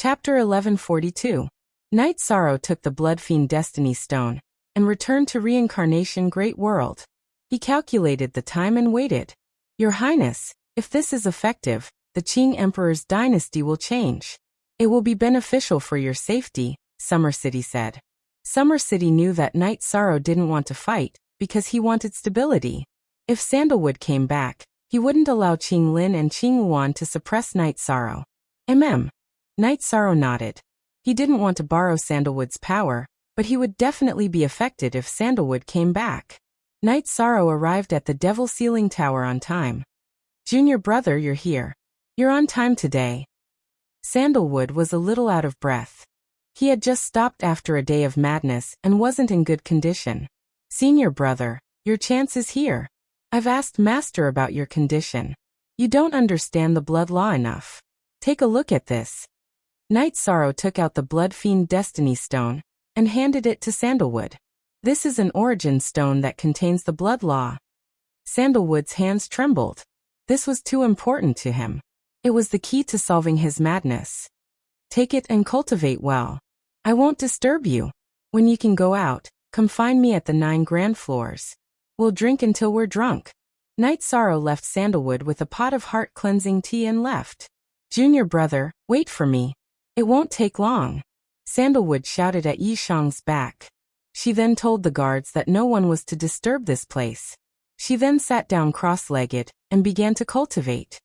Chapter 1142. Night Sorrow took the Blood Fiend Destiny Stone and returned to Reincarnation Great World. He calculated the time and waited. Your Highness, if this is effective, the Qing Emperor's dynasty will change. It will be beneficial for your safety, Summer City said. Summer City knew that Night Sorrow didn't want to fight because he wanted stability. If Sandalwood came back, he wouldn't allow Qing Lin and Qing Yuan to suppress Night Sorrow. Night Sorrow nodded. He didn't want to borrow Sandalwood's power, but he would definitely be affected if Sandalwood came back. Night Sorrow arrived at the Devil Ceiling Tower on time. Junior brother, you're here. You're on time today. Sandalwood was a little out of breath. He had just stopped after a day of madness and wasn't in good condition. Senior brother, your chance is here. I've asked Master about your condition. You don't understand the blood law enough. Take a look at this. Night Sorrow took out the Blood Fiend Destiny Stone and handed it to Sandalwood. This is an origin stone that contains the blood law. Sandalwood's hands trembled. This was too important to him. It was the key to solving his madness. Take it and cultivate well. I won't disturb you. When you can go out, come find me at the 9 grand floors. We'll drink until we're drunk. Night Sorrow left Sandalwood with a pot of heart-cleansing tea and left. Junior brother, wait for me. It won't take long. Sandalwood shouted at Yishang's back. She then told the guards that no one was to disturb this place. She then sat down cross-legged and began to cultivate.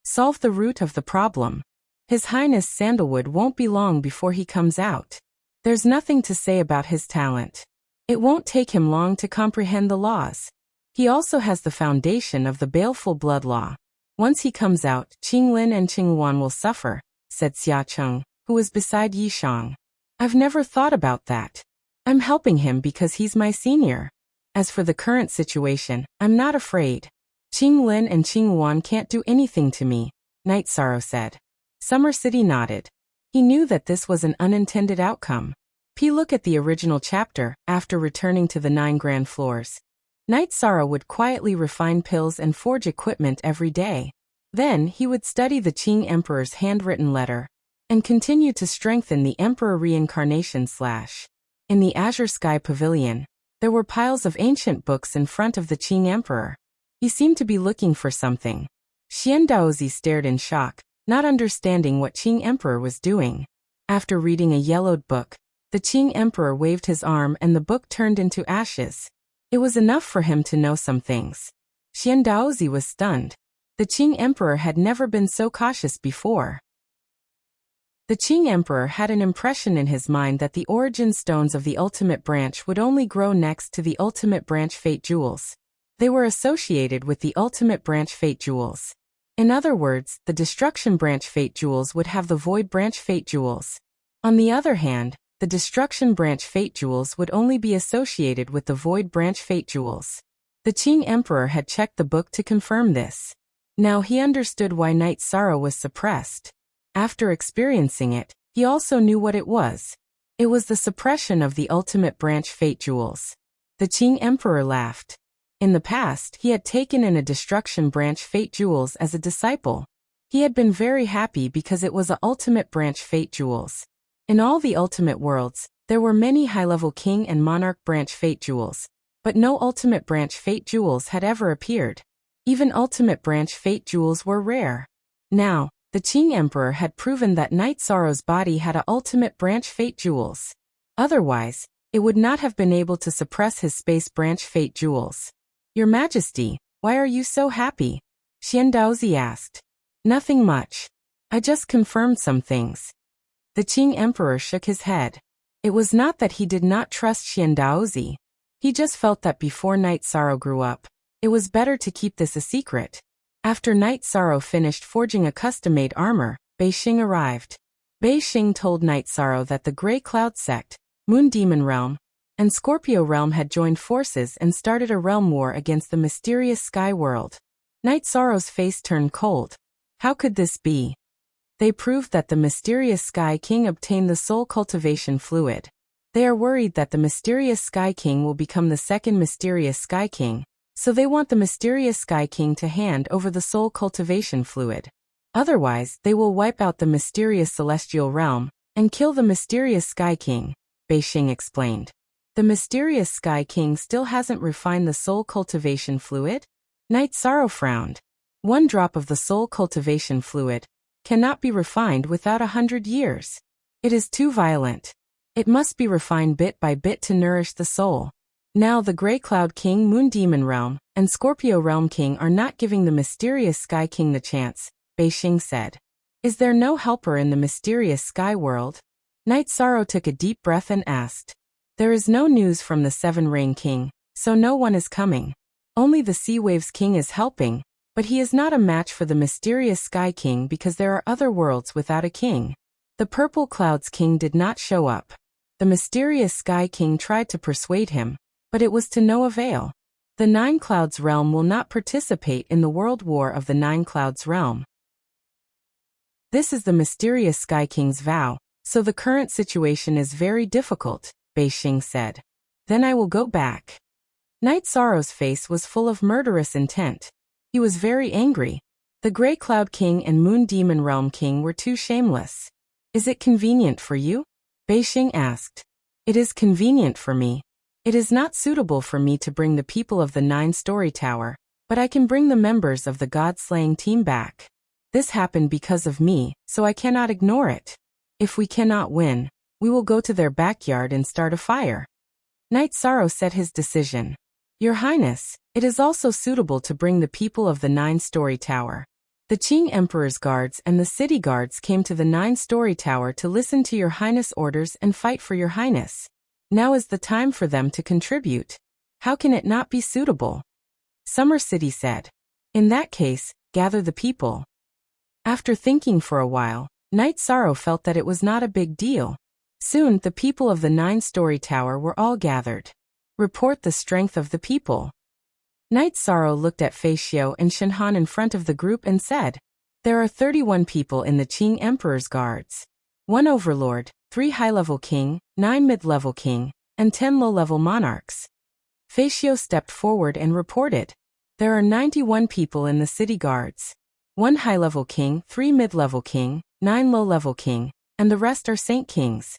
Solve the root of the problem. His Highness Sandalwood won't be long before he comes out. There's nothing to say about his talent. It won't take him long to comprehend the laws. He also has the foundation of the baleful blood law. Once he comes out, Qing Lin and Qing Yuan will suffer, said Xia Cheng, who was beside Yishang. I've never thought about that. I'm helping him because he's my senior. As for the current situation, I'm not afraid. Qing Lin and Qing Yuan can't do anything to me, Night Sorrow said. Summer City nodded. He knew that this was an unintended outcome. Look at the original chapter. After returning to the 9 grand floors, Night Sorrow would quietly refine pills and forge equipment every day. Then he would study the Qing Emperor's handwritten letter and continue to strengthen the Emperor Reincarnation / In the Azure Sky Pavilion, there were piles of ancient books in front of the Qing Emperor. He seemed to be looking for something. Xian Daozi stared in shock, not understanding what Qing Emperor was doing. After reading a yellowed book, the Qing Emperor waved his arm and the book turned into ashes. It was enough for him to know some things. Xian Daozi was stunned. The Qing Emperor had never been so cautious before. The Qing Emperor had an impression in his mind that the origin stones of the Ultimate Branch would only grow next to the Ultimate Branch Fate Jewels. They were associated with the Ultimate Branch Fate Jewels. In other words, the Destruction Branch Fate Jewels would have the Void Branch Fate Jewels. On the other hand, the Destruction Branch Fate Jewels would only be associated with the Void Branch Fate Jewels. The Qing Emperor had checked the book to confirm this. Now he understood why Night Sorrow was suppressed. After experiencing it, he also knew what it was. It was the suppression of the Ultimate Branch Fate Jewels. The Qing Emperor laughed. In the past, he had taken in a Destruction Branch Fate Jewels as a disciple. He had been very happy because it was a Ultimate Branch Fate Jewels. In all the Ultimate Worlds, there were many high-level King and Monarch Branch Fate Jewels, but no Ultimate Branch Fate Jewels had ever appeared. Even Ultimate Branch Fate Jewels were rare. Now, the Qing Emperor had proven that Night Sorrow's body had a Ultimate Branch Fate Jewels. Otherwise, it would not have been able to suppress his Space Branch Fate Jewels. Your Majesty, why are you so happy? Xian Daozi asked. Nothing much. I just confirmed some things. The Qing Emperor shook his head. It was not that he did not trust Xian Daozi. He just felt that before Night Sorrow grew up, it was better to keep this a secret. After Night Sorrow finished forging a custom-made armor, Bei Xing arrived. Bei Xing told Night Sorrow that the Grey Cloud Sect, Moon Demon Realm, and Scorpio Realm had joined forces and started a realm war against the mysterious Sky World. Night Sorrow's face turned cold. How could this be? They proved that the mysterious Sky King obtained the soul cultivation fluid. They are worried that the mysterious Sky King will become the second mysterious Sky King, so they want the mysterious Sky King to hand over the soul cultivation fluid. Otherwise, they will wipe out the mysterious celestial realm and kill the mysterious Sky King, Beixing explained. The mysterious Sky King still hasn't refined the soul cultivation fluid? Night Sorrow frowned. One drop of the soul cultivation fluid cannot be refined without 100 years. It is too violent. It must be refined bit by bit to nourish the soul. Now the Grey Cloud King, Moon Demon Realm, and Scorpio Realm King are not giving the mysterious Sky King the chance, Beixing said. Is there no helper in the mysterious Sky World? Night Sorrow took a deep breath and asked. There is no news from the Seven Rain King, so no one is coming. Only the Sea Waves King is helping, but he is not a match for the mysterious Sky King because there are other worlds without a king. The Purple Clouds King did not show up. The mysterious Sky King tried to persuade him, but it was to no avail. The Nine Clouds Realm will not participate in the World War of the Nine Clouds Realm. This is the mysterious Sky King's vow, so the current situation is very difficult, Beixing said. Then I will go back. Night Sorrow's face was full of murderous intent. He was very angry. The Grey Cloud King and Moon Demon Realm King were too shameless. Is it convenient for you? Beixing asked. It is convenient for me. It is not suitable for me to bring the people of the Nine-Story Tower, but I can bring the members of the God-Slaying team back. This happened because of me, so I cannot ignore it. If we cannot win, we will go to their backyard and start a fire. Night Sorrow said his decision. Your Highness, it is also suitable to bring the people of the Nine-Story Tower. The Qing Emperor's guards and the city guards came to the Nine-Story Tower to listen to Your Highness' orders and fight for Your Highness. Now is the time for them to contribute. How can it not be suitable? Summer City said. In that case, gather the people. After thinking for a while, Night Sorrow felt that it was not a big deal. Soon the people of the Nine-Story Tower were all gathered. Report the strength of the people. Night Sorrow looked at Fei Xiao and Shenhan in front of the group and said, there are 31 people in the Qing Emperor's guards. 1 overlord, 3 high-level king, 9 mid-level king, and 10 low-level monarchs. Fei Xiao stepped forward and reported, there are 91 people in the city guards. 1 high-level king, 3 mid-level king, 9 low-level king, and the rest are saint kings.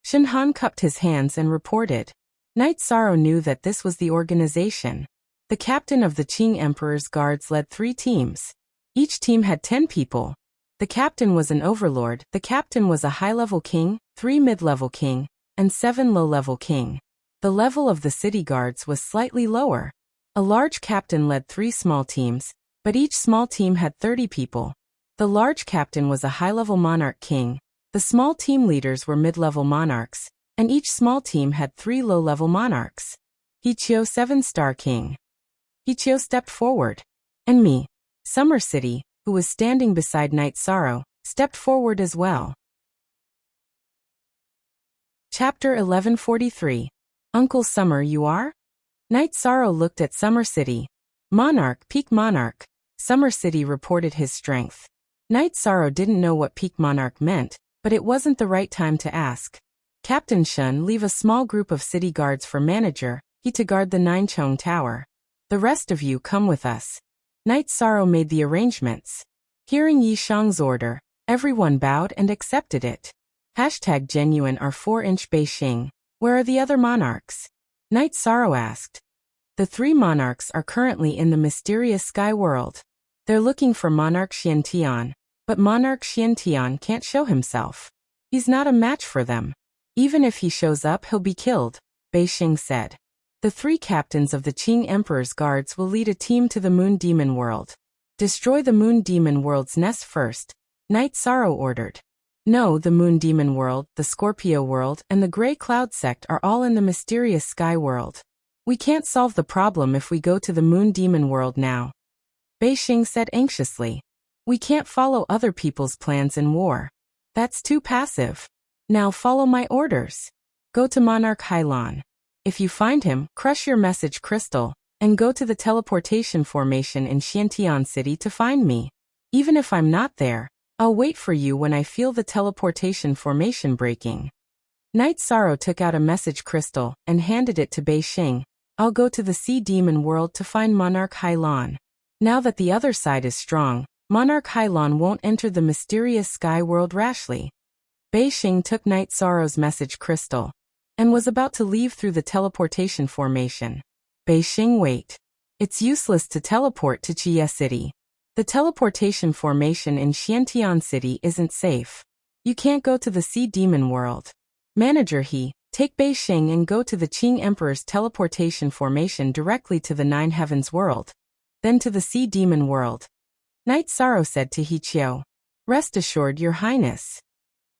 Shenhan cupped his hands and reported. Night Sorrow knew that this was the organization. The captain of the Qing Emperor's guards led 3 teams. Each team had 10 people. The captain was an overlord, the captain was a high-level king, 3 mid-level king, and 7 low-level king. The level of the city guards was slightly lower. A large captain led 3 small teams, but each small team had 30 people. The large captain was a high-level monarch king, the small team leaders were mid-level monarchs, and each small team had 3 low-level monarchs. Hiqiu 7-star king. Hiqiu stepped forward. And me, Summer City, who was standing beside Night Sorrow, stepped forward as well. Chapter 1143. Uncle Summer you are? Night Sorrow looked at Summer City. Monarch, peak monarch. Summer City reported his strength. Night Sorrow didn't know what peak monarch meant, but it wasn't the right time to ask. Captain Shun leave a small group of city guards for manager, he to guard the Ninechong Tower. The rest of you come with us. Night Sorrow made the arrangements. Hearing Yi Shang's order, everyone bowed and accepted it. #genuine are 4-inch Beixing. Where are the other monarchs? Night Sorrow asked. The 3 monarchs are currently in the mysterious sky world. They're looking for Monarch Xiantian, but Monarch Xiantian can't show himself. He's not a match for them. Even if he shows up, he'll be killed, Beixing said. The 3 captains of the Qing Emperor's guards will lead a team to the Moon Demon World. Destroy the Moon Demon World's nest first, Night Sorrow ordered. No, the Moon Demon World, the Scorpio World, and the Grey Cloud Sect are all in the mysterious sky world. We can't solve the problem if we go to the Moon Demon World now, Beixing said anxiously. We can't follow other people's plans in war. That's too passive. Now follow my orders. Go to Monarch Hailan. If you find him, crush your message crystal, and go to the teleportation formation in Xiantian City to find me. Even if I'm not there, I'll wait for you when I feel the teleportation formation breaking. Night Sorrow took out a message crystal and handed it to Beixing. I'll go to the Sea Demon World to find Monarch Hailan. Now that the other side is strong, Monarch Hylon won't enter the mysterious sky world rashly. Beixing took Night Sorrow's message crystal and was about to leave through the teleportation formation. Beixing, wait. It's useless to teleport to Jie City. The teleportation formation in Xiantian City isn't safe. You can't go to the Sea Demon world. Manager He, take Beixing and go to the Qing Emperor's teleportation formation directly to the Nine Heavens world, then to the Sea Demon world. Night Sorrow said to He Qiu. Rest assured, Your Highness.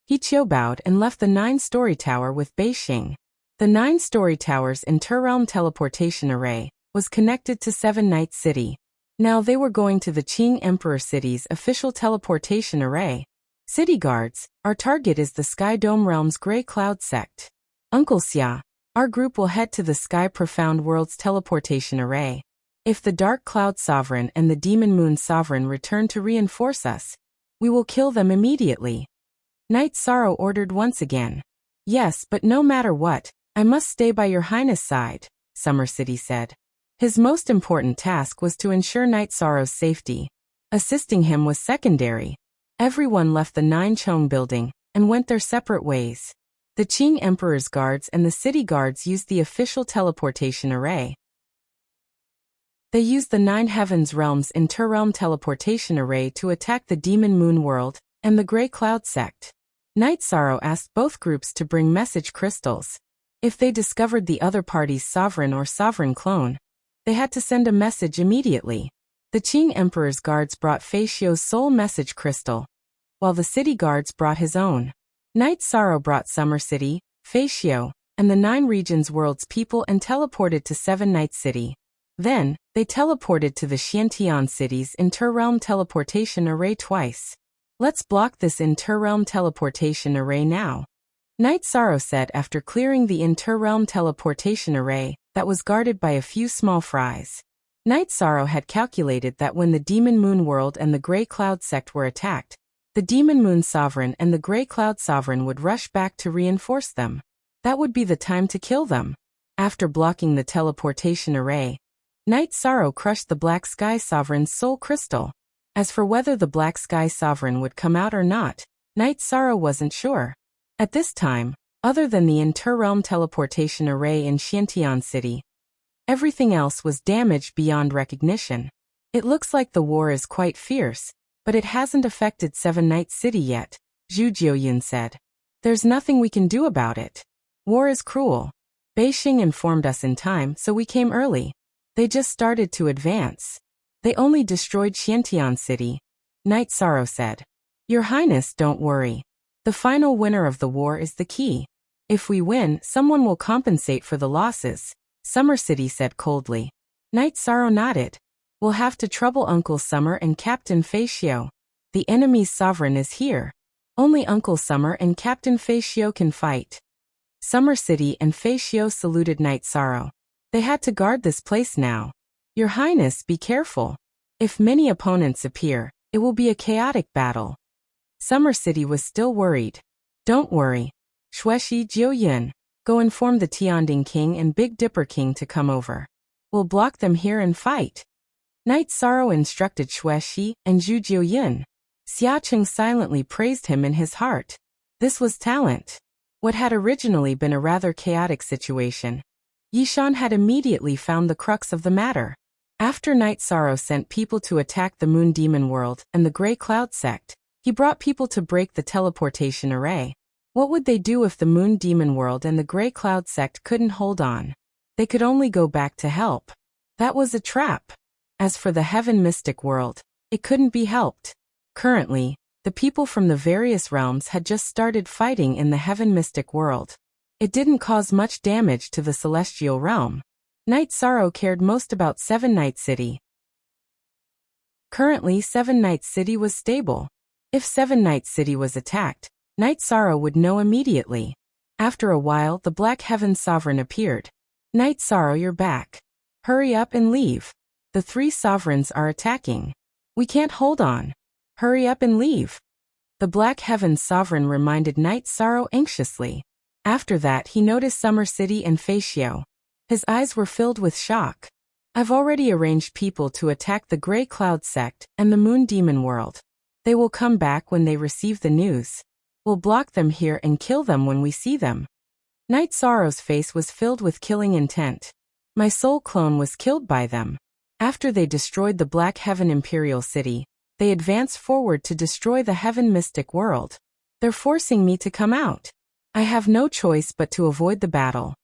He Qiu bowed and left the 9-story tower with Beixing. The 9-story tower's interrealm teleportation array was connected to 7 Night City. Now they were going to the Qing Emperor City's official teleportation array. City guards, our target is the Sky Dome Realm's Grey Cloud sect. Uncle Xia, our group will head to the Sky Profound World's teleportation array. If the Dark Cloud Sovereign and the Demon Moon Sovereign return to reinforce us, we will kill them immediately. Night Sorrow ordered once again. Yes, but no matter what, I must stay by Your Highness' side, Summer City said. His most important task was to ensure Night Sorrow's safety. Assisting him was secondary. Everyone left the 9 building and went their separate ways. The Qing Emperor's guards and the city guards used the official teleportation array. They used the 9 Heavens Realm's interrealm teleportation array to attack the Demon Moon World and the Grey Cloud sect. Night Sorrow asked both groups to bring message crystals. If they discovered the other party's sovereign or sovereign clone, they had to send a message immediately. The Qing Emperor's guards brought Fei Xiu's soul message crystal, while the city guards brought his own. Night Sorrow brought Summer City, Fei Xiu, and the 9 regions world's people and teleported to 7 Night City. Then, they teleported to the Xiantian City's interrealm teleportation array twice. Let's block this interrealm teleportation array now, Night Sorrow said after clearing the interrealm teleportation array that was guarded by a few small fries. Night Sorrow had calculated that when the Demon Moon World and the Grey Cloud sect were attacked, the Demon Moon Sovereign and the Grey Cloud Sovereign would rush back to reinforce them. That would be the time to kill them. After blocking the teleportation array, Night Sorrow crushed the Black Sky Sovereign's soul crystal. As for whether the Black Sky Sovereign would come out or not, Night Sorrow wasn't sure. At this time, other than the interrealm teleportation array in Xiantian City, everything else was damaged beyond recognition. It looks like the war is quite fierce, but it hasn't affected 7 Night City yet, Zhu Jiuyun said. There's nothing we can do about it. War is cruel. Beixing informed us in time, so we came early. They just started to advance. They only destroyed Xiantian City, Night Sorrow said. Your Highness, don't worry. The final winner of the war is the key. If we win, someone will compensate for the losses, Summer City said coldly. Night Sorrow nodded. We'll have to trouble Uncle Summer and Captain Fei Xiu. The enemy's sovereign is here. Only Uncle Summer and Captain Fei Xiu can fight. Summer City and Fei Xiu saluted Night Sorrow. They had to guard this place now. Your Highness, be careful. If many opponents appear, it will be a chaotic battle. Summer City was still worried. Don't worry. Xuexi Jiuyun, go inform the Tianding King and Big Dipper King to come over. We'll block them here and fight. Night Sorrow instructed Xuexi and Zhu Jiuyun. Xiacheng silently praised him in his heart. This was talent. What had originally been a rather chaotic situation, Yishan had immediately found the crux of the matter. After Night Sorrow sent people to attack the Moon Demon World and the Grey Cloud sect, he brought people to break the teleportation array. What would they do if the Moon Demon World and the Grey Cloud sect couldn't hold on? They could only go back to help. That was a trap. As for the Heaven Mystic World, it couldn't be helped. Currently, the people from the various realms had just started fighting in the Heaven Mystic World. It didn't cause much damage to the Celestial Realm. Night Sorrow cared most about 7 Night City. Currently 7 Night City was stable. If 7 Night City was attacked, Night Sorrow would know immediately. After a while the Black Heaven Sovereign appeared. Night Sorrow, you're back. Hurry up and leave. The 3 sovereigns are attacking. We can't hold on. Hurry up and leave. The Black Heaven Sovereign reminded Night Sorrow anxiously. After that he noticed Summer City and Fei Xiu. His eyes were filled with shock. I've already arranged people to attack the Grey Cloud sect and the Moon Demon world. They will come back when they receive the news. We'll block them here and kill them when we see them. Night Sorrow's face was filled with killing intent. My soul clone was killed by them. After they destroyed the Black Heaven Imperial City, they advanced forward to destroy the Heaven Mystic world. They're forcing me to come out. I have no choice but to avoid the battle.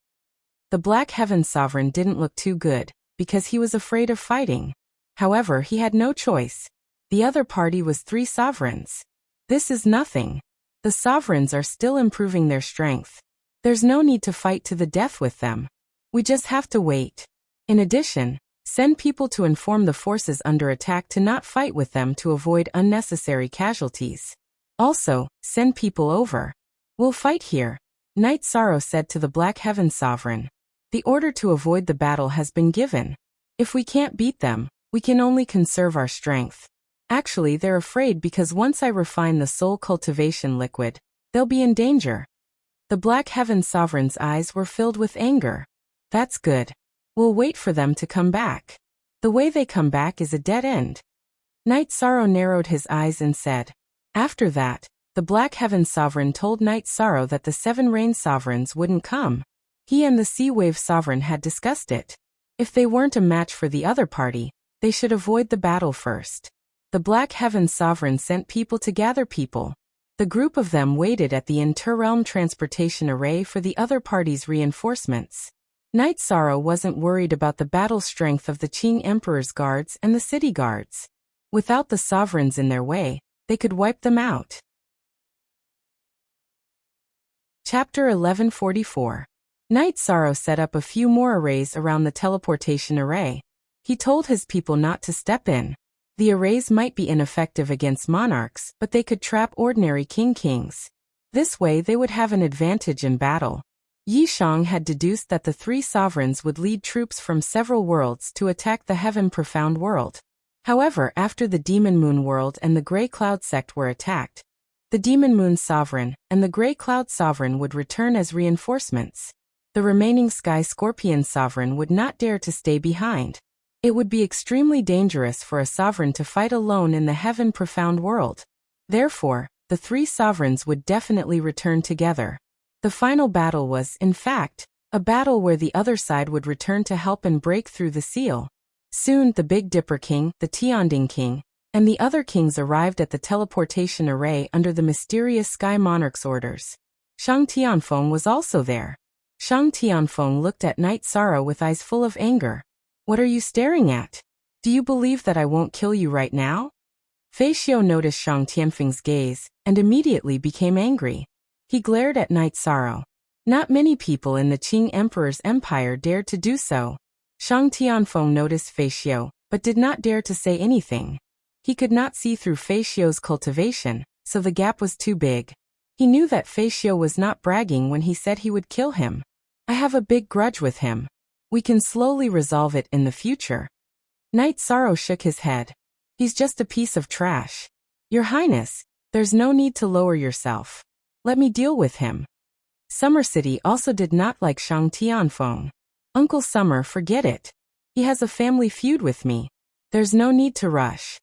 The Black Heaven Sovereign didn't look too good, because he was afraid of fighting. However, he had no choice. The other party was 3 sovereigns. This is nothing. The sovereigns are still improving their strength. There's no need to fight to the death with them. We just have to wait. In addition, send people to inform the forces under attack to not fight with them to avoid unnecessary casualties. Also, send people over. We'll fight here, Night Sorrow said to the Black Heaven Sovereign. The order to avoid the battle has been given. If we can't beat them, we can only conserve our strength. Actually, they're afraid because once I refine the soul cultivation liquid, they'll be in danger. The Black Heaven Sovereign's eyes were filled with anger. That's good. We'll wait for them to come back. The way they come back is a dead end. Night Sorrow narrowed his eyes and said. After that, the Black Heaven Sovereign told Night Sorrow that the 7 Rain Sovereigns wouldn't come. He and the Sea Wave Sovereign had discussed it. If they weren't a match for the other party, they should avoid the battle first. The Black Heaven Sovereign sent people to gather people. The group of them waited at the Interrealm Transportation Array for the other party's reinforcements. Night Sorrow wasn't worried about the battle strength of the Qing Emperor's guards and the city guards. Without the sovereigns in their way, they could wipe them out. Chapter 1144. Night Sorrow set up a few more arrays around the teleportation array. He told his people not to step in. The arrays might be ineffective against monarchs, but they could trap ordinary kings. This way they would have an advantage in battle. Yi Shang had deduced that the 3 sovereigns would lead troops from several worlds to attack the Heaven Profound world. However, after the Demon Moon world and the Grey Cloud sect were attacked, the Demon Moon Sovereign and the Grey Cloud Sovereign would return as reinforcements. The remaining Sky Scorpion Sovereign would not dare to stay behind. It would be extremely dangerous for a sovereign to fight alone in the Heaven Profound world. Therefore, the 3 sovereigns would definitely return together. The final battle was, in fact, a battle where the other side would return to help and break through the seal. Soon, the Big Dipper King, the Tianding King, and the other kings arrived at the teleportation array under the mysterious Sky Monarch's orders. Shang Tianfeng was also there. Shang Tianfeng looked at Night Sorrow with eyes full of anger. What are you staring at? Do you believe that I won't kill you right now? Fei Xiu noticed Shang Tianfeng's gaze, and immediately became angry. He glared at Night Sorrow. Not many people in the Qing Emperor's empire dared to do so. Shang Tianfeng noticed Fei Xiu, but did not dare to say anything. He could not see through Fei Xiu's cultivation, so the gap was too big. He knew that Fei Xiu was not bragging when he said he would kill him. I have a big grudge with him. We can slowly resolve it in the future. Night Sorrow shook his head. He's just a piece of trash. Your Highness, there's no need to lower yourself. Let me deal with him. Summer City also did not like Shang Tianfeng. Uncle Summer, forget it. He has a family feud with me. There's no need to rush.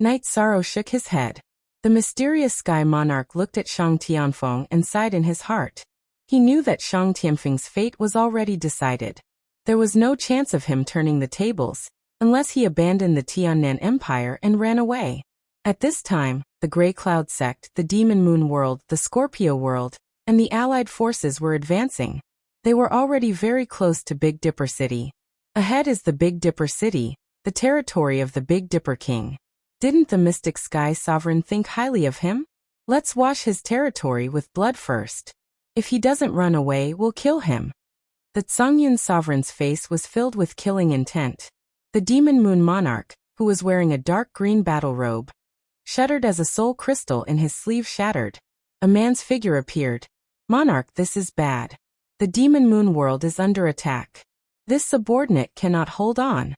Night Sorrow shook his head. The mysterious Sky Monarch looked at Shang Tianfeng and sighed in his heart. He knew that Shang Tianfeng's fate was already decided. There was no chance of him turning the tables, unless he abandoned the Tiannan Empire and ran away. At this time, the Grey Cloud sect, the Demon Moon world, the Scorpio world, and the allied forces were advancing. They were already very close to Big Dipper City. Ahead is the Big Dipper City, the territory of the Big Dipper King. Didn't the Mystic Sky Sovereign think highly of him? Let's wash his territory with blood first. If he doesn't run away, we'll kill him. The Zhongyun Sovereign's face was filled with killing intent. The Demon Moon Monarch, who was wearing a dark green battle robe, shuddered as a soul crystal in his sleeve shattered. A man's figure appeared. Monarch, this is bad. The Demon Moon world is under attack. This subordinate cannot hold on.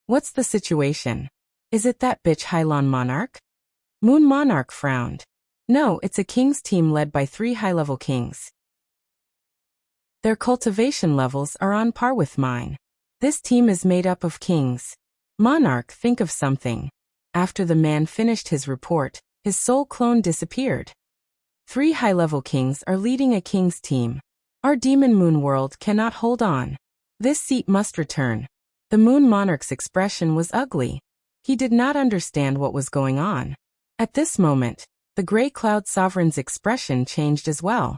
What's the situation? Is it that bitch Hylon Monarch? Moon Monarch frowned. No, it's a king's team led by 3 high-level kings. Their cultivation levels are on par with mine. This team is made up of kings. Monarch, think of something. After the man finished his report, his soul clone disappeared. 3 high-level kings are leading a king's team. Our demon moon world cannot hold on. This seat must return. The moon monarch's expression was ugly. He did not understand what was going on. At this moment, the Grey Cloud Sovereign's expression changed as well.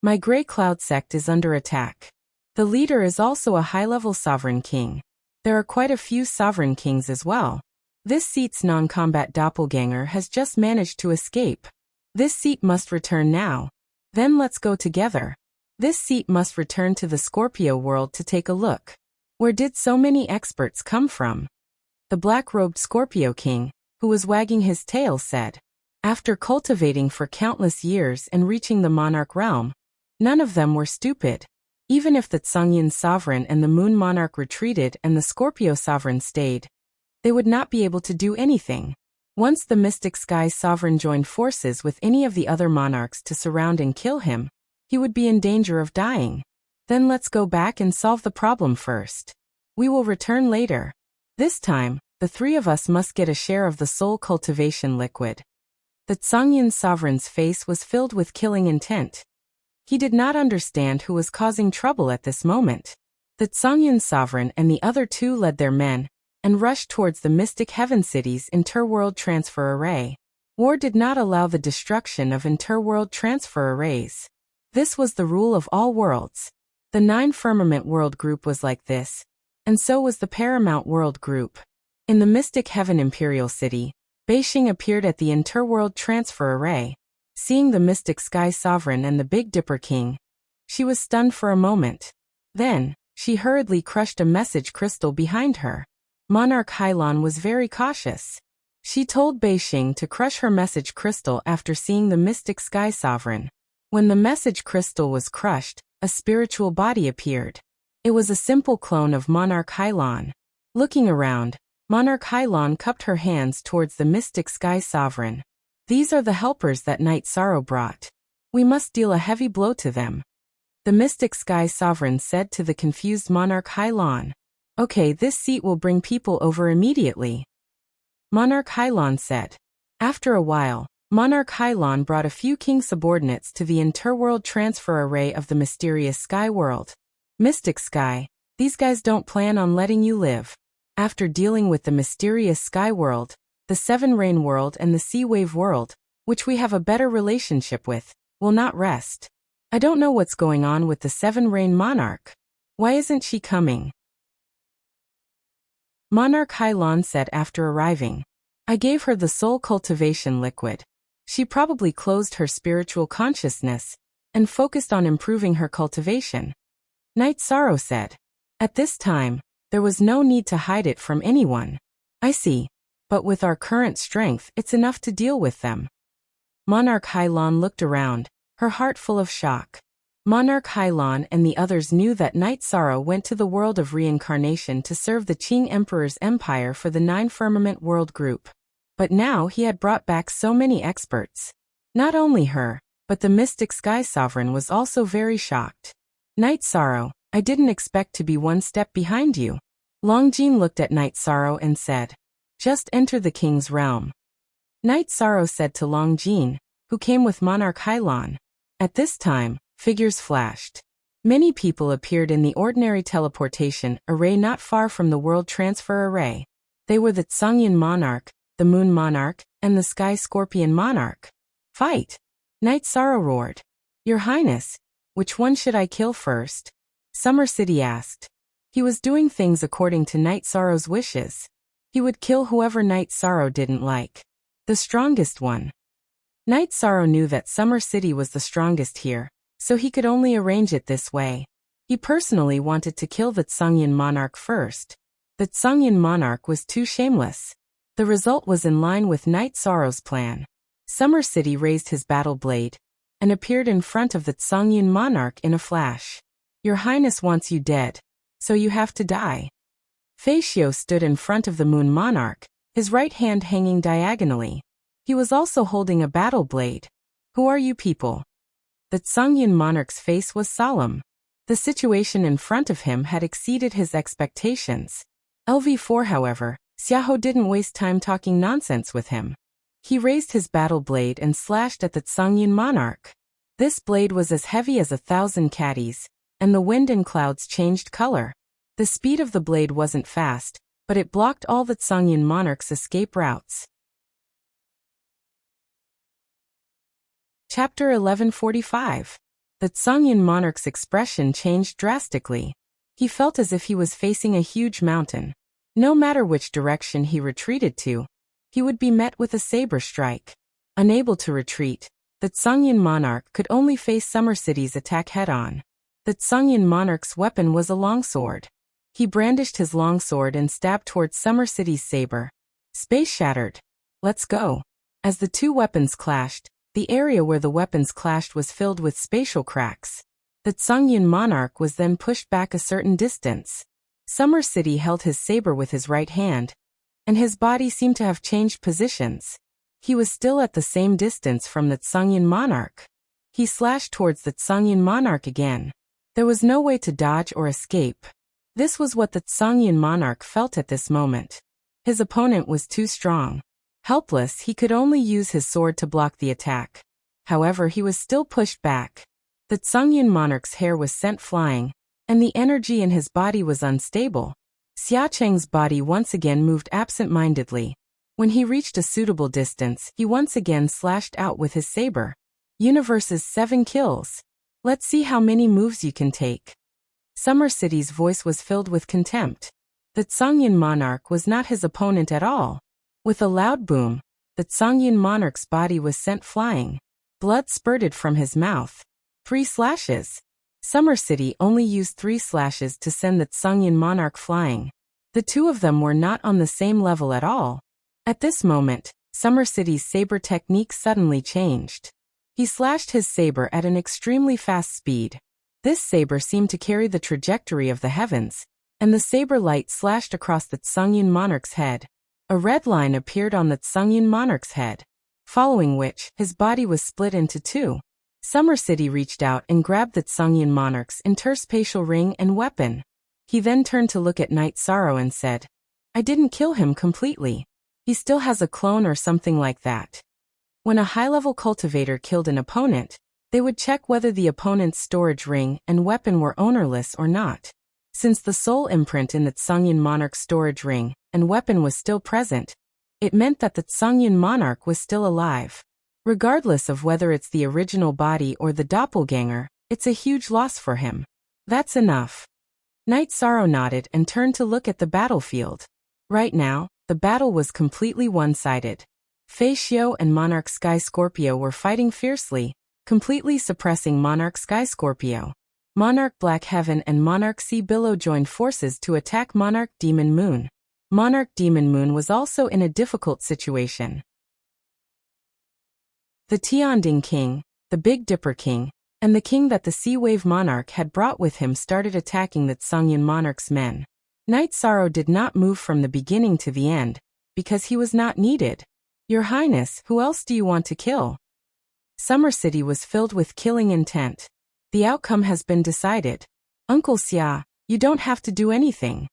My Grey Cloud sect is under attack. The leader is also a high-level sovereign king. There are quite a few sovereign kings as well. This seat's non-combat doppelganger has just managed to escape. This seat must return now. Then let's go together. This seat must return to the Scorpio world to take a look. Where did so many experts come from? The black-robed Scorpio king, who was wagging his tail, said. After cultivating for countless years and reaching the monarch realm, none of them were stupid. Even if the Tsangyin sovereign and the moon monarch retreated and the Scorpio sovereign stayed, they would not be able to do anything. Once the Mystic Sky sovereign joined forces with any of the other monarchs to surround and kill him, he would be in danger of dying. Then let's go back and solve the problem first. We will return later. This time, the 3 of us must get a share of the soul cultivation liquid. The Tsangyin sovereign's face was filled with killing intent. He did not understand who was causing trouble at this moment. The Tsangyin sovereign and the other 2 led their men and rushed towards the Mystic Heaven City's interworld transfer array. War did not allow the destruction of interworld transfer arrays. This was the rule of all worlds. The 9 Firmament World Group was like this, and so was the Paramount World Group. In the Mystic Heaven Imperial City, Beixing appeared at the interworld transfer array. Seeing the Mystic Sky Sovereign and the Big Dipper King, she was stunned for a moment. Then, she hurriedly crushed a message crystal behind her. Monarch Hylon was very cautious. She told Beixing to crush her message crystal after seeing the Mystic Sky Sovereign. When the message crystal was crushed, a spiritual body appeared. It was a simple clone of Monarch Hylon. Looking around, Monarch Hylon cupped her hands towards the Mystic Sky Sovereign. These are the helpers that Night Sorrow brought. We must deal a heavy blow to them. The Mystic Sky Sovereign said to the confused Monarch Hylon. Okay, this seat will bring people over immediately. Monarch Hylon said. After a while, Monarch Hylon brought a few king subordinates to the interworld transfer array of the mysterious Sky World. Mystic Sky, these guys don't plan on letting you live. After dealing with the mysterious Sky World, the 7 Rain World and the Sea Wave World, which we have a better relationship with, will not rest. I don't know what's going on with the 7 Rain Monarch. Why isn't she coming? Monarch Hylon said after arriving. I gave her the soul cultivation liquid. She probably closed her spiritual consciousness and focused on improving her cultivation. Night Sorrow said. At this time, there was no need to hide it from anyone. I see. But with our current strength, it's enough to deal with them. Monarch Hylon looked around, her heart full of shock. Monarch Hylon and the others knew that Night Sorrow went to the world of reincarnation to serve the Qing Emperor's empire for the 9 Firmament World Group. But now he had brought back so many experts. Not only her, but the Mystic Sky Sovereign was also very shocked. Night Sorrow, I didn't expect to be one step behind you. Longjin looked at Night Sorrow and said. Just enter the king's realm. Night Sorrow said to Longjin, who came with Monarch Hylon. At this time, figures flashed. Many people appeared in the ordinary teleportation array not far from the World Transfer Array. They were the Tsangyin Monarch, the Moon Monarch, and the Sky Scorpion Monarch. Fight! Night Sorrow roared. Your Highness, which one should I kill first? Summer City asked. He was doing things according to Night Sorrow's wishes. He would kill whoever Night Sorrow didn't like. The strongest one. Night Sorrow knew that Summer City was the strongest here, so he could only arrange it this way. He personally wanted to kill the Tsangyin Monarch first. The Tsangyin Monarch was too shameless. The result was in line with Night Sorrow's plan. Summer City raised his battle blade and appeared in front of the Tsangyin Monarch in a flash. Your Highness wants you dead, so you have to die. Fei Xiu stood in front of the Moon Monarch, his right hand hanging diagonally. He was also holding a battle blade. Who are you people? The Tsangyin Monarch's face was solemn. The situation in front of him had exceeded his expectations. LV4, however, Xiahou didn't waste time talking nonsense with him. He raised his battle blade and slashed at the Tsungyun monarch. This blade was as heavy as 1,000 caddies, and the wind and clouds changed color. The speed of the blade wasn't fast, but it blocked all the Tsungyun monarch's escape routes. Chapter 1145. The Tsungyun monarch's expression changed drastically. He felt as if he was facing a huge mountain. No matter which direction he retreated to, he would be met with a saber strike. Unable to retreat, the Tsungyun monarch could only face Summer City's attack head-on. The Tsungyun monarch's weapon was a longsword. He brandished his longsword and stabbed towards Summer City's saber. Space shattered. Let's go. As the two weapons clashed, the area where the weapons clashed was filled with spatial cracks. The Tsungyun monarch was then pushed back a certain distance. Summer City held his saber with his right hand, and his body seemed to have changed positions. He was still at the same distance from the Tsungyun monarch. He slashed towards the Tsungyun monarch again. There was no way to dodge or escape. This was what the Tsungyun monarch felt at this moment. His opponent was too strong. Helpless, he could only use his sword to block the attack. However, he was still pushed back. The Tsungyun monarch's hair was sent flying, and the energy in his body was unstable. Xia Cheng's body once again moved absent-mindedly. When he reached a suitable distance, he once again slashed out with his saber. Universe's 7 kills. Let's see how many moves you can take. Summer City's voice was filled with contempt. The Tsungyun monarch was not his opponent at all. With a loud boom, the Tsungyun monarch's body was sent flying. Blood spurted from his mouth. 3 slashes. Summer City only used 3 slashes to send the Tsungyun monarch flying. The two of them were not on the same level at all. At this moment, Summer City's saber technique suddenly changed. He slashed his saber at an extremely fast speed. This saber seemed to carry the trajectory of the heavens, and the saber light slashed across the Tsungyun monarch's head. A red line appeared on the Tsungyun monarch's head, following which, his body was split into 2. Summer City reached out and grabbed the Tsungyun monarch's interspatial ring and weapon. He then turned to look at Night Sorrow and said, "I didn't kill him completely. He still has a clone or something like that." When a high-level cultivator killed an opponent, they would check whether the opponent's storage ring and weapon were ownerless or not. Since the soul imprint in the Tsungyun monarch's storage ring and weapon was still present, it meant that the Tsungyun monarch was still alive. Regardless of whether it's the original body or the doppelganger, it's a huge loss for him. That's enough. Night Sorrow nodded and turned to look at the battlefield. Right now, the battle was completely one-sided. Fei Xiao and Monarch Sky Scorpio were fighting fiercely, completely suppressing Monarch Sky Scorpio. Monarch Black Heaven and Monarch Sea Billow joined forces to attack Monarch Demon Moon. Monarch Demon Moon was also in a difficult situation. The Tianding King, the Big Dipper King, and the king that the Sea Wave Monarch had brought with him started attacking the Tsungyun monarch's men. Night Sorrow did not move from the beginning to the end, because he was not needed. "Your Highness, who else do you want to kill?" Summer City was filled with killing intent. "The outcome has been decided. Uncle Xia, you don't have to do anything."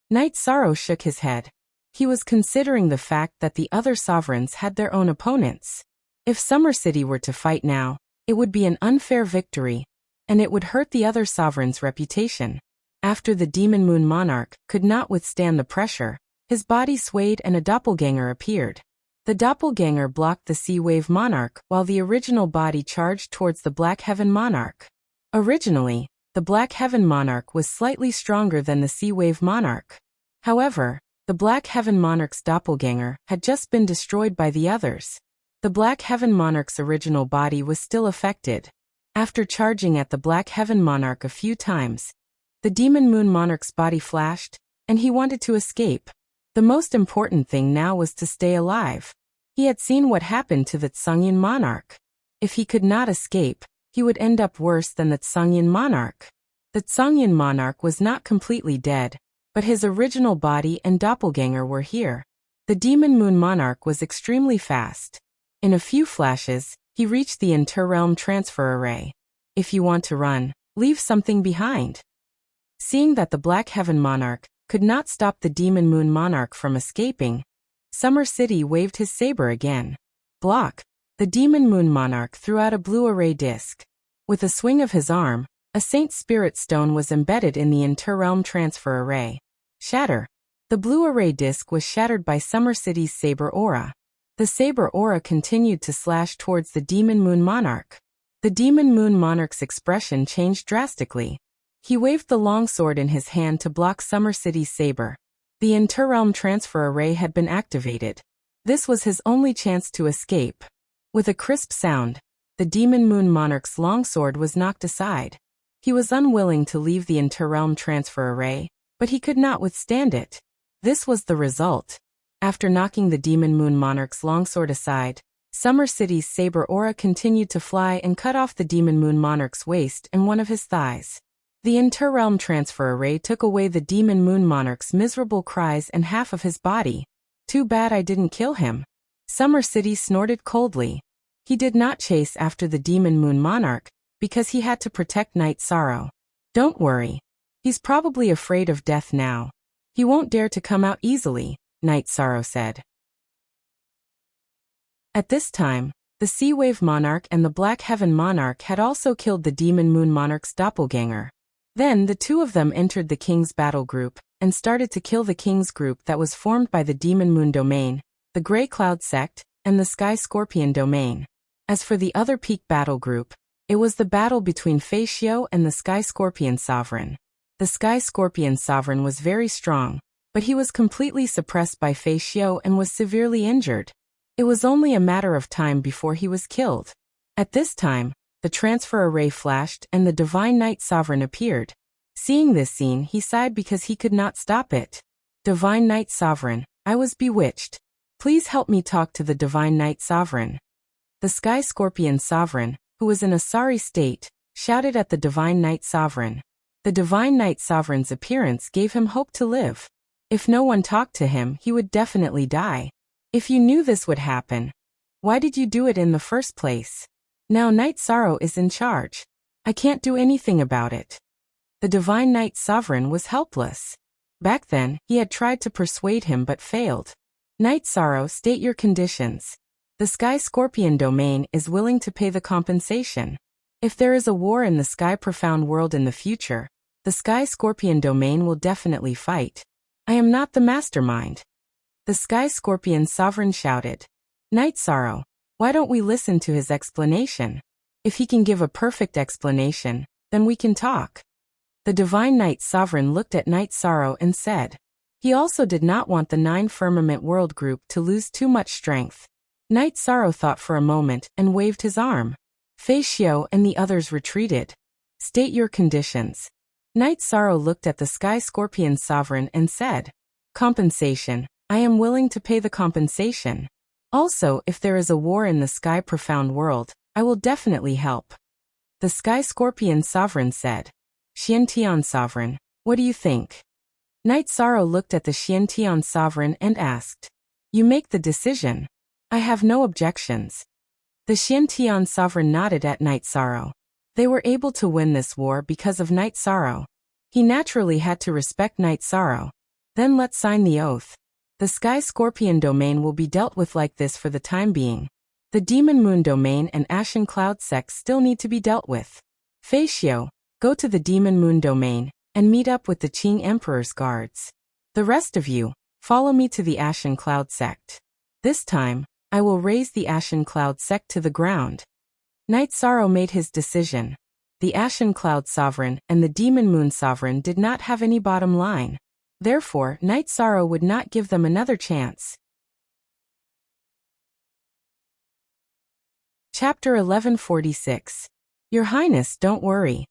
Night Sorrow shook his head. He was considering the fact that the other sovereigns had their own opponents. If Summer City were to fight now, it would be an unfair victory, and it would hurt the other sovereign's reputation. After the Demon Moon Monarch could not withstand the pressure, his body swayed and a doppelganger appeared. The doppelganger blocked the Sea Wave Monarch while the original body charged towards the Black Heaven Monarch. Originally, the Black Heaven Monarch was slightly stronger than the Sea Wave Monarch. However, the Black Heaven Monarch's doppelganger had just been destroyed by the others. The Black Heaven Monarch's original body was still affected. After charging at the Black Heaven Monarch a few times, the Demon Moon Monarch's body flashed, and he wanted to escape. The most important thing now was to stay alive. He had seen what happened to the Tsungyun monarch. If he could not escape, he would end up worse than the Tsungyun monarch. The Tsungyun monarch was not completely dead, but his original body and doppelganger were here. The Demon Moon Monarch was extremely fast. In a few flashes, he reached the interrealm transfer array. "If you want to run, Leave something behind. Seeing that the Black Heaven Monarch could not stop the Demon Moon Monarch from escaping, Summer City waved his saber again. Block. The Demon Moon Monarch threw out a blue array disc. With a swing of his arm, a Saint Spirit Stone was embedded in the Interrealm Transfer Array. Shatter. The blue array disc was shattered by Summer City's saber aura. The saber aura continued to slash towards the Demon Moon Monarch. The Demon Moon Monarch's expression changed drastically. He waved the longsword in his hand to block Summer City's saber. The Interrealm Transfer Array had been activated. This was his only chance to escape. With a crisp sound, the Demon Moon Monarch's longsword was knocked aside. He was unwilling to leave the Interrealm Transfer Array, but he could not withstand it. This was the result. After knocking the Demon Moon Monarch's longsword aside, Summer City's saber aura continued to fly and cut off the Demon Moon Monarch's waist and one of his thighs. The Interrealm Transfer Array took away the Demon Moon Monarch's miserable cries and half of his body. Too bad I didn't kill him. Summer City snorted coldly. He did not chase after the Demon Moon Monarch, because he had to protect Night Sorrow. Don't worry. He's probably afraid of death now. He won't dare to come out easily, Night Sorrow said. At this time, the Sea Wave Monarch and the Black Heaven Monarch had also killed the Demon Moon Monarch's doppelganger. Then the two of them entered the King's battle group, and started to kill the King's group that was formed by the Demon Moon Domain, the Grey Cloud Sect, and the Sky Scorpion Domain. As for the other peak battle group, it was the battle between Facio and the Sky Scorpion Sovereign. The Sky Scorpion Sovereign was very strong, but he was completely suppressed by Facio and was severely injured. It was only a matter of time before he was killed. At this time, the transfer array flashed and the Divine Night Sovereign appeared. Seeing this scene, he sighed because he could not stop it. Divine Night Sovereign, I was bewitched. Please help me talk to the Divine Night Sovereign. The Sky Scorpion Sovereign, who was in a sorry state, shouted at the Divine Night Sovereign. The Divine Night Sovereign's appearance gave him hope to live. If no one talked to him, he would definitely die. If you knew this would happen, why did you do it in the first place? Now Night Sorrow is in charge. I can't do anything about it. The Divine Night Sovereign was helpless. Back then, he had tried to persuade him but failed. Night Sorrow, state your conditions. The Sky Scorpion Domain is willing to pay the compensation. If there is a war in the Sky Profound world in the future, the Sky Scorpion Domain will definitely fight. I am not the mastermind. The Sky Scorpion Sovereign shouted. Night Sorrow, why don't we listen to his explanation? If he can give a perfect explanation, then we can talk. The Divine Night Sovereign looked at Night Sorrow and said. He also did not want the 9 Firmament World Group to lose too much strength. Night Sorrow thought for a moment and waved his arm. Facio and the others retreated. State your conditions. Night Sorrow looked at the Sky Scorpion Sovereign and said. Compensation. I am willing to pay the compensation. Also, if there is a war in the Sky Profound world, I will definitely help. The Sky Scorpion Sovereign said. Xiantian Sovereign, what do you think? Night Sorrow looked at the Xiantian Sovereign and asked. You make the decision. I have no objections. The Xiantian Sovereign nodded at Night Sorrow. They were able to win this war because of Night Sorrow. He naturally had to respect Night Sorrow. Then let's sign the oath. The Sky Scorpion Domain will be dealt with like this for the time being. The Demon Moon Domain and Ashen Cloud Sect still need to be dealt with. Facio, go to the Demon Moon Domain and meet up with the Qing Emperor's guards. The rest of you, follow me to the Ashen Cloud Sect. This time, I will raise the Ashen Cloud Sect to the ground. Night Sorrow made his decision. The Ashen Cloud Sovereign and the Demon Moon Sovereign did not have any bottom line. Therefore, Night Sorrow would not give them another chance. Chapter 1146. Your Highness, don't worry.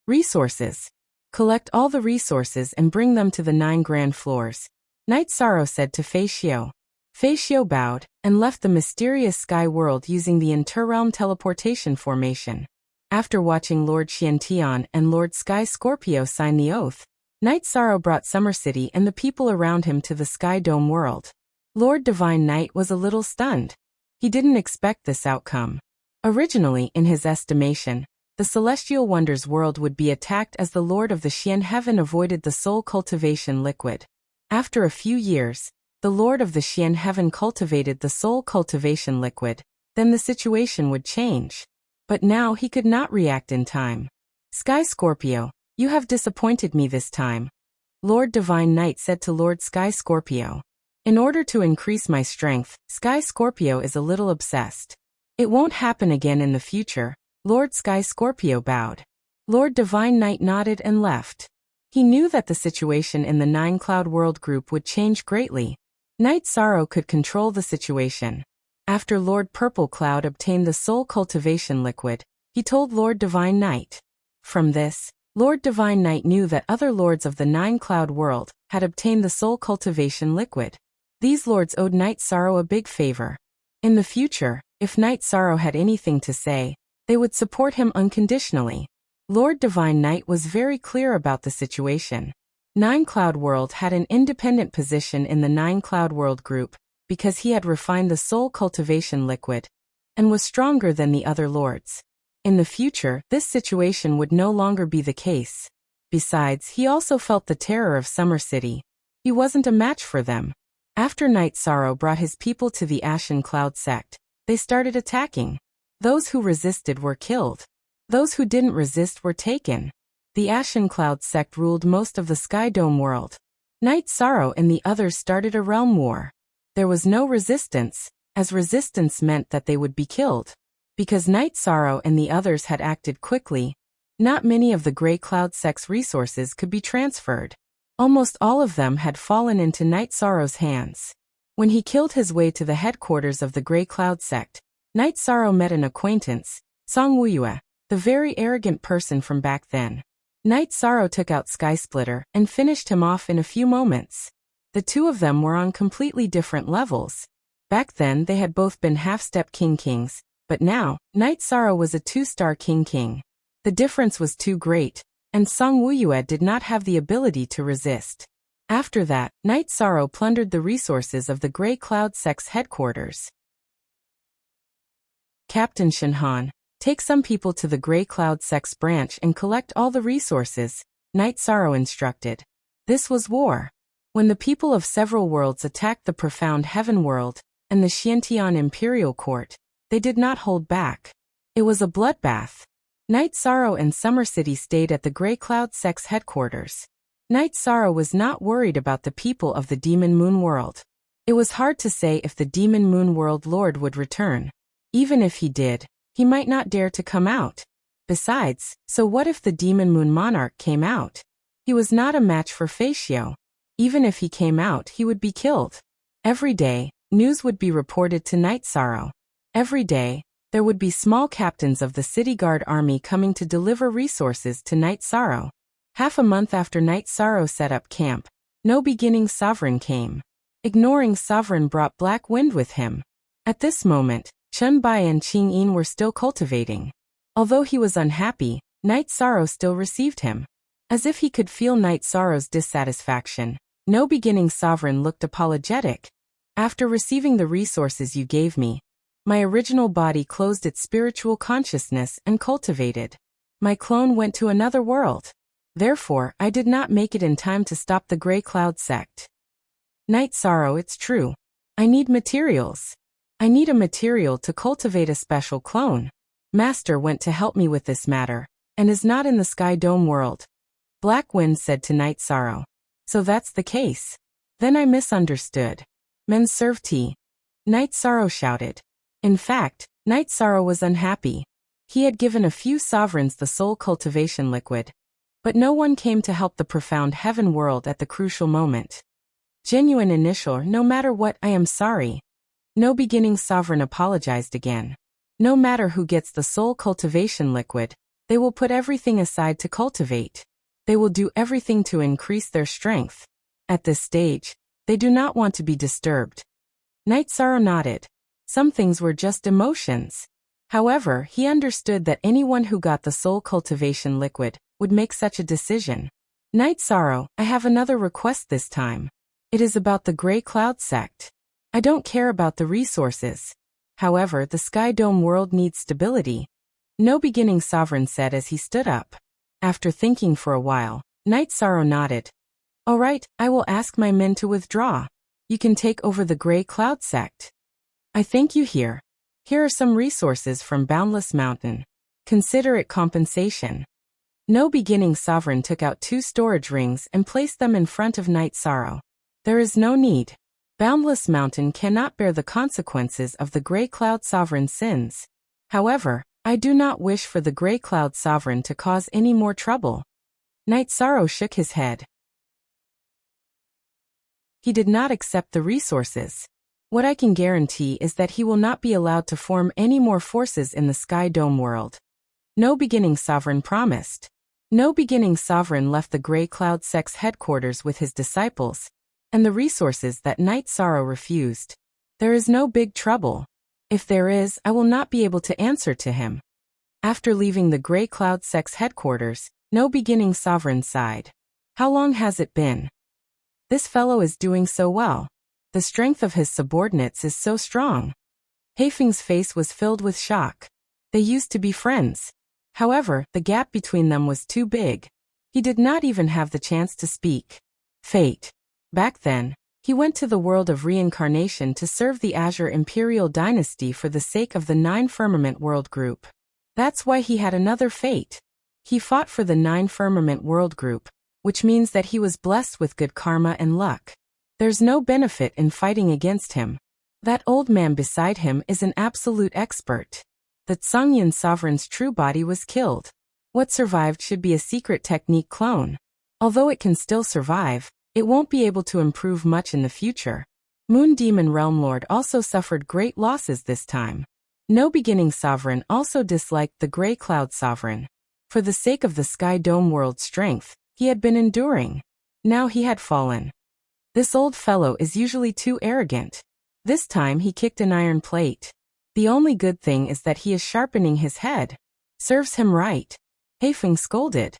Resources. Collect all the resources and bring them to the 9 grand floors, Night Sorrow said to Facio. Facio bowed and left the mysterious sky world using the Interrealm teleportation formation. After watching Lord Xiantian and Lord Sky Scorpio sign the oath, Night Sorrow brought Summer City and the people around him to the Sky Dome world. Lord Divine Night was a little stunned. He didn't expect this outcome. Originally, in his estimation, the the celestial wonders world would be attacked as the Lord of the Xian heaven avoided the soul cultivation liquid. After a few years, the Lord of the Xian heaven cultivated the soul cultivation liquid, then the situation would change. But now he could not react in time. Sky Scorpio, you have disappointed me this time. Lord Divine Knight said to Lord Sky Scorpio. In order to increase my strength, Sky Scorpio is a little obsessed. It won't happen again in the future. Lord Sky Scorpio bowed. Lord Divine Knight nodded and left. He knew that the situation in the 9-Cloud World group would change greatly. Night Sorrow could control the situation. After Lord Purple Cloud obtained the soul cultivation liquid, he told Lord Divine Knight. From this, Lord Divine Knight knew that other lords of the 9-Cloud World had obtained the soul cultivation liquid. These lords owed Night Sorrow a big favor. In the future, if Night Sorrow had anything to say, they would support him unconditionally. Lord Divine Knight was very clear about the situation. 9-Cloud World had an independent position in the 9-Cloud World group because he had refined the soul cultivation liquid and was stronger than the other lords. In the future, this situation would no longer be the case. Besides, he also felt the terror of Summer City. He wasn't a match for them. After Night Sorrow brought his people to the Ashen Cloud sect, they started attacking. Those who resisted were killed. Those who didn't resist were taken. The Ashen Cloud sect ruled most of the Sky Dome world. Night Sorrow and the others started a realm war. There was no resistance, as resistance meant that they would be killed. Because Night Sorrow and the others had acted quickly, not many of the Grey Cloud sect's resources could be transferred. Almost all of them had fallen into Night Sorrow's hands. When he killed his way to the headquarters of the Grey Cloud sect, Night Sorrow met an acquaintance, Song Wuyue, the very arrogant person from back then. Night Sorrow took out Sky Splitter and finished him off in a few moments. The two of them were on completely different levels. Back then they had both been half-step kings, but now, Night Sorrow was a 2-star king. The difference was too great, and Song Wuyue did not have the ability to resist. After that, Night Sorrow plundered the resources of the Grey Cloud sect's headquarters. Captain Shinhan, take some people to the Grey Cloud sect's branch and collect all the resources, Night Sorrow instructed. This was war. When the people of several worlds attacked the Profound Heaven world and the Xiantian Imperial Court, they did not hold back. It was a bloodbath. Night Sorrow and Summer City stayed at the Grey Cloud sect's headquarters. Night Sorrow was not worried about the people of the Demon Moon world. It was hard to say if the Demon Moon world lord would return. Even if he did, he might not dare to come out. Besides, so what if the Demon Moon Monarch came out? He was not a match for Facio. Even if he came out, he would be killed. Every day, news would be reported to Night Sorrow. Every day, there would be small captains of the City Guard army coming to deliver resources to Night Sorrow. Half a month after Night Sorrow set up camp, no beginning sovereign came. Ignoring sovereign brought black wind with him. At this moment, Chun Bai and Qing Yin were still cultivating. Although he was unhappy, Night Sorrow still received him. As if he could feel Night Sorrow's dissatisfaction, no beginning sovereign looked apologetic. After receiving the resources you gave me, my original body closed its spiritual consciousness and cultivated. My clone went to another world. Therefore, I did not make it in time to stop the Grey Cloud sect. Night Sorrow, it's true. I need materials. I need a material to cultivate a special clone. Master went to help me with this matter, and is not in the Sky Dome world. Black Wind said to Night Sorrow. So that's the case. Then I misunderstood. Men serve tea. Night Sorrow shouted. In fact, Night Sorrow was unhappy. He had given a few sovereigns the soul cultivation liquid, but no one came to help the Profound Heaven world at the crucial moment. Genuine initial, no matter what, I am sorry. No beginning sovereign apologized again. No matter who gets the soul cultivation liquid, they will put everything aside to cultivate. They will do everything to increase their strength. At this stage, they do not want to be disturbed. Night Sorrow nodded. Some things were just emotions. However, he understood that anyone who got the soul cultivation liquid would make such a decision. Night Sorrow, I have another request this time. It is about the Grey Cloud sect. I don't care about the resources. However, the Sky Dome world needs stability. No beginning sovereign said as he stood up. After thinking for a while, Night Sorrow nodded. All right, I will ask my men to withdraw. You can take over the Gray Cloud sect. I thank you here. Here are some resources from Boundless Mountain. Consider it compensation. No beginning sovereign took out 2 storage rings and placed them in front of Night Sorrow. There is no need. Boundless Mountain cannot bear the consequences of the Gray Cloud Sovereign's sins. However, I do not wish for the Gray Cloud Sovereign to cause any more trouble. Night Sorrow shook his head. He did not accept the resources. What I can guarantee is that he will not be allowed to form any more forces in the Sky Dome world. No beginning sovereign promised. No beginning sovereign left the Gray Cloud sect's headquarters with his disciples, and the resources that Night Sorrow refused. There is no big trouble. If there is, I will not be able to answer to him. After leaving the Gray Cloud sect's headquarters, no beginning sovereign sighed. How long has it been? This fellow is doing so well. The strength of his subordinates is so strong. Heifeng's face was filled with shock. They used to be friends. However, the gap between them was too big. He did not even have the chance to speak. Fate. Back then, he went to the world of reincarnation to serve the Azure Imperial Dynasty for the sake of the 9 Firmament World Group. That's why he had another fate. He fought for the 9 Firmament World Group, which means that he was blessed with good karma and luck. There's no benefit in fighting against him. That old man beside him is an absolute expert. The Tsangyan Sovereign's true body was killed. What survived should be a secret technique clone. Although it can still survive, it won't be able to improve much in the future. Moon Demon Realm Lord also suffered great losses this time. No beginning sovereign also disliked the Gray Cloud Sovereign. For the sake of the Sky Dome world's strength, he had been enduring. Now he had fallen. This old fellow is usually too arrogant. This time he kicked an iron plate. The only good thing is that he is sharpening his head. Serves him right. Heifeng scolded.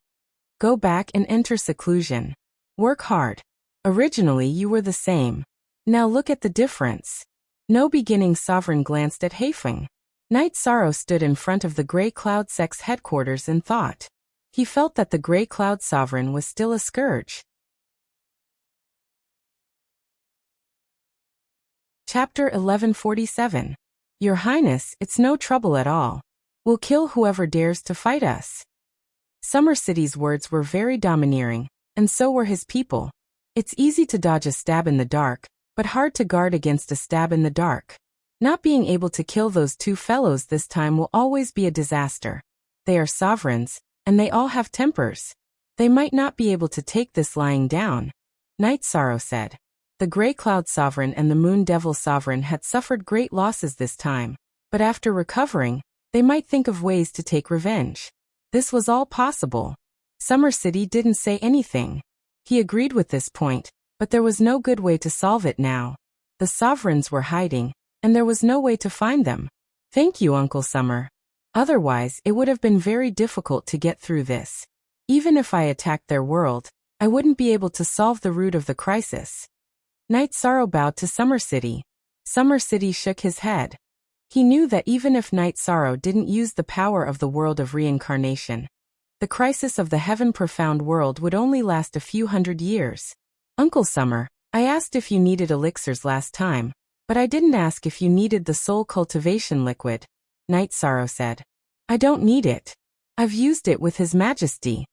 Go back and enter seclusion. Work hard. Originally you were the same. Now look at the difference. No beginning sovereign glanced at Heifeng. Night Sorrow stood in front of the Gray Cloud sect's headquarters and thought. He felt that the Gray Cloud Sovereign was still a scourge. Chapter 1147. Your Highness, it's no trouble at all. We'll kill whoever dares to fight us. Summer City's words were very domineering, and so were his people. It's easy to dodge a stab in the dark, but hard to guard against a stab in the dark. Not being able to kill those 2 fellows this time will always be a disaster. They are sovereigns, and they all have tempers. They might not be able to take this lying down. Night Sorrow said. The Gray Cloud Sovereign and the Moon Devil Sovereign had suffered great losses this time, but after recovering, they might think of ways to take revenge. This was all possible. Summer City didn't say anything. He agreed with this point, but there was no good way to solve it now. The sovereigns were hiding, and there was no way to find them. Thank you, Uncle Summer. Otherwise, it would have been very difficult to get through this. Even if I attacked their world, I wouldn't be able to solve the root of the crisis. Night Sorrow bowed to Summer City. Summer City shook his head. He knew that even if Night Sorrow didn't use the power of the world of reincarnation, the crisis of the Heaven Profound world would only last a few hundred years. Uncle Summer, I asked if you needed elixirs last time, but I didn't ask if you needed the soul cultivation liquid, Night Sorrow said. I don't need it. I've used it with His Majesty.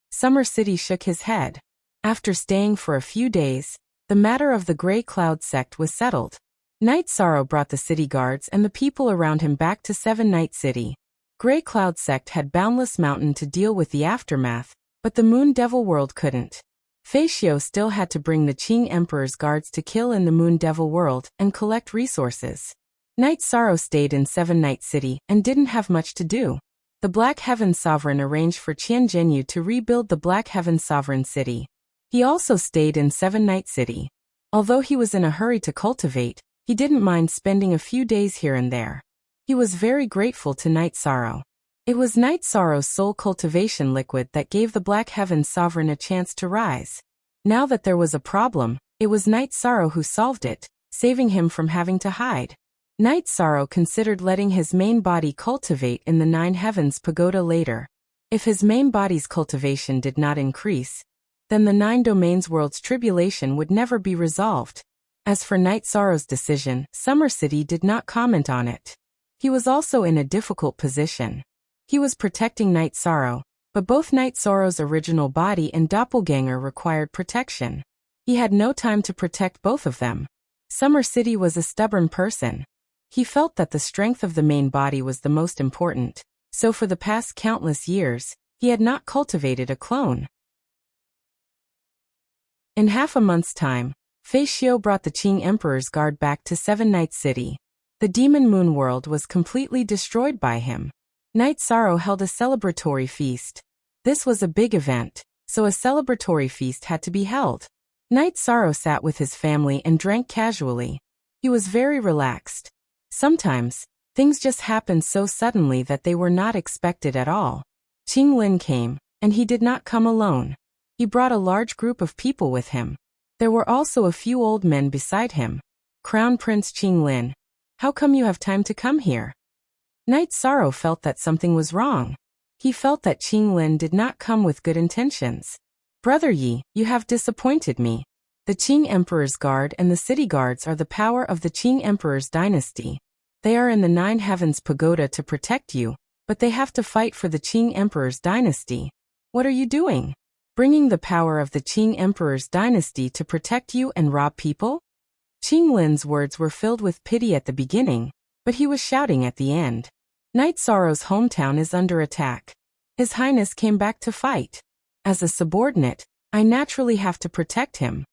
Summer City shook his head. After staying for a few days, the matter of the Gray Cloud sect was settled. Night Sorrow brought the city guards and the people around him back to Seven Night City. Gray Cloud sect had Boundless Mountain to deal with the aftermath, but the Moon Devil world couldn't. Fei Xiu still had to bring the Qing Emperor's guards to kill in the Moon Devil world and collect resources. Night Sorrow stayed in Seven Night City and didn't have much to do. The Black Heaven Sovereign arranged for Qian Zhenyu to rebuild the Black Heaven Sovereign City. He also stayed in Seven Night City. Although he was in a hurry to cultivate, he didn't mind spending a few days here and there. He was very grateful to Night Sorrow. It was Night Sorrow's soul cultivation liquid that gave the Black Heaven Sovereign a chance to rise. Now that there was a problem, it was Night Sorrow who solved it, saving him from having to hide. Night Sorrow considered letting his main body cultivate in the Nine Heavens pagoda later. If his main body's cultivation did not increase, then the Nine Domains world's tribulation would never be resolved. As for Night Sorrow's decision, Summer City did not comment on it. He was also in a difficult position. He was protecting Night Sorrow, but both Night Sorrow's original body and doppelganger required protection. He had no time to protect both of them. Summer City was a stubborn person. He felt that the strength of the main body was the most important, so for the past countless years, he had not cultivated a clone. In half a month's time, Fei Xiu brought the Qing Emperor's guard back to Seven Night City. The demon moon world was completely destroyed by him. Night Sorrow held a celebratory feast. This was a big event, so a celebratory feast had to be held. Night Sorrow sat with his family and drank casually. He was very relaxed. Sometimes, things just happened so suddenly that they were not expected at all. Qing Lin came, and he did not come alone. He brought a large group of people with him. There were also a few old men beside him. Crown Prince Qing Lin, how come you have time to come here? Night Sorrow felt that something was wrong. He felt that Qing Lin did not come with good intentions. Brother Yi, you have disappointed me. The Qing Emperor's guard and the city guards are the power of the Qing Emperor's dynasty. They are in the Nine Heavens pagoda to protect you, but they have to fight for the Qing Emperor's dynasty. What are you doing? Bringing the power of the Qing Emperor's dynasty to protect you and rob people? Qing Lin's words were filled with pity at the beginning, but he was shouting at the end. Night Sorrow's hometown is under attack. His Highness came back to fight. As a subordinate, I naturally have to protect him.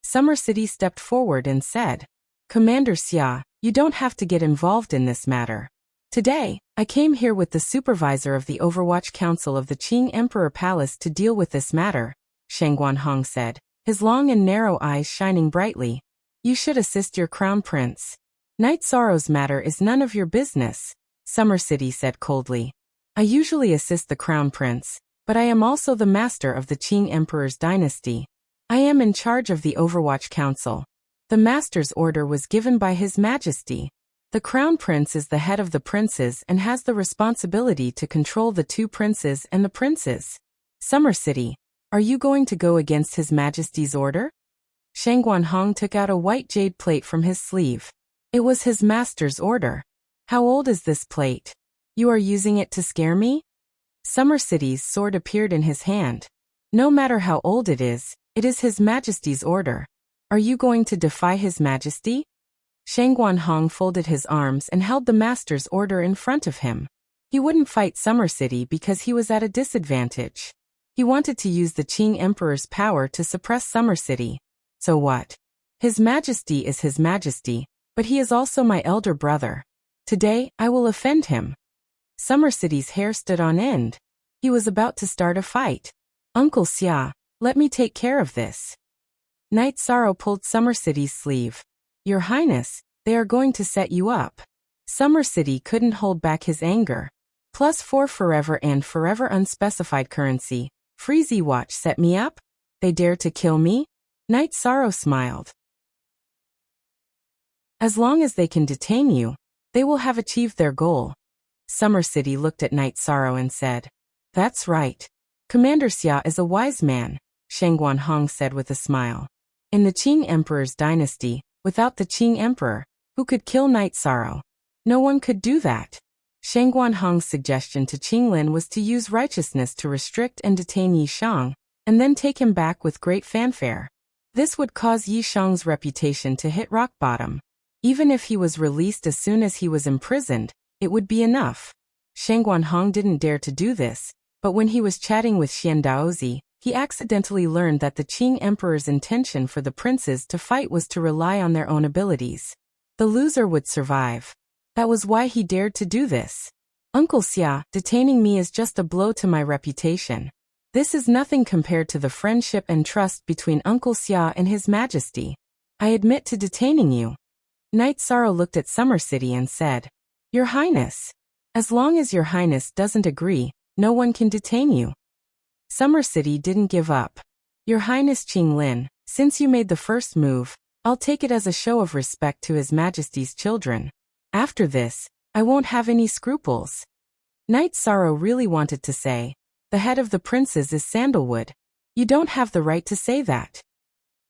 Summer City stepped forward and said, Commander Xia, you don't have to get involved in this matter. Today, I came here with the supervisor of the Overwatch Council of the Qing Emperor Palace to deal with this matter, Shang Guanhong said, his long and narrow eyes shining brightly. You should assist your crown prince. Night Sorrow's matter is none of your business, Summer City said coldly. I usually assist the crown prince, but I am also the master of the Qing Emperor's dynasty. I am in charge of the Overwatch Council. The master's order was given by His Majesty. The Crown Prince is the head of the princes and has the responsibility to control the two princes and the princes. Summer City, are you going to go against His Majesty's order? Shang Guanhong took out a white jade plate from his sleeve. It was his master's order. How old is this plate? You are using it to scare me? Summer City's sword appeared in his hand. No matter how old it is His Majesty's order. Are you going to defy His Majesty? Shang Guanhong folded his arms and held the master's order in front of him. He wouldn't fight Summer City because he was at a disadvantage. He wanted to use the Qing Emperor's power to suppress Summer City. So what? His Majesty is His Majesty, but he is also my elder brother. Today, I will offend him. Summer City's hair stood on end. He was about to start a fight. Uncle Xia, let me take care of this. Night Sorrow pulled Summer City's sleeve. Your Highness, they are going to set you up. Summer City couldn't hold back his anger. +4 forever and forever unspecified currency. Freezy Watch set me up? They dare to kill me? Night Sorrow smiled. As long as they can detain you, they will have achieved their goal. Summer City looked at Night Sorrow and said, That's right. Commander Xia is a wise man, Shang Guanhong said with a smile. In the Qing Emperor's dynasty, without the Qing Emperor, who could kill Night Sorrow? No one could do that. Shang Guanhong's suggestion to Qing Lin was to use righteousness to restrict and detain Yi Shang, and then take him back with great fanfare. This would cause Yi Shang's reputation to hit rock bottom. Even if he was released as soon as he was imprisoned, it would be enough. Shang Guanhong didn't dare to do this, but when he was chatting with Xian Daozi, he accidentally learned that the Qing Emperor's intention for the princes to fight was to rely on their own abilities. The loser would survive. That was why he dared to do this. Uncle Xia, detaining me is just a blow to my reputation. This is nothing compared to the friendship and trust between Uncle Xia and His Majesty. I admit to detaining you. Night Sorrow looked at Summer City and said, Your Highness. As long as Your Highness doesn't agree, no one can detain you. Summer City didn't give up. Your Highness Qing Lin, since you made the first move, I'll take it as a show of respect to His Majesty's children. After this, I won't have any scruples. Knight Sorrow really wanted to say, the head of the princes is sandalwood. You don't have the right to say that.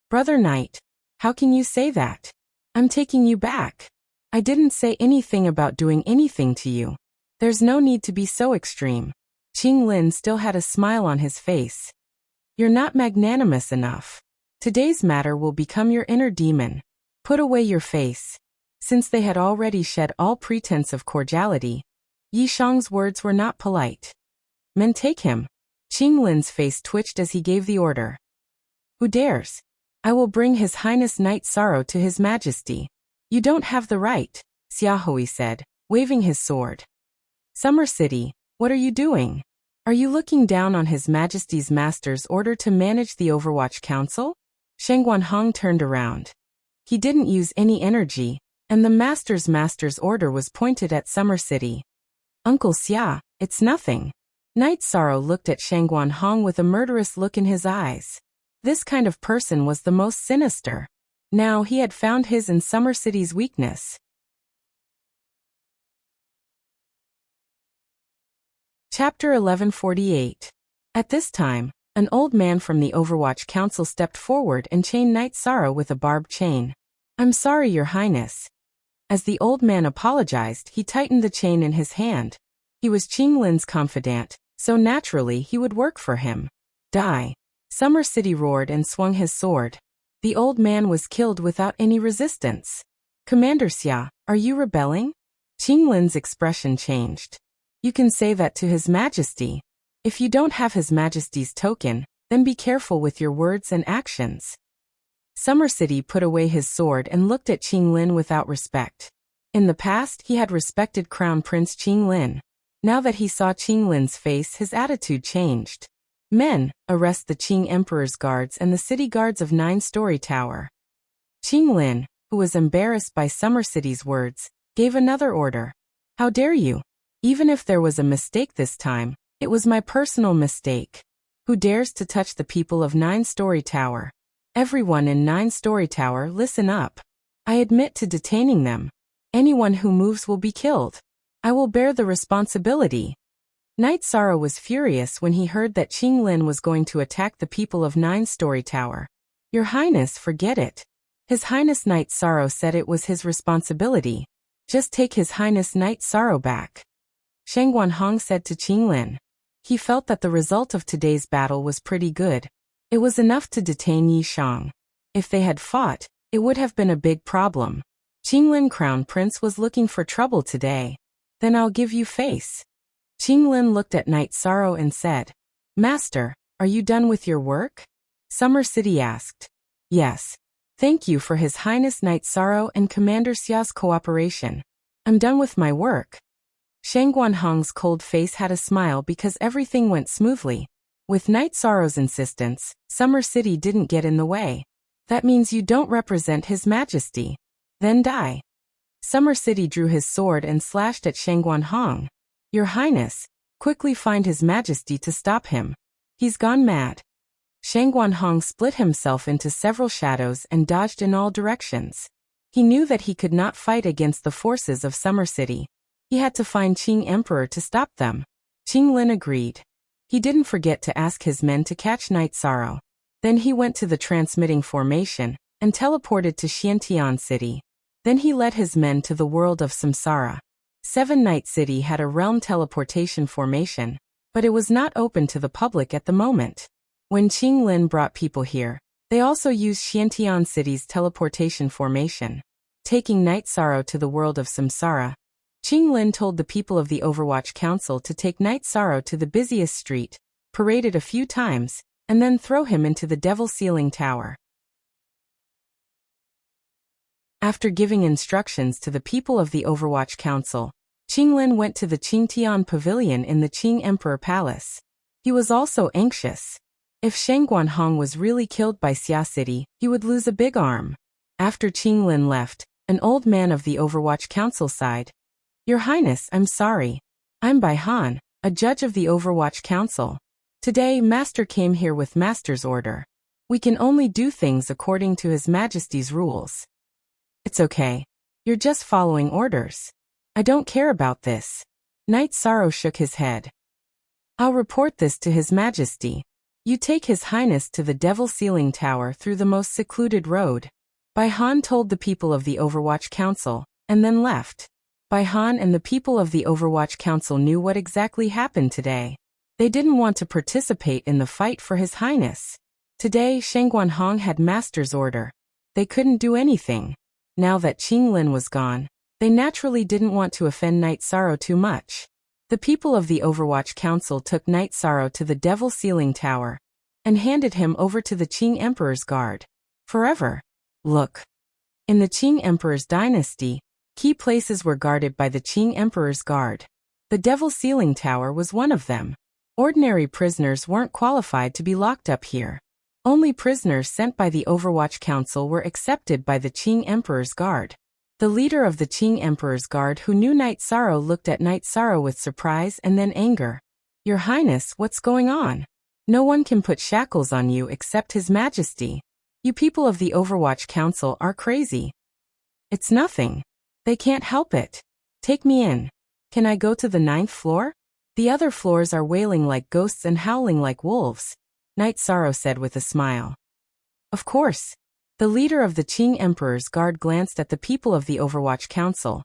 Brother Knight, how can you say that? I'm taking you back. I didn't say anything about doing anything to you. There's no need to be so extreme. Qing Lin still had a smile on his face. You're not magnanimous enough. Today's matter will become your inner demon. Put away your face. Since they had already shed all pretense of cordiality, Yi Shang's words were not polite. Men, take him. Qing Lin's face twitched as he gave the order. Who dares? I will bring His Highness Knight Sorrow to His Majesty. You don't have the right, Xiaohui said, waving his sword. Summer City, what are you doing? Are you looking down on His Majesty's master's order to manage the Overwatch Council? Sheng Guanhong turned around. He didn't use any energy, and the master's order was pointed at Summer City. Uncle Xia, it's nothing. Knight Sorrow looked at Sheng Guanhong with a murderous look in his eyes. This kind of person was the most sinister. Now he had found his and Summer City's weakness. Chapter 1148. At this time, an old man from the Overwatch Council stepped forward and chained Knight Sorrow with a barbed chain. I'm sorry, Your Highness. As the old man apologized, he tightened the chain in his hand. He was Qing Lin's confidant, so naturally he would work for him. Die. Summer City roared and swung his sword. The old man was killed without any resistance. Commander Xia, are you rebelling? Qing Lin's expression changed. You can say that to His Majesty. If you don't have His Majesty's token, then be careful with your words and actions. Summer City put away his sword and looked at Qing Lin without respect. In the past, he had respected Crown Prince Qing Lin. Now that he saw Qing Lin's face, his attitude changed. Men, arrest the Qing Emperor's guards and the city guards of 9-story tower. Qing Lin, who was embarrassed by Summer City's words, gave another order. How dare you? Even if there was a mistake this time, it was my personal mistake. Who dares to touch the people of 9-story tower? Everyone in 9-story tower, listen up. I admit to detaining them. Anyone who moves will be killed. I will bear the responsibility. Knight Sorrow was furious when he heard that Qing Lin was going to attack the people of 9-story tower. Your Highness, forget it. His Highness Knight Sorrow said it was his responsibility. Just take His Highness Knight Sorrow back. Sheng Guanhong said to Qing Lin. He felt that the result of today's battle was pretty good. It was enough to detain Yi Shang. If they had fought, it would have been a big problem. Qing Lin Crown Prince was looking for trouble today. Then I'll give you face. Qing Lin looked at Knight Sorrow and said, Master, are you done with your work? Summer City asked. Yes. Thank you for His Highness Knight Sorrow and Commander Xia's cooperation. I'm done with my work. Sheng Guanhong's cold face had a smile because everything went smoothly. With Knight Sorrow's insistence, Summer City didn't get in the way. That means you don't represent His Majesty. Then die. Summer City drew his sword and slashed at Sheng Guanhong. Your Highness, quickly find His Majesty to stop him. He's gone mad. Sheng Guanhong split himself into several shadows and dodged in all directions. He knew that he could not fight against the forces of Summer City. He had to find Qing Emperor to stop them. Qing Lin agreed. He didn't forget to ask his men to catch Knight Sorrow. Then he went to the transmitting formation and teleported to Xiantian City. Then he led his men to the world of Samsara. 7 Night City had a realm teleportation formation, but it was not open to the public at the moment. When Qing Lin brought people here, they also used Xiantian City's teleportation formation. Taking Knight Sorrow to the world of Samsara, Qing Lin told the people of the Overwatch Council to take Knight Sorrow to the busiest street, parade it a few times, and then throw him into the Devil Ceiling Tower. After giving instructions to the people of the Overwatch Council, Qing Lin went to the Qingtian Pavilion in the Qing Emperor Palace. He was also anxious. If Sheng Guanhong was really killed by Xia City, he would lose a big arm. After Qing Lin left, an old man of the Overwatch Council sighed. Your Highness, I'm sorry. I'm Bai Han, a judge of the Overwatch Council. Today, Master came here with Master's order. We can only do things according to His Majesty's rules. It's okay. You're just following orders. I don't care about this. Knight Sorrow shook his head. I'll report this to His Majesty. You take His Highness to the Devil Ceiling Tower through the most secluded road. Bai Han told the people of the Overwatch Council, and then left. Bai Han and the people of the Overwatch Council knew what exactly happened today. They didn't want to participate in the fight for His Highness. Today, Shangguanhong had Master's order. They couldn't do anything. Now that Qing Lin was gone, they naturally didn't want to offend Knight Sorrow too much. The people of the Overwatch Council took Knight Sorrow to the Devil Ceiling Tower and handed him over to the Qing Emperor's guard. Forever. Look. In the Qing Emperor's dynasty, key places were guarded by the Qing Emperor's guard. The Devil Ceiling Tower was one of them. Ordinary prisoners weren't qualified to be locked up here. Only prisoners sent by the Overwatch Council were accepted by the Qing Emperor's guard. The leader of the Qing Emperor's guard who knew Knight Sorrow looked at Knight Sorrow with surprise and then anger. Your Highness, what's going on? No one can put shackles on you except His Majesty. You people of the Overwatch Council are crazy. It's nothing. They can't help it. Take me in. Can I go to the 9th floor? The other floors are wailing like ghosts and howling like wolves, Knight Sorrow said with a smile. Of course. The leader of the Qing Emperor's guard glanced at the people of the Overwatch Council,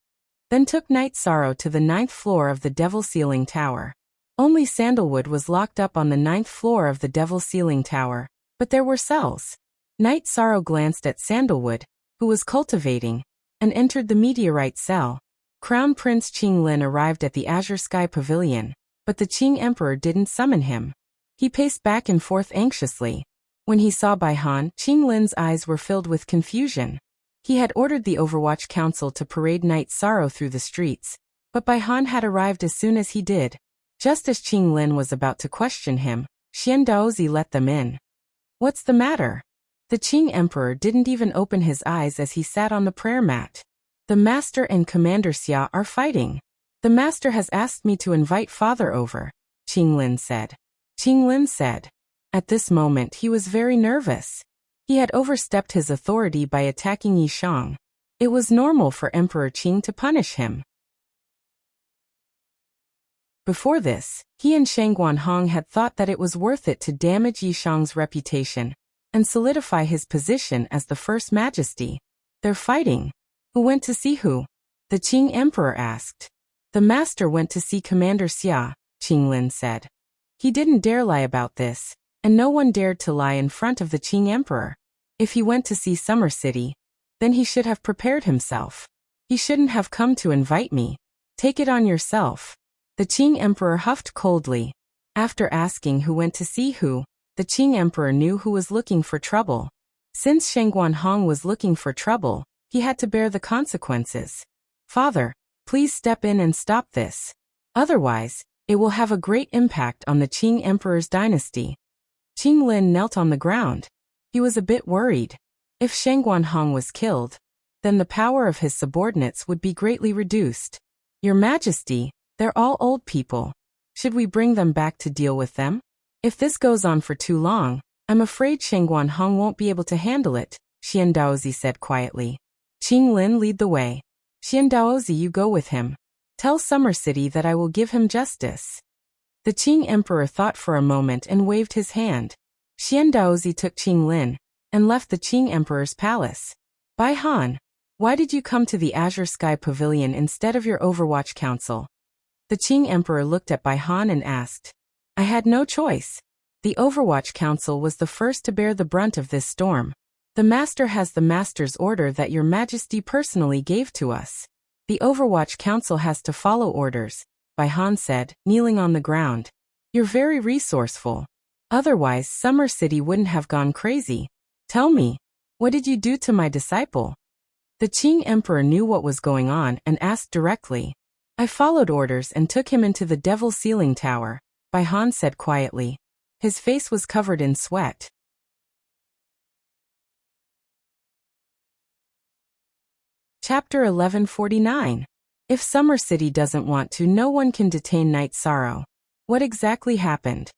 then took Knight Sorrow to the 9th floor of the Devil Ceiling Tower. Only Sandalwood was locked up on the 9th floor of the Devil Ceiling Tower, but there were cells. Knight Sorrow glanced at Sandalwood, who was cultivating, and entered the meteorite cell. Crown Prince Qing Lin arrived at the Azure Sky Pavilion, but the Qing Emperor didn't summon him. He paced back and forth anxiously. When he saw Bai Han, Qing Lin's eyes were filled with confusion. He had ordered the Overwatch Council to parade Knight Sorrow through the streets, but Bai Han had arrived as soon as he did. Just as Qing Lin was about to question him, Xian Daozi let them in. What's the matter? The Qing Emperor didn't even open his eyes as he sat on the prayer mat. The Master and Commander Xia are fighting. The Master has asked me to invite Father over, Qing Lin said. Qing Lin said. At this moment he was very nervous. He had overstepped his authority by attacking Yishang. It was normal for Emperor Qing to punish him. Before this, he and Shangguanhong had thought that it was worth it to damage Yishang's reputation and solidify his position as the First Majesty. They're fighting. Who went to see who? The Qing Emperor asked. The Master went to see Commander Xia, Qing Lin said. He didn't dare lie about this, and no one dared to lie in front of the Qing Emperor. If he went to see Summer City, then he should have prepared himself. He shouldn't have come to invite me. Take it on yourself. The Qing Emperor huffed coldly. After asking who went to see who, the Qing Emperor knew who was looking for trouble. Since Shangguanhong was looking for trouble, he had to bear the consequences. Father, please step in and stop this. Otherwise, it will have a great impact on the Qing Emperor's dynasty. Qing Lin knelt on the ground. He was a bit worried. If Shangguanhong was killed, then the power of his subordinates would be greatly reduced. Your Majesty, they're all old people. Should we bring them back to deal with them? If this goes on for too long, I'm afraid Shangguanhong won't be able to handle it, Xian Daozi said quietly. Qing Lin, lead the way. Xian Daozi, you go with him. Tell Summer City that I will give him justice. The Qing Emperor thought for a moment and waved his hand. Xian Daozi took Qing Lin and left the Qing Emperor's palace. Bai Han, why did you come to the Azure Sky Pavilion instead of your Overwatch Council? The Qing Emperor looked at Bai Han and asked. I had no choice. The Overwatch Council was the first to bear the brunt of this storm. The Master has the Master's order that your Majesty personally gave to us. The Overwatch Council has to follow orders, Bai Han said, kneeling on the ground. You're very resourceful. Otherwise, Summer City wouldn't have gone crazy. Tell me, what did you do to my disciple? The Qing Emperor knew what was going on and asked directly. I followed orders and took him into the Devil Ceiling Tower, Bai Han said quietly. His face was covered in sweat. Chapter 1149. If Summer City doesn't want to, no one can detain Knight Sorrow. What exactly happened?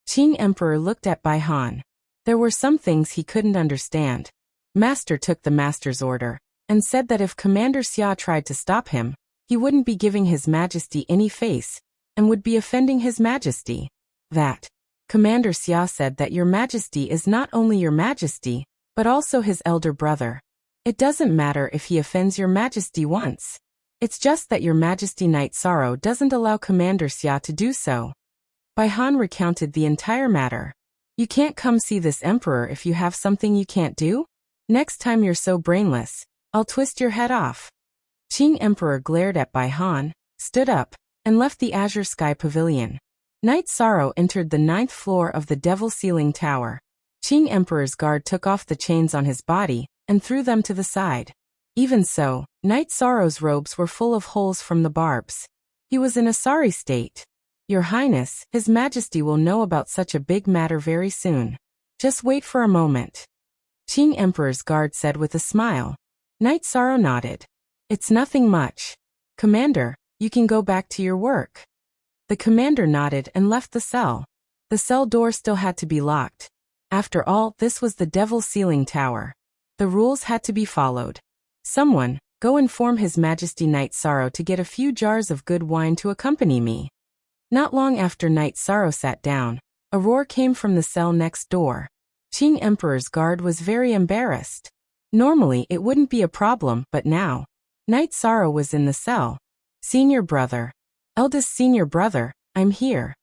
Qing Emperor looked at Bai Han. There were some things he couldn't understand. Master took the Master's order and said that if Commander Xia tried to stop him, he wouldn't be giving His Majesty any face, and would be offending His Majesty. That Commander Xia said that Your Majesty is not only Your Majesty, but also his elder brother. It doesn't matter if he offends Your Majesty once. It's just that Your Majesty Knight Sorrow doesn't allow Commander Xia to do so. Bai Han recounted the entire matter. You can't come see this emperor if you have something you can't do? Next time you're so brainless, I'll twist your head off. Qing Emperor glared at Bai Han, stood up, and left the Azure Sky Pavilion. Knight Sorrow entered the 9th floor of the Devil Ceiling Tower. Qing Emperor's guard took off the chains on his body and threw them to the side. Even so, Knight Sorrow's robes were full of holes from the barbs. He was in a sorry state. Your Highness, His Majesty will know about such a big matter very soon. Just wait for a moment. Qing Emperor's guard said with a smile. Knight Sorrow nodded. It's nothing much. Commander, you can go back to your work. The commander nodded and left the cell. The cell door still had to be locked. After all, this was the Devil Ceiling Tower. The rules had to be followed. Someone, go inform His Majesty Knight Sorrow to get a few jars of good wine to accompany me. Not long after Knight Sorrow sat down, a roar came from the cell next door. Qing Emperor's guard was very embarrassed. Normally it wouldn't be a problem, but now, Knight Sorrow was in the cell. Senior brother. Eldest senior brother, I'm here.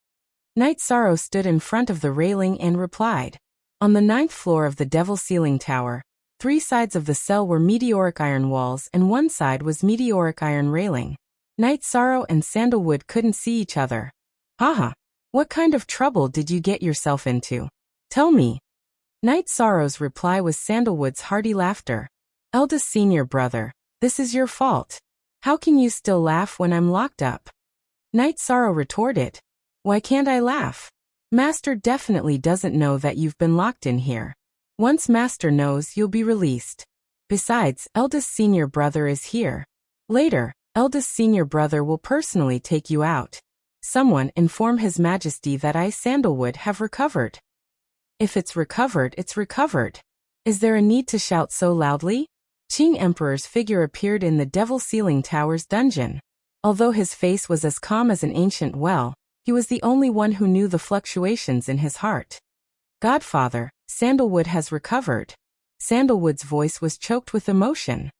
Knight Sorrow stood in front of the railing and replied. On the 9th floor of the Devil Ceiling Tower, 3 sides of the cell were meteoric iron walls and 1 side was meteoric iron railing. Knight Sorrow and Sandalwood couldn't see each other. Haha, what kind of trouble did you get yourself into? Tell me. Knight Sorrow's reply was Sandalwood's hearty laughter. Eldest senior brother, this is your fault. How can you still laugh when I'm locked up? Knight Sorrow retorted. Why can't I laugh? Master definitely doesn't know that you've been locked in here. Once Master knows, you'll be released. Besides, eldest senior brother is here. Later, eldest senior brother will personally take you out. Someone inform His Majesty that I, Sandalwood, have recovered. If it's recovered, it's recovered. Is there a need to shout so loudly? Qing Emperor's figure appeared in the Devil Ceiling Tower's dungeon. Although his face was as calm as an ancient well, he was the only one who knew the fluctuations in his heart. Godfather, Sandalwood has recovered. Sandalwood's voice was choked with emotion.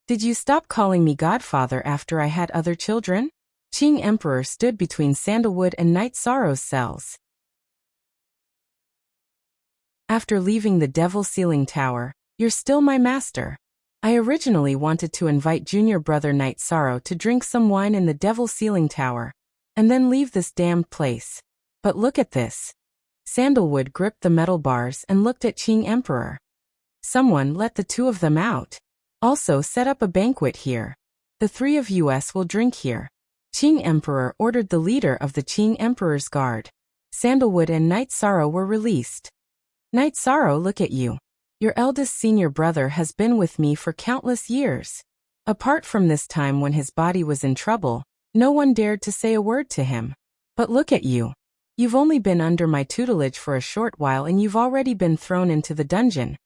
Did you stop calling me Godfather after I had other children? Qing Emperor stood between Sandalwood and Knight Sorrow's cells. After leaving the Devil Ceiling Tower, you're still my master. I originally wanted to invite junior brother Knight Sorrow to drink some wine in the Devil Ceiling Tower, and then leave this damned place. But look at this. Sandalwood gripped the metal bars and looked at Qing Emperor. Someone let the 2 of them out. Also set up a banquet here. The 3 of us will drink here. Qing Emperor ordered the leader of the Qing Emperor's guard. Sandalwood and Knight Sorrow were released. Knight Sorrow, look at you. Your eldest senior brother has been with me for countless years. Apart from this time when his body was in trouble, no one dared to say a word to him. But look at you. You've only been under my tutelage for a short while and you've already been thrown into the dungeon.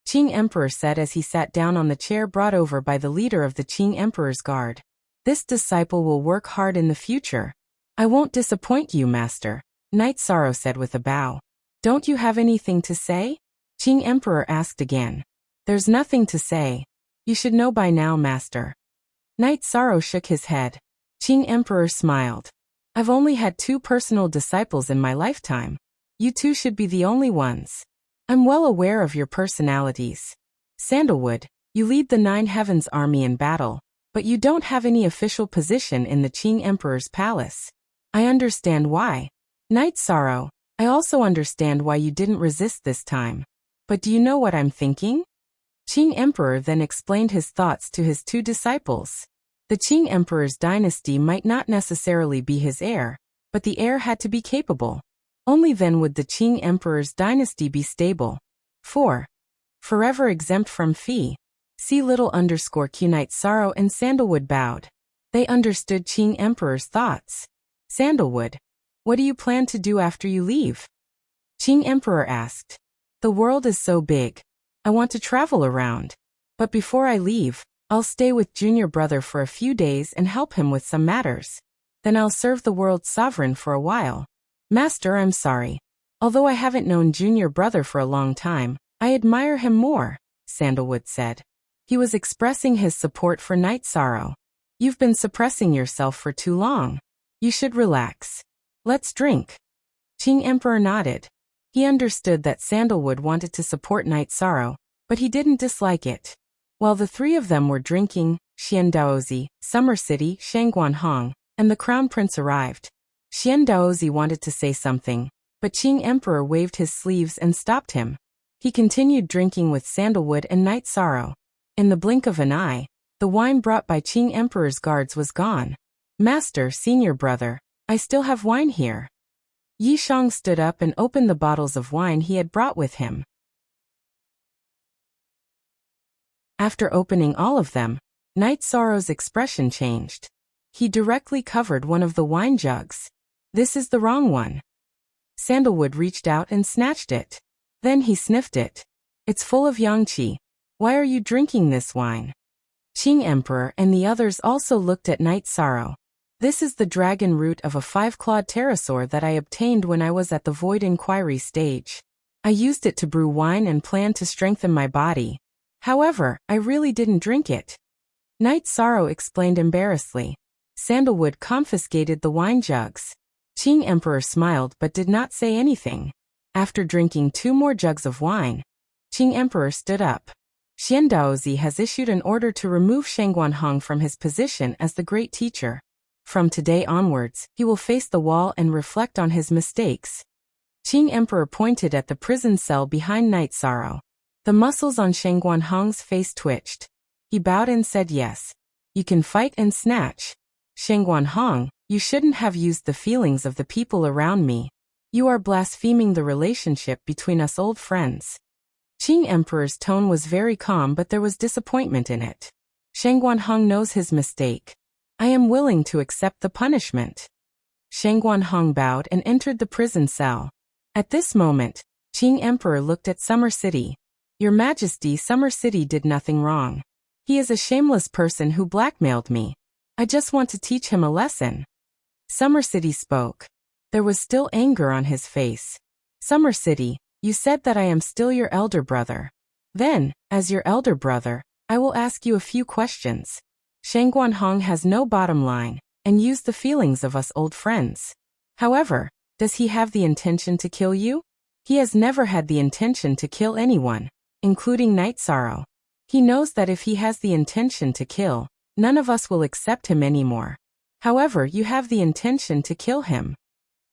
Qing Emperor said as he sat down on the chair brought over by the leader of the Qing Emperor's guard. This disciple will work hard in the future. I won't disappoint you, master, Knight Sorrow said with a bow. Don't you have anything to say? Qing Emperor asked again. There's nothing to say. You should know by now, master. Knight Sorrow shook his head. Qing Emperor smiled. I've only had 2 personal disciples in my lifetime. You 2 should be the only ones. I'm well aware of your personalities. Sandalwood, you lead the 9 Heavens army in battle, but you don't have any official position in the Qing Emperor's palace. I understand why. Knight Sorrow, I also understand why you didn't resist this time. But do you know what I'm thinking? Qing Emperor then explained his thoughts to his 2 disciples. The Qing Emperor's dynasty might not necessarily be his heir, but the heir had to be capable. Only then would the Qing Emperor's dynasty be stable. 4. Forever exempt from fee. See _Q. Knight Sorrow and Sandalwood bowed. They understood Qing Emperor's thoughts. Sandalwood, what do you plan to do after you leave? Qing Emperor asked. The world is so big. I want to travel around. But before I leave, I'll stay with Junior Brother for a few days and help him with some matters. Then I'll serve the world's sovereign for a while. Master, I'm sorry. Although I haven't known Junior Brother for a long time, I admire him more, Sandalwood said. He was expressing his support for Night Sorrow. You've been suppressing yourself for too long. You should relax. Let's drink. Qing Emperor nodded. He understood that Sandalwood wanted to support Night Sorrow, but he didn't dislike it. While the three of them were drinking, Xian Daozi, Summer City, Shangguan Hong, and the Crown Prince arrived. Xian Daozi wanted to say something, but Qing Emperor waved his sleeves and stopped him. He continued drinking with Sandalwood and Night Sorrow. In the blink of an eye, the wine brought by Qing Emperor's guards was gone. Master, Senior Brother, I still have wine here. Yi Shang stood up and opened the bottles of wine he had brought with him. After opening all of them, Night Sorrow's expression changed. He directly covered one of the wine jugs. This is the wrong one. Sandalwood reached out and snatched it. Then he sniffed it. It's full of yangqi. Why are you drinking this wine? Qing Emperor and the others also looked at Night Sorrow. This is the dragon root of a 5-clawed pterosaur that I obtained when I was at the Void Inquiry stage. I used it to brew wine and planned to strengthen my body. However, I really didn't drink it. Night Sorrow explained embarrassedly. Sandalwood confiscated the wine jugs. Qing Emperor smiled but did not say anything. After drinking 2 more jugs of wine, Qing Emperor stood up. Xian Daozi has issued an order to remove Shangguan Hong from his position as the great teacher. From today onwards, he will face the wall and reflect on his mistakes. Qing Emperor pointed at the prison cell behind Night Sorrow. The muscles on Shangguan Hong's face twitched. He bowed and said yes. You can fight and snatch. Shangguan Hong, you shouldn't have used the feelings of the people around me. You are blaspheming the relationship between us old friends. Qing Emperor's tone was very calm but there was disappointment in it. Shangguan Hong knows his mistake. I am willing to accept the punishment. Shangguan Hong bowed and entered the prison cell. At this moment, Qing Emperor looked at Summer City. Your Majesty, Summer City did nothing wrong. He is a shameless person who blackmailed me. I just want to teach him a lesson. Summer City spoke. There was still anger on his face. Summer City, you said that I am still your elder brother. Then, as your elder brother, I will ask you a few questions. Shangguan Hong has no bottom line, and used the feelings of us old friends. However, does he have the intention to kill you? He has never had the intention to kill anyone, including Night Sorrow. He knows that if he has the intention to kill, none of us will accept him anymore. However, you have the intention to kill him.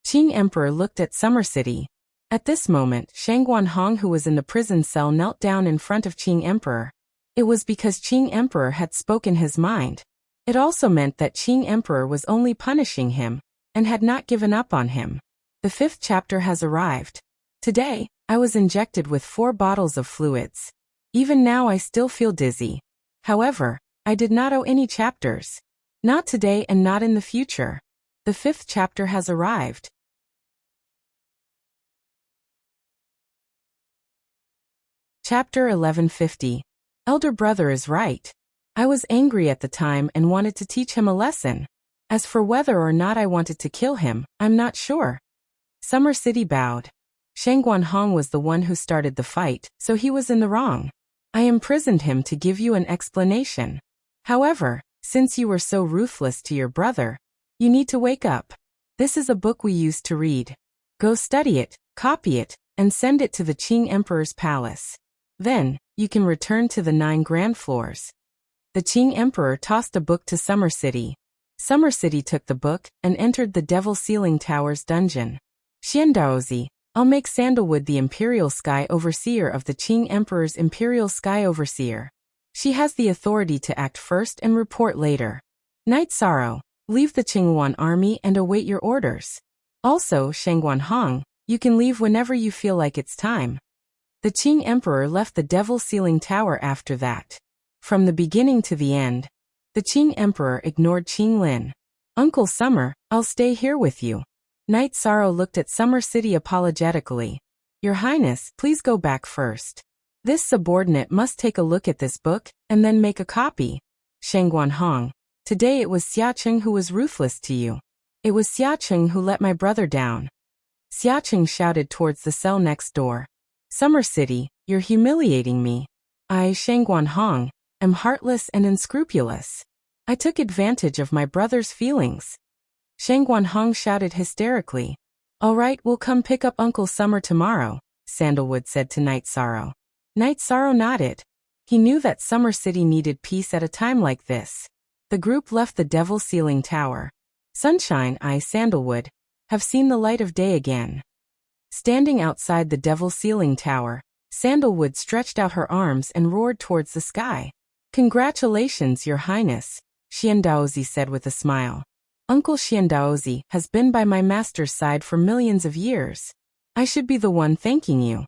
Qing Emperor looked at Summer City. At this moment, Shangguan Hong, who was in the prison cell, knelt down in front of Qing Emperor. It was because Qing Emperor had spoken his mind. It also meant that Qing Emperor was only punishing him, and had not given up on him. The 5th chapter has arrived. Today, I was injected with 4 bottles of fluids. Even now I still feel dizzy. However, I did not owe any chapters. Not today and not in the future. The 5th chapter has arrived. Chapter 1150. Elder brother is right. I was angry at the time and wanted to teach him a lesson. As for whether or not I wanted to kill him, I'm not sure. Summer City bowed. Shangguan Hong was the one who started the fight, so he was in the wrong. I imprisoned him to give you an explanation. However, since you were so ruthless to your brother, you need to wake up. This is a book we used to read. Go study it, copy it, and send it to the Qing Emperor's palace. Then, you can return to the 9 grand floors. The Qing Emperor tossed a book to Summer City. Summer City took the book and entered the Devil Ceiling Tower's dungeon. Xian Daozi, I'll make Sandalwood the Imperial Sky Overseer of the Qing Emperor's Imperial Sky Overseer. She has the authority to act first and report later. Night Sorrow, leave the Qingyuan army and await your orders. Also, Shangguan Hong, you can leave whenever you feel like it's time. The Qing Emperor left the Devil Ceiling Tower after that. From the beginning to the end, the Qing Emperor ignored Qing Lin. Uncle Summer, I'll stay here with you. Night Sorrow looked at Summer City apologetically. Your Highness, please go back first. This subordinate must take a look at this book, and then make a copy. Shangguan Hong, today it was Xiacheng who was ruthless to you. It was Xiacheng who let my brother down. Xiacheng shouted towards the cell next door. Summer City, you're humiliating me. I, Shangguan Hong, am heartless and unscrupulous. I took advantage of my brother's feelings. Shangguan Hong shouted hysterically. All right, we'll come pick up Uncle Summer tomorrow, Sandalwood said to Night Sorrow. Night Sorrow nodded. He knew that Summer City needed peace at a time like this. The group left the Devil Ceiling Tower. Sunshine, I, Sandalwood, have seen the light of day again. Standing outside the Devil Ceiling Tower, Sandalwood stretched out her arms and roared towards the sky. Congratulations, Your Highness, Xiandaozi said with a smile. Uncle Xiandaozi has been by my master's side for millions of years. I should be the one thanking you.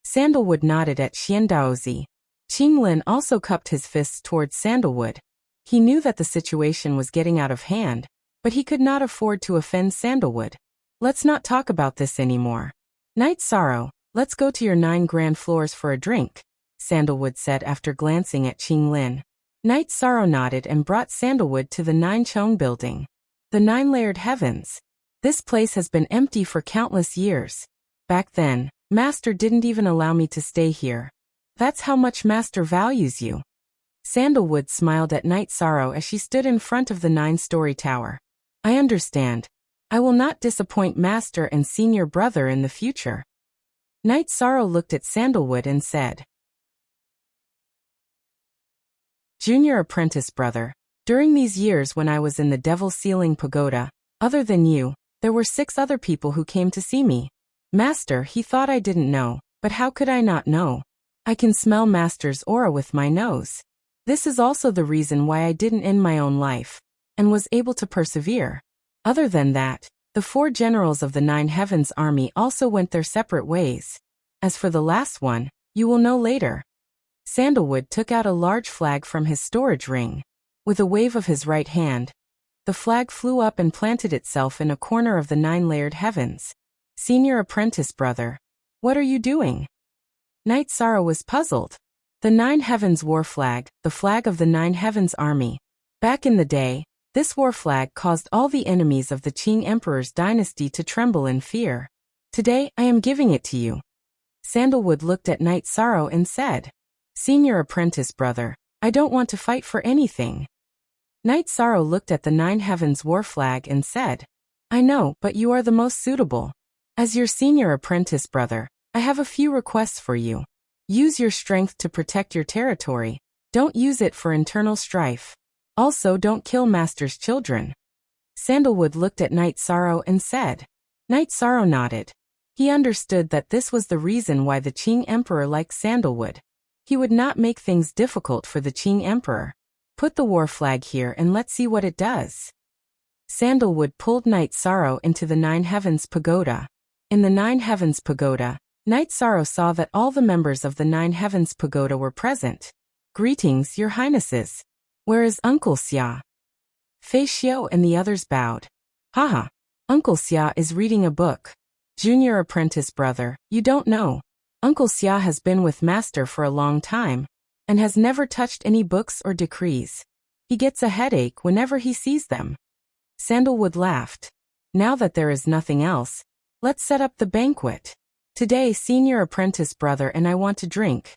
Sandalwood nodded at Xiandaozi. Qinglin also cupped his fists towards Sandalwood. He knew that the situation was getting out of hand, but he could not afford to offend Sandalwood. Let's not talk about this anymore. Night Sorrow, let's go to your 9 grand floors for a drink, Sandalwood said after glancing at Qinglin. Night Sorrow nodded and brought Sandalwood to the 9 Chong building. The 9-layered heavens. This place has been empty for countless years. Back then, Master didn't even allow me to stay here. That's how much Master values you. Sandalwood smiled at Night Sorrow as she stood in front of the 9-story tower. I understand. I will not disappoint Master and Senior Brother in the future. Night Sorrow looked at Sandalwood and said, Junior Apprentice Brother, during these years when I was in the Devil Ceiling Pagoda, other than you, there were 6 other people who came to see me. Master, he thought I didn't know, but how could I not know? I can smell Master's aura with my nose. This is also the reason why I didn't end my own life, and was able to persevere. Other than that, the 4 generals of the 9 Heavens army also went their separate ways. As for the last one, you will know later. Sandalwood took out a large flag from his storage ring. With a wave of his right hand, the flag flew up and planted itself in a corner of the 9-layered heavens. Senior Apprentice Brother, what are you doing? Night Sorrow was puzzled. The 9 Heavens war flag, the flag of the 9 Heavens army. Back in the day, this war flag caused all the enemies of the Qing Emperor's dynasty to tremble in fear. Today, I am giving it to you. Sandalwood looked at Night Sorrow and said, Senior Apprentice Brother, I don't want to fight for anything. Night Sorrow looked at the 9 Heavens war flag and said, I know, but you are the most suitable. As your Senior Apprentice Brother, I have a few requests for you. Use your strength to protect your territory. Don't use it for internal strife. Also, don't kill Master's children. Sandalwood looked at Night Sorrow and said. Night Sorrow nodded. He understood that this was the reason why the Qing Emperor liked Sandalwood. He would not make things difficult for the Qing Emperor. Put the war flag here and let's see what it does. Sandalwood pulled Night Sorrow into the 9 Heavens Pagoda. In the 9 Heavens Pagoda, Night Sorrow saw that all the members of the 9 Heavens Pagoda were present. Greetings, Your Highnesses. Where is Uncle Xia? Fei Xiao and the others bowed. Haha, Uncle Xia is reading a book. Junior Apprentice Brother, you don't know. Uncle Xia has been with Master for a long time, and has never touched any books or decrees. He gets a headache whenever he sees them. Sandalwood laughed. Now that there is nothing else, let's set up the banquet. Today, Senior Apprentice Brother and I want to drink.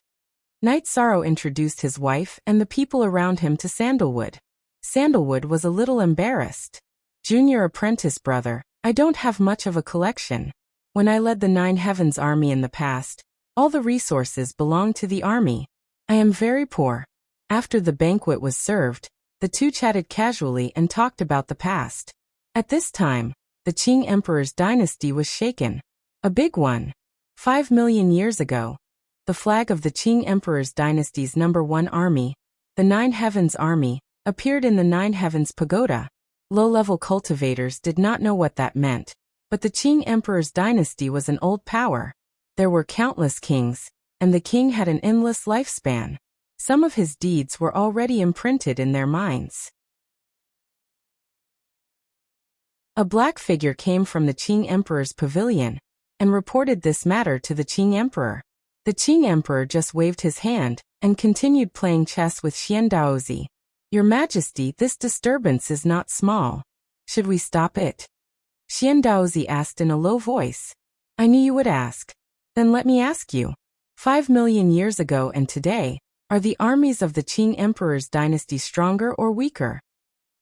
Night Sorrow introduced his wife and the people around him to Sandalwood. Sandalwood was a little embarrassed. Junior Apprentice Brother, I don't have much of a collection. When I led the 9 Heavens army in the past, all the resources belonged to the army. I am very poor. After the banquet was served, the two chatted casually and talked about the past. At this time, the Qing Emperor's dynasty was shaken. A big one. 5 million years ago, the flag of the Qing Emperor's dynasty's number 1 army, the 9 Heavens Army, appeared in the 9 Heavens Pagoda. Low-level cultivators did not know what that meant, but the Qing Emperor's dynasty was an old power. There were countless kings, and the king had an endless lifespan. Some of his deeds were already imprinted in their minds. A black figure came from the Qing Emperor's pavilion, and reported this matter to the Qing Emperor. The Qing emperor just waved his hand and continued playing chess with Xian Daozi. Your Majesty, this disturbance is not small. Should we stop it? Xian Daozi asked in a low voice. I knew you would ask. Then let me ask you. 5 million years ago and today, are the armies of the Qing emperor's dynasty stronger or weaker?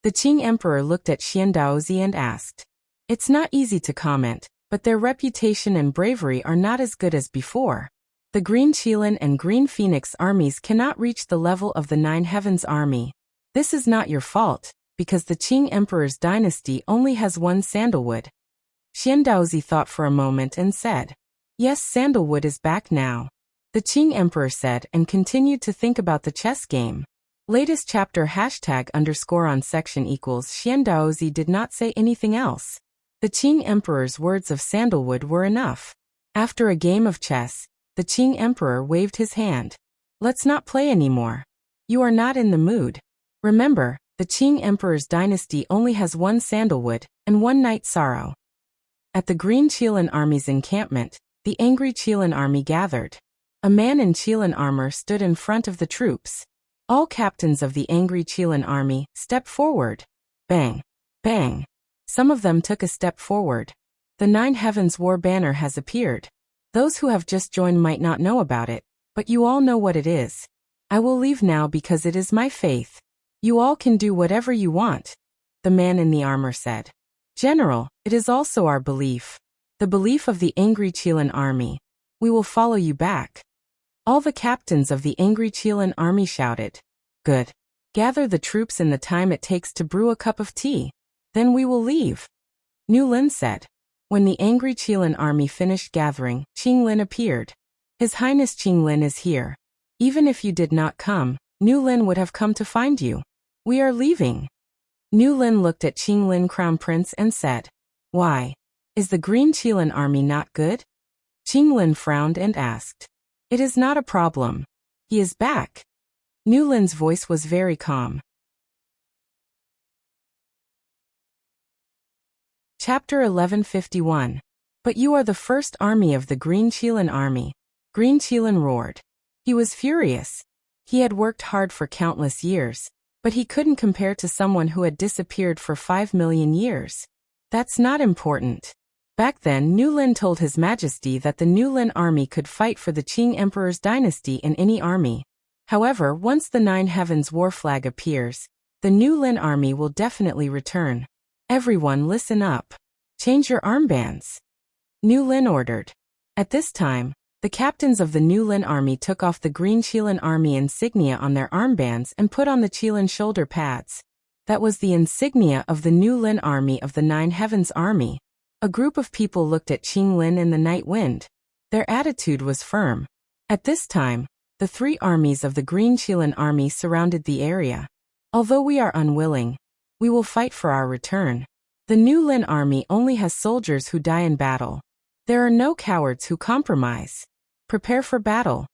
The Qing emperor looked at Xian Daozi and asked. It's not easy to comment, but their reputation and bravery are not as good as before. The Green Qilin and Green Phoenix armies cannot reach the level of the Nine Heavens army. This is not your fault, because the Qing emperor's dynasty only has one sandalwood. Xian Daozi thought for a moment and said, Yes, sandalwood is back now. The Qing emperor said and continued to think about the chess game. Latest chapter #_on section equals Xian Daozi did not say anything else. The Qing emperor's words of sandalwood were enough. After a game of chess, the Qing emperor waved his hand. Let's not play anymore. You are not in the mood. Remember, the Qing emperor's dynasty only has one sandalwood and one night sorrow. At the Green Qilin army's encampment, the angry Qilin army gathered. A man in Qilin armor stood in front of the troops. All captains of the angry Qilin army stepped forward. Bang! Bang! Some of them took a step forward. The Nine Heavens War banner has appeared. Those who have just joined might not know about it, but you all know what it is. I will leave now because it is my faith. You all can do whatever you want, the man in the armor said. General, it is also our belief. The belief of the angry Qilin army. We will follow you back. All the captains of the angry Qilin army shouted. Good. Gather the troops in the time it takes to brew a cup of tea. Then we will leave. Nu Lin said. When the angry Qilin army finished gathering, Qing Lin appeared. His Highness Qing Lin is here. Even if you did not come, Nu Lin would have come to find you. We are leaving. Nu Lin looked at Qing Lin Crown Prince and said, Why? Is the Green Qilin army not good? Qing Lin frowned and asked. It is not a problem. He is back. Nu Lin's voice was very calm. Chapter 1151. But you are the first army of the Green Qilin army. Green Qilin roared. He was furious. He had worked hard for countless years, but he couldn't compare to someone who had disappeared for 5 million years. That's not important. Back then, Nu Lin told His Majesty that the Nu Lin army could fight for the Qing Emperor's dynasty in any army. However, once the Nine Heavens war flag appears, the Nu Lin army will definitely return. Everyone listen up. Change your armbands. Nu Lin ordered. At this time, the captains of the Nu Lin army took off the Green Qilin army insignia on their armbands and put on the Qilin shoulder pads. That was the insignia of the Nu Lin army of the Nine Heavens army. A group of people looked at Qing Lin and the Night Wind. Their attitude was firm. At this time, the three armies of the Green Qilin army surrounded the area. Although we are unwilling, we will fight for our return. The Nu Lin army only has soldiers who die in battle. There are no cowards who compromise. Prepare for battle.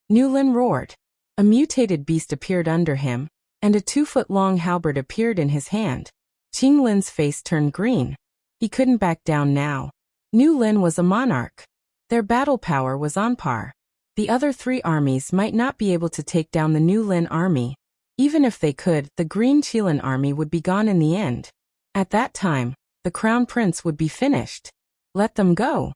Nu Lin roared. A mutated beast appeared under him, and a 2-foot-long halberd appeared in his hand. Qing Lin's face turned green. He couldn't back down now. Nu Lin was a monarch. Their battle power was on par. The other three armies might not be able to take down the Nu Lin army. Even if they could, the Green Qilin army would be gone in the end. At that time, the Crown Prince would be finished. Let them go.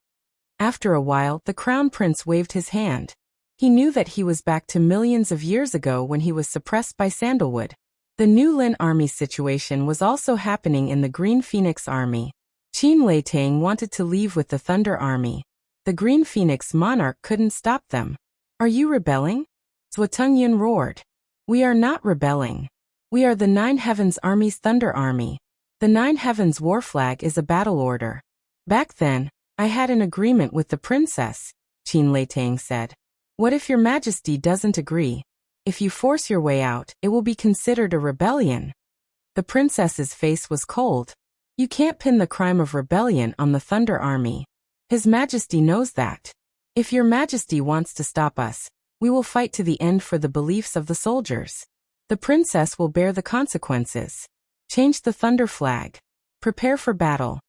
After a while, the Crown Prince waved his hand. He knew that he was back to millions of years ago when he was suppressed by sandalwood. The Nu Lin army situation was also happening in the Green Phoenix army. Qin Leitang wanted to leave with the Thunder army. The Green Phoenix monarch couldn't stop them. Are you rebelling? Zhou Tungyun roared. We are not rebelling. We are the Nine Heavens army's Thunder army. The Nine Heavens war flag is a battle order. Back then, I had an agreement with the princess, Qin Leitang said. What if your majesty doesn't agree? If you force your way out, it will be considered a rebellion. The princess's face was cold. You can't pin the crime of rebellion on the Thunder army. His Majesty knows that. If your Majesty wants to stop us, we will fight to the end for the beliefs of the soldiers. The princess will bear the consequences. Change the Thunder flag. Prepare for battle.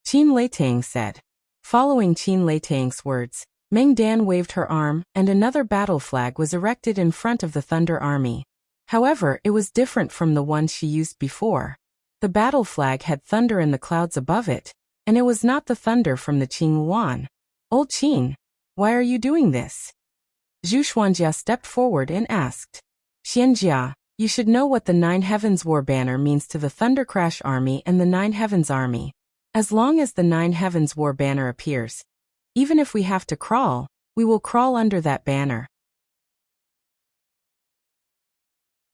Qin Leitang said. Following Qin Leitang's words, Meng Dan waved her arm, and another battle flag was erected in front of the Thunder Army. However, it was different from the one she used before. The battle flag had thunder in the clouds above it, and it was not the thunder from the Qing Yuan. Old Qin, why are you doing this? Zhu Xuanjia stepped forward and asked. Xianjia, you should know what the Nine Heavens War Banner means to the Thunder Crash Army and the Nine Heavens Army. As long as the Nine Heavens War Banner appears, even if we have to crawl, we will crawl under that banner.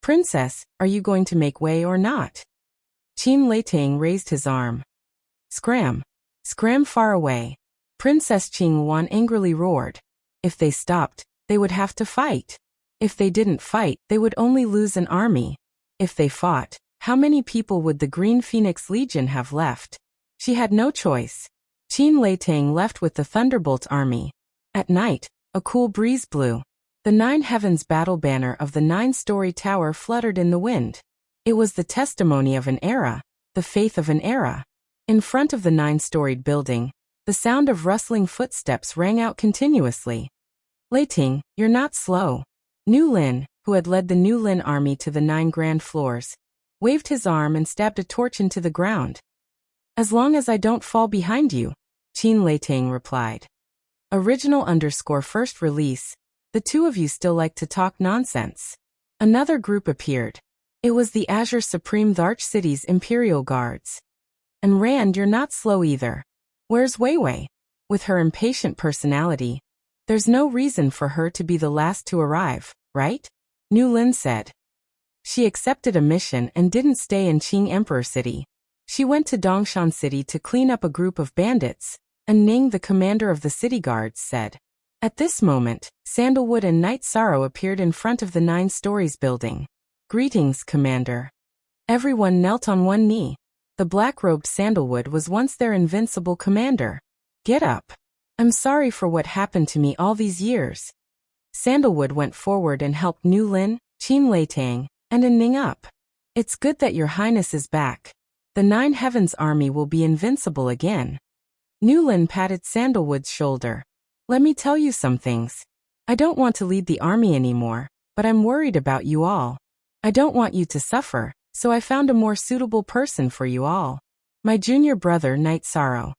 Princess, are you going to make way or not? Qin Leiting raised his arm. Scram! Scram far away! Princess Qing Yuan angrily roared. If they stopped, they would have to fight. If they didn't fight, they would only lose an army. If they fought, how many people would the Green Phoenix Legion have left? She had no choice. Qin Leiting left with the Thunderbolt Army. At night, a cool breeze blew. The Nine Heavens battle banner of the 9-story tower fluttered in the wind. It was the testimony of an era, the faith of an era. In front of the 9-storied building, the sound of rustling footsteps rang out continuously. Leiting, you're not slow. Nu Lin, who had led the Nu Lin army to the 9 grand floors, waved his arm and stabbed a torch into the ground. As long as I don't fall behind you, Qin Leiting replied. Original_first release. The two of you still like to talk nonsense. Another group appeared. It was the Azure Supreme Tharch City's Imperial Guards. And Rand, you're not slow either. Where's Weiwei? With her impatient personality, there's no reason for her to be the last to arrive, right? Nu Lin said. She accepted a mission and didn't stay in Qing Emperor City. She went to Dongshan City to clean up a group of bandits, and Ning, the commander of the city guards, said. At this moment, Sandalwood and Knight Sorrow appeared in front of the 9 stories building. Greetings, Commander. Everyone knelt on one knee. The black-robed Sandalwood was once their invincible commander. Get up. I'm sorry for what happened to me all these years. Sandalwood went forward and helped Nu Lin, Qin Leiting, and Ning up. It's good that Your Highness is back. The 9 Heavens Army will be invincible again. Nu Lin patted Sandalwood's shoulder. Let me tell you some things. I don't want to lead the army anymore, but I'm worried about you all. I don't want you to suffer, so I found a more suitable person for you all. My junior brother, Knight Sorrow.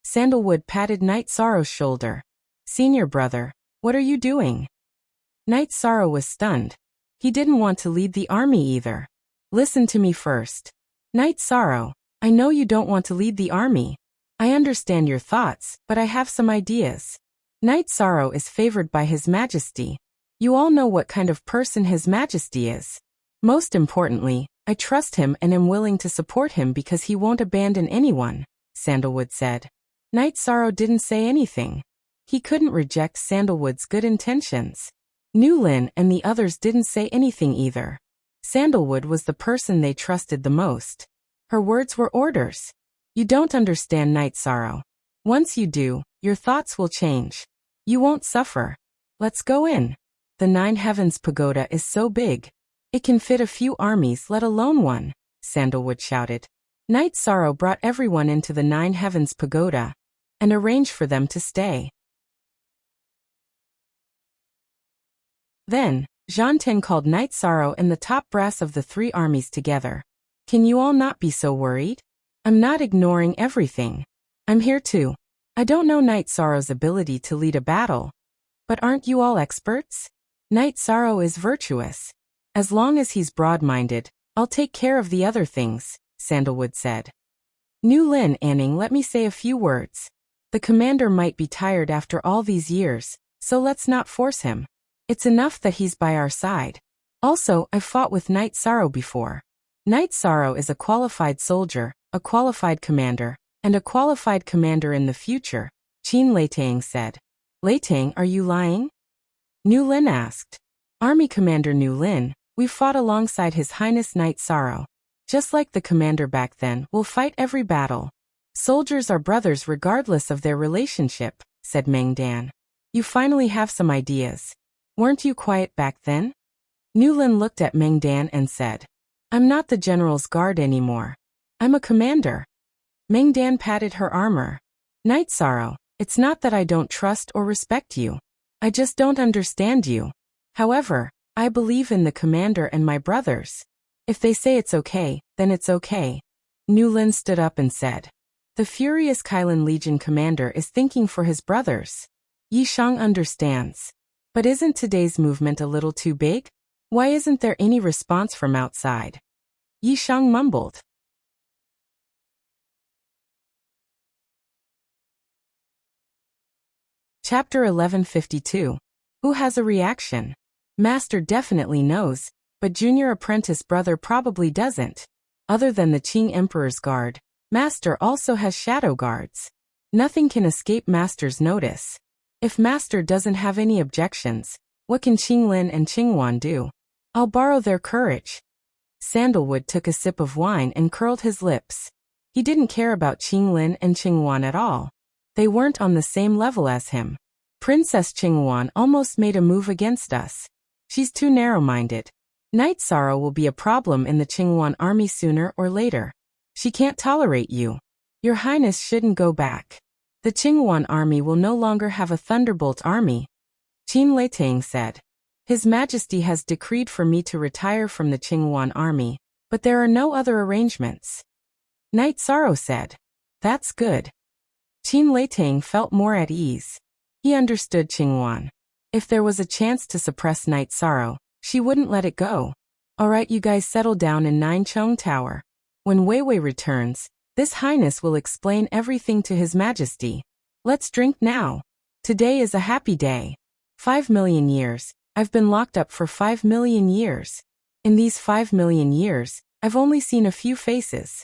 Sandalwood patted Knight Sorrow's shoulder. Senior brother, what are you doing? Knight Sorrow was stunned. He didn't want to lead the army either. Listen to me first. Knight Sorrow, I know you don't want to lead the army. I understand your thoughts, but I have some ideas. Knight Sorrow is favored by His Majesty. You all know what kind of person His Majesty is. Most importantly, I trust him and am willing to support him because he won't abandon anyone, Sandalwood said. Knight Sorrow didn't say anything. He couldn't reject Sandalwood's good intentions. Nu Lin and the others didn't say anything either. Sandalwood was the person they trusted the most. Her words were orders. You don't understand, Knight Sorrow. Once you do, your thoughts will change. You won't suffer. Let's go in. The 9 Heavens Pagoda is so big. It can fit a few armies, let alone one, Sandalwood shouted. Knight Sorrow brought everyone into the 9 Heavens Pagoda and arranged for them to stay. Then, Zhanten called Knight Sorrow and the top brass of the 3 armies together. Can you all not be so worried? I'm not ignoring everything. I'm here too. I don't know Knight Sorrow's ability to lead a battle. But aren't you all experts? Knight Sorrow is virtuous. As long as he's broad-minded, I'll take care of the other things, Sandalwood said. Nu Lin Anning, let me say a few words. The commander might be tired after all these years, so let's not force him. It's enough that he's by our side. Also, I've fought with Knight Sorrow before. Knight Sorrow is a qualified soldier, a qualified commander, and a qualified commander in the future, Qin Leiting said. Leiting, are you lying? Nu Lin asked. Army Commander Nu Lin, we've fought alongside His Highness Knight Sorrow. Just like the commander back then, we'll fight every battle. Soldiers are brothers regardless of their relationship, said Meng Dan. You finally have some ideas. Weren't you quiet back then? Nu Lin looked at Meng Dan and said, I'm not the general's guard anymore. I'm a commander. Meng Dan patted her armor. Knight Sorrow, It's not that I don't trust or respect you. I just don't understand you. However, I believe in the commander and my brothers. If they say it's okay, then it's okay. Newlin stood up and said. The furious Kylan Legion commander is thinking for his brothers. Yi Shang understands. But isn't today's movement a little too big? Why isn't there any response from outside? Yi Shang mumbled. Chapter 1152. Who has a reaction? Master definitely knows, but junior apprentice brother probably doesn't. Other than the Qing Emperor's guard, Master also has shadow guards. Nothing can escape Master's notice. If Master doesn't have any objections, what can Qinglin and Qingwan do? I'll borrow their courage. Sandalwood took a sip of wine and curled his lips. He didn't care about Qinglin and Qingwan at all. They weren't on the same level as him. Princess Qingwan almost made a move against us. She's too narrow-minded. Night Sorrow will be a problem in the Qingwan army sooner or later. She can't tolerate you. Your Highness shouldn't go back. The Qingwan army will no longer have a Thunderbolt army. Qin Leitang said. His Majesty has decreed for me to retire from the Qingwan army, but there are no other arrangements. Night Sorrow said. That's good. Qin Leitang felt more at ease. He understood Qingwan. If there was a chance to suppress Night Sorrow, she wouldn't let it go. Alright, you guys settle down in Ninechong Tower. When Weiwei returns, this Highness will explain everything to His Majesty. Let's drink now. Today is a happy day. 5 million years. I've been locked up for 5 million years. In these 5 million years, I've only seen a few faces.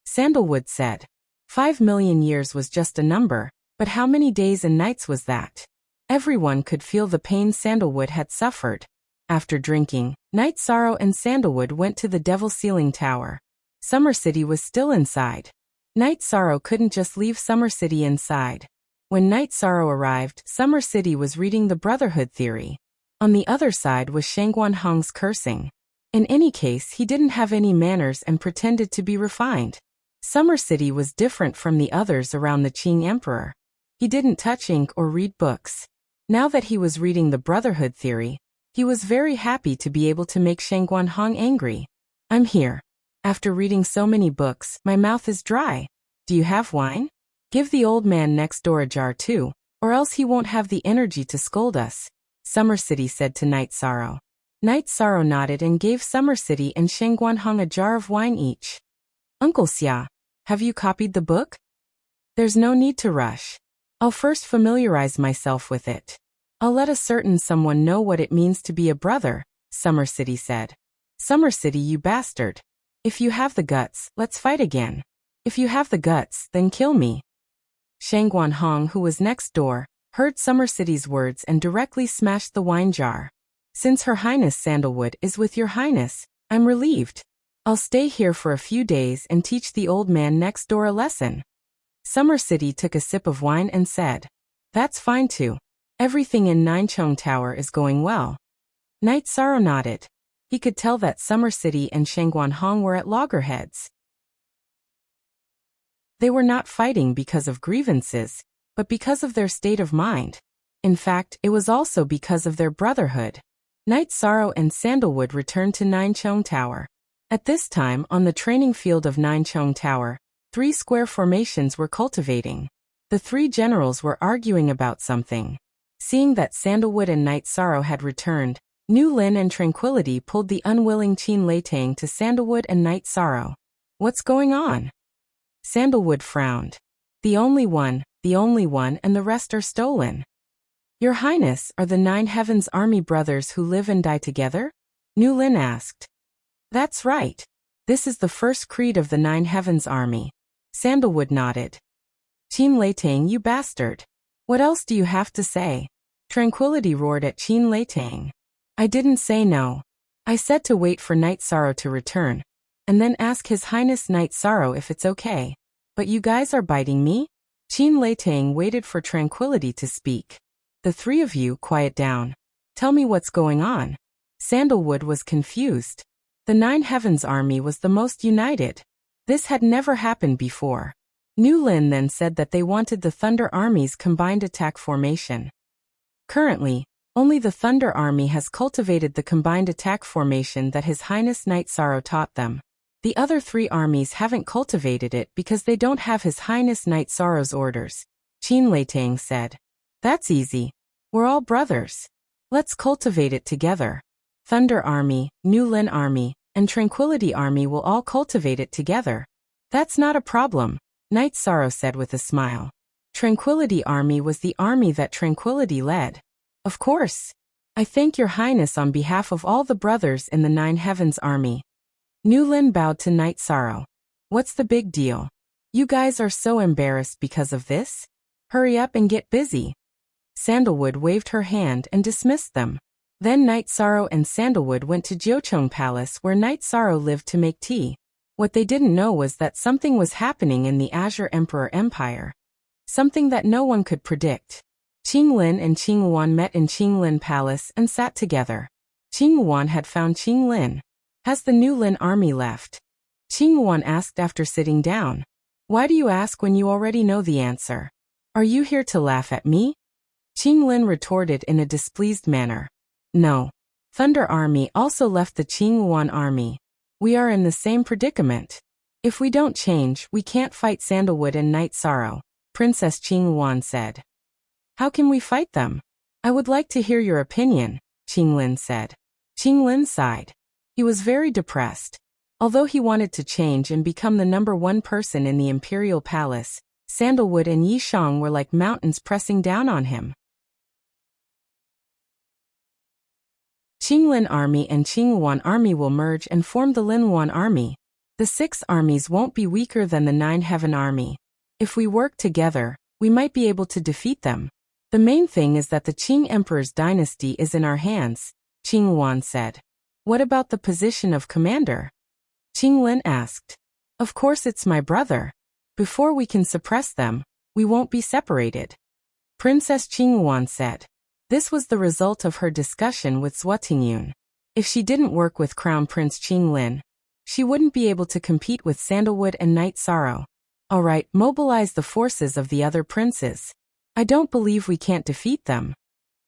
Sandalwood said. 5 million years was just a number, but how many days and nights was that? Everyone could feel the pain Sandalwood had suffered. After drinking, Night Sorrow and Sandalwood went to the Devil Ceiling Tower. Summer City was still inside. Night Sorrow couldn't just leave Summer City inside. When Night Sorrow arrived, Summer City was reading the Brotherhood Theory. On the other side was Shangguan Hong's cursing. In any case, he didn't have any manners and pretended to be refined. Summer City was different from the others around the Qing Emperor. He didn't touch ink or read books. Now that he was reading the Brotherhood Theory, he was very happy to be able to make Shangguan Hong angry. I'm here. After reading so many books, my mouth is dry. Do you have wine? Give the old man next door a jar too, or else he won't have the energy to scold us, Summer City said to Night Sorrow. Night Sorrow nodded and gave Summer City and Shangguan Hong a jar of wine each. Uncle Xia, have you copied the book? There's no need to rush. I'll first familiarize myself with it. I'll let a certain someone know what it means to be a brother, Summer City said. Summer City, you bastard. If you have the guts, let's fight again. If you have the guts, then kill me. Shangguan Hong, who was next door, heard Summer City's words and directly smashed the wine jar. Since Her Highness Sandalwood is with your Highness, I'm relieved. I'll stay here for a few days and teach the old man next door a lesson. Summer City took a sip of wine and said, That's fine too. Everything in Ninechong Tower is going well. Night Sorrow nodded. He could tell that Summer City and Shangguan Hong were at loggerheads. They were not fighting because of grievances, but because of their state of mind. In fact, it was also because of their brotherhood. Night Sorrow and Sandalwood returned to Ninechong Tower. At this time, on the training field of Ninechong Tower, 3 square formations were cultivating. The 3 generals were arguing about something. Seeing that Sandalwood and Night Sorrow had returned, New Lin and Tranquility pulled the unwilling Qin Leitang to Sandalwood and Night Sorrow. What's going on? Sandalwood frowned. The only one, and the rest are stolen. Your Highness, are the 9 Heavens Army brothers who live and die together? New Lin asked. That's right. This is the first creed of the 9 Heavens Army. Sandalwood nodded. Qin Leitang, you bastard. What else do you have to say? Tranquility roared at Qin Leitang. I didn't say no. I said to wait for Night Sorrow to return, and then ask His Highness Night Sorrow if it's okay. But you guys are biting me? Qin Leitang waited for Tranquility to speak. The 3 of you, quiet down. Tell me what's going on. Sandalwood was confused. The 9 Heavens Army was the most united. This had never happened before. Nu Lin then said that they wanted the Thunder Army's combined attack formation. Currently, only the Thunder Army has cultivated the combined attack formation that His Highness Knight Sorrow taught them. The other 3 armies haven't cultivated it because they don't have His Highness Knight Sorrow's orders, Qin Leitang said. That's easy. We're all brothers. Let's cultivate it together. Thunder Army, Nu Lin Army, and Tranquility Army will all cultivate it together. That's not a problem, Knight Sorrow said with a smile. Tranquility Army was the army that Tranquility led. Of course. I thank Your Highness on behalf of all the brothers in the 9 Heavens Army. Nu Lin bowed to Knight Sorrow. What's the big deal? You guys are so embarrassed because of this? Hurry up and get busy. Sandalwood waved her hand and dismissed them. Then Knight Sorrow and Sandalwood went to Jiucheng Palace where Knight Sorrow lived to make tea. What they didn't know was that something was happening in the Azure Emperor Empire. Something that no one could predict. Qing Lin and Qing Wan met in Qing Lin Palace and sat together. Qing Wan had found Qing Lin. Has the Nu Lin army left? Qing Wan asked after sitting down. Why do you ask when you already know the answer? Are you here to laugh at me? Qing Lin retorted in a displeased manner. No. Thunder Army also left the Qing Wan army. We are in the same predicament. If we don't change, we can't fight Sandalwood and Knight Sorrow, Princess Qing Wan said. How can we fight them? I would like to hear your opinion, Qing Lin said. Qing Lin sighed. He was very depressed. Although he wanted to change and become the #1 person in the Imperial Palace, Sandalwood and Yishang were like mountains pressing down on him. Qing Lin Army and Qing Wan Army will merge and form the Lin Wan Army. The 6 armies won't be weaker than the 9 Heaven Army. If we work together, we might be able to defeat them. The main thing is that the Qing Emperor's dynasty is in our hands, Qing Wan said. What about the position of commander? Qing Lin asked. Of course it's my brother. Before we can suppress them, we won't be separated. Princess Qing Wan said. This was the result of her discussion with Zhua Tingyun. If she didn't work with Crown Prince Qing Lin, she wouldn't be able to compete with Sandalwood and Knight Sorrow. Alright, mobilize the forces of the other princes. I don't believe we can't defeat them.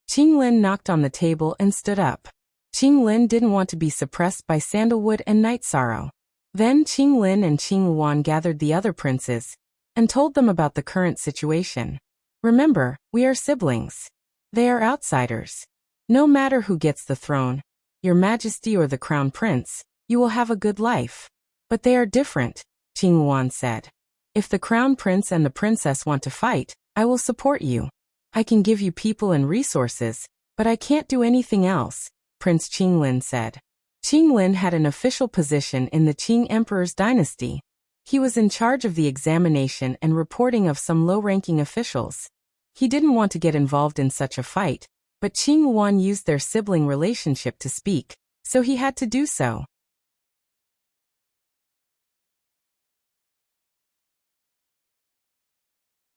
Qing Lin knocked on the table and stood up. Qing Lin didn't want to be suppressed by Sandalwood and Knight Sorrow. Then Qing Lin and Qing Wan gathered the other princes and told them about the current situation. Remember, we are siblings. They are outsiders. No matter who gets the throne, Your Majesty or the Crown Prince, you will have a good life. But they are different, Qing Wan said. If the Crown Prince and the Princess want to fight, I will support you. I can give you people and resources, but I can't do anything else, Prince Qing Lin said. Qing Lin had an official position in the Qing Emperor's dynasty. He was in charge of the examination and reporting of some low-ranking officials. He didn't want to get involved in such a fight, but Qing Wan used their sibling relationship to speak, so he had to do so.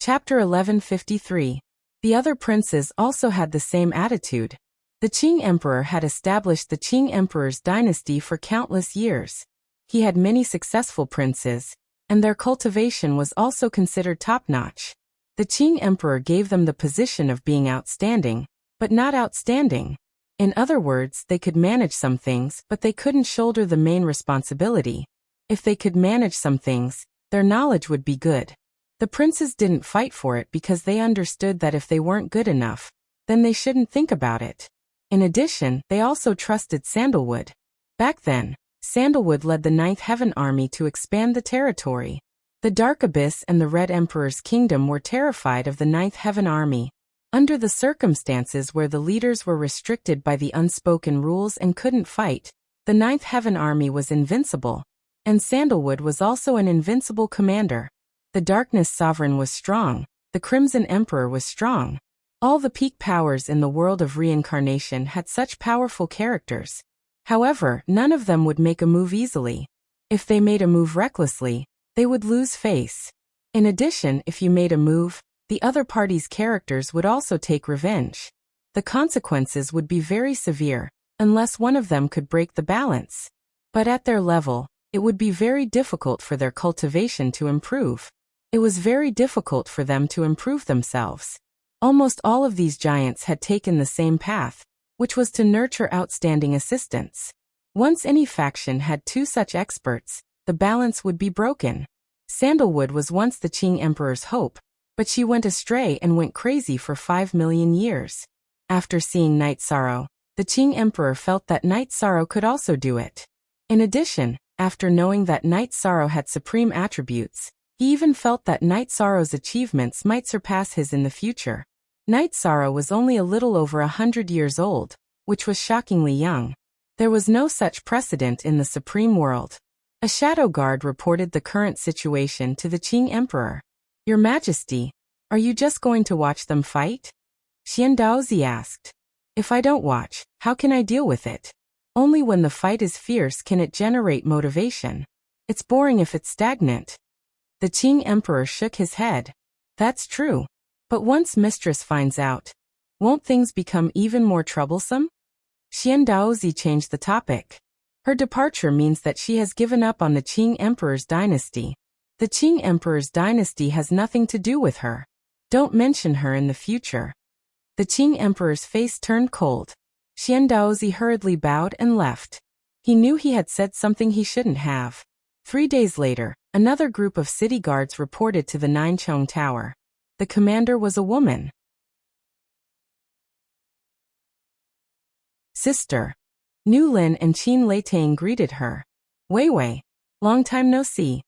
Chapter 1153. The other princes also had the same attitude. The Qing Emperor had established the Qing Emperor's dynasty for countless years. He had many successful princes, and their cultivation was also considered top-notch. The Qing Emperor gave them the position of being outstanding, but not outstanding. In other words, they could manage some things, but they couldn't shoulder the main responsibility. If they could manage some things, their knowledge would be good. The princes didn't fight for it because they understood that if they weren't good enough, then they shouldn't think about it. In addition, they also trusted Sandalwood. Back then, Sandalwood led the 9th Heaven Army to expand the territory. The Dark Abyss and the Red Emperor's kingdom were terrified of the 9th Heaven Army. Under the circumstances where the leaders were restricted by the unspoken rules and couldn't fight, the 9th Heaven Army was invincible, and Sandalwood was also an invincible commander. The Darkness Sovereign was strong, the Crimson Emperor was strong. All the peak powers in the world of reincarnation had such powerful characters. However, none of them would make a move easily. If they made a move recklessly, they would lose face. In addition, if you made a move, the other party's characters would also take revenge. The consequences would be very severe, unless one of them could break the balance. But at their level, it would be very difficult for their cultivation to improve. It was very difficult for them to improve themselves. Almost all of these giants had taken the same path, which was to nurture outstanding assistants. Once any faction had two such experts, the balance would be broken. Sandalwood was once the Qing Emperor's hope, but she went astray and went crazy for 5 million years. After seeing Night Sorrow, the Qing Emperor felt that Night Sorrow could also do it. In addition, after knowing that Night Sorrow had supreme attributes, he even felt that Night Sorrow's achievements might surpass his in the future. Night Sorrow was only a little over 100 years old, which was shockingly young. There was no such precedent in the Supreme World. A shadow guard reported the current situation to the Qing Emperor. Your Majesty, are you just going to watch them fight? Xian Daozi asked. If I don't watch, how can I deal with it? Only when the fight is fierce can it generate motivation. It's boring if it's stagnant. The Qing Emperor shook his head. That's true. But once Mistress finds out, won't things become even more troublesome? Xian Daozi changed the topic. Her departure means that she has given up on the Qing Emperor's dynasty. The Qing Emperor's dynasty has nothing to do with her. Don't mention her in the future. The Qing Emperor's face turned cold. Xian Daozi hurriedly bowed and left. He knew he had said something he shouldn't have. 3 days later, another group of city guards reported to the Ninchong Tower. The commander was a woman. Sister. Nu Lin and Qin Leitang greeted her. Wei Wei. Long time no see.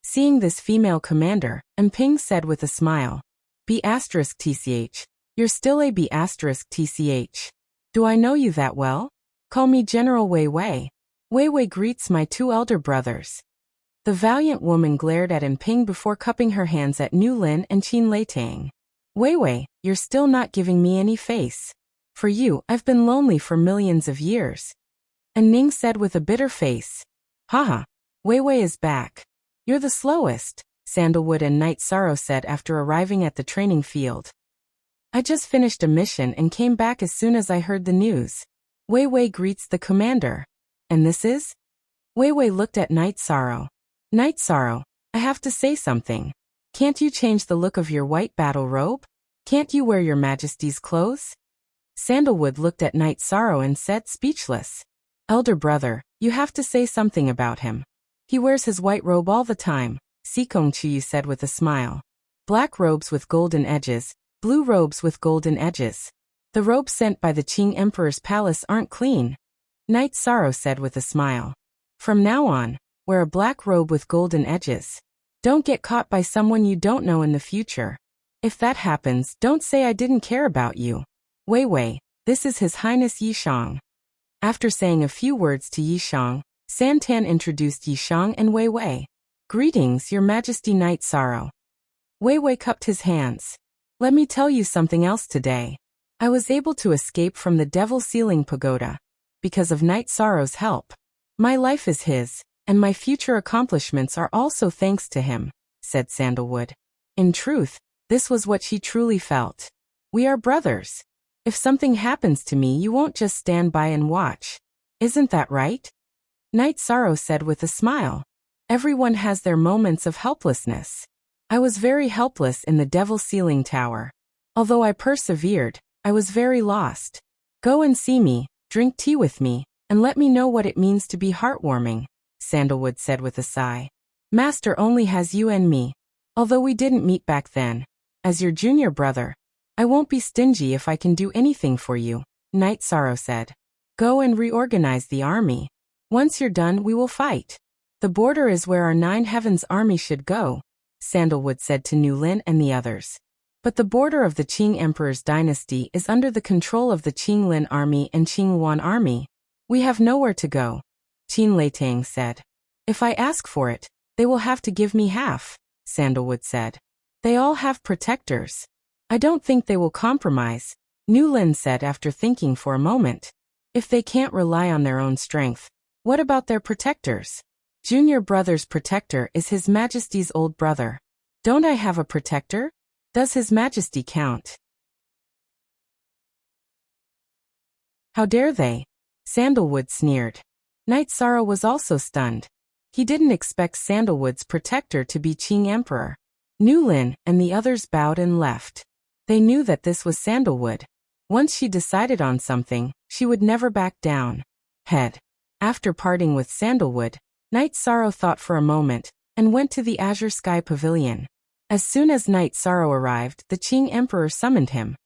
Seeing this female commander, Ping said with a smile. B*TCH. You're still a B*TCH. Do I know you that well? Call me General Wei Wei. Wei Wei greets my 2 elder brothers. The valiant woman glared at Ping before cupping her hands at Nu Lin and Qin Leitang. Wei Wei, you're still not giving me any face. For you, I've been lonely for millions of years. And Ning said with a bitter face. Haha, Wei Wei is back. You're the slowest, Sandalwood and Night Sorrow said after arriving at the training field. I just finished a mission and came back as soon as I heard the news. Wei Wei greets the commander. And this is? Wei Wei looked at Night Sorrow. Night Sorrow, I have to say something. Can't you change the look of your white battle robe? Can't you wear your Majesty's clothes? Sandalwood looked at Night Sorrow and said, speechless. Elder brother, you have to say something about him. He wears his white robe all the time, Sikong Chiyu said with a smile. Black robes with golden edges, blue robes with golden edges. The robes sent by the Qing Emperor's palace aren't clean. Night Sorrow said with a smile. From now on, wear a black robe with golden edges. Don't get caught by someone you don't know in the future. If that happens, don't say I didn't care about you. Wei Wei, this is His Highness Yishang. After saying a few words to Yishang, Santan introduced Yishang and Wei Wei. Greetings, Your Majesty Night Sorrow. Wei Wei cupped his hands. Let me tell you something else today. I was able to escape from the Devil Ceiling Pagoda because of Night Sorrow's help. My life is his, and my future accomplishments are also thanks to him, said Sandalwood. In truth, this was what she truly felt. We are brothers. If something happens to me, you won't just stand by and watch. Isn't that right? Night Sorrow said with a smile. Everyone has their moments of helplessness. I was very helpless in the Devil Ceiling Tower. Although I persevered, I was very lost. Go and see me, drink tea with me, and let me know what it means to be heartwarming, Sandalwood said with a sigh. Master only has you and me. Although we didn't meet back then. As your junior brother, I won't be stingy if I can do anything for you, Night Sorrow said. Go and reorganize the army. Once you're done, we will fight. The border is where our 9 Heavens army should go, Sandalwood said to Nu Lin and the others. But the border of the Qing Emperor's dynasty is under the control of the Qing Lin army and Qing Yuan army. We have nowhere to go, Qin Leitang said. If I ask for it, they will have to give me half, Sandalwood said. They all have protectors. I don't think they will compromise, Nu Lin said after thinking for a moment. If they can't rely on their own strength, what about their protectors? Junior brother's protector is His Majesty's old brother. Don't I have a protector? Does His Majesty count? How dare they? Sandalwood sneered. Night Sorrow was also stunned. He didn't expect Sandalwood's protector to be Qing Emperor. Newlin and the others bowed and left. They knew that this was Sandalwood. Once she decided on something, she would never back down. Head. After parting with Sandalwood, Night Sorrow thought for a moment and went to the Azure Sky Pavilion. As soon as Night Sorrow arrived, the Qing Emperor summoned him.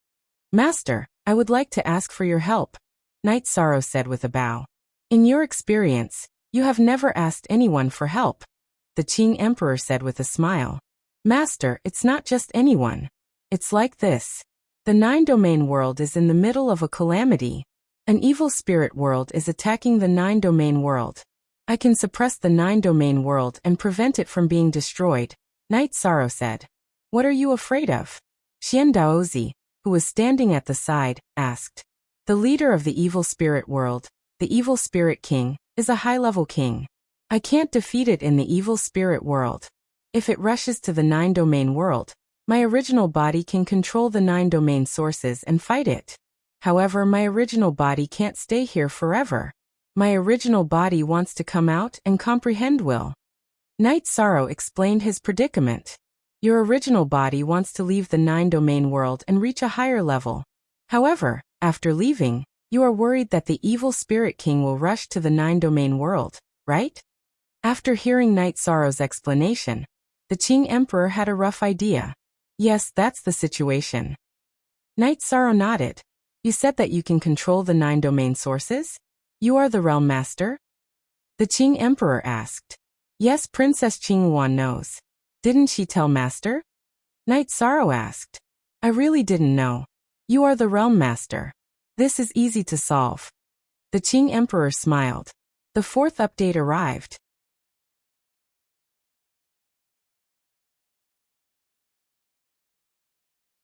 Master, I would like to ask for your help, Night Sorrow said with a bow. In your experience, you have never asked anyone for help, the Qing Emperor said with a smile. Master, it's not just anyone. It's like this. The nine-domain world is in the middle of a calamity. An evil spirit world is attacking the nine-domain world. I can suppress the nine-domain world and prevent it from being destroyed, Night Sorrow said. What are you afraid of? Xian Daozi, who was standing at the side, asked. The leader of the evil spirit world, the evil spirit king, is a high-level king. I can't defeat it in the evil spirit world. If it rushes to the nine-domain world, my original body can control the nine-domain sources and fight it. However, my original body can't stay here forever. My original body wants to come out and comprehend will. Night Sorrow explained his predicament. Your original body wants to leave the nine-domain world and reach a higher level. However, after leaving, you are worried that the evil spirit king will rush to the nine-domain world, right? After hearing Night Sorrow's explanation, the Qing Emperor had a rough idea. Yes, that's the situation. Night Sorrow nodded. You said that you can control the nine-domain sources? You are the Realm Master? The Qing Emperor asked. Yes, Princess Qingyuan knows. Didn't she tell Master? Night Sorrow asked. I really didn't know. You are the Realm Master. This is easy to solve. The Qing Emperor smiled. The fourth update arrived.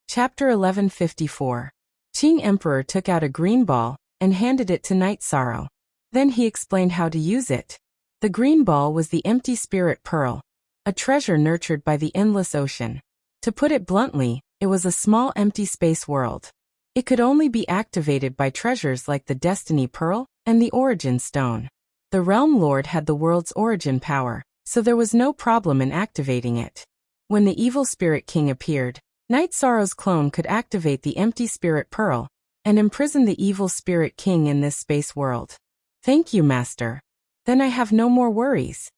Chapter 1154. Qing Emperor took out a green ball and handed it to Night Sorrow. Then he explained how to use it. The green ball was the empty spirit pearl, a treasure nurtured by the endless ocean. To put it bluntly, it was a small empty space world. It could only be activated by treasures like the Destiny Pearl and the Origin Stone. The Realm Lord had the world's origin power, so there was no problem in activating it. When the evil spirit king appeared, Night Sorrow's clone could activate the empty spirit pearl and imprison the evil spirit king in this space world. Thank you, Master. Then I have no more worries.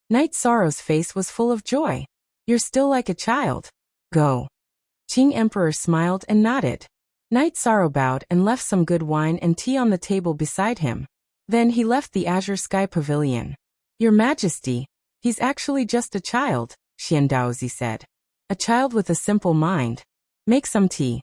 Night Sorrow's face was full of joy. You're still like a child. Go. Qing Emperor smiled and nodded. Night Sorrow bowed and left some good wine and tea on the table beside him. Then he left the Azure Sky Pavilion. Your Majesty, he's actually just a child, Xian Daozi said. A child with a simple mind. Make some tea.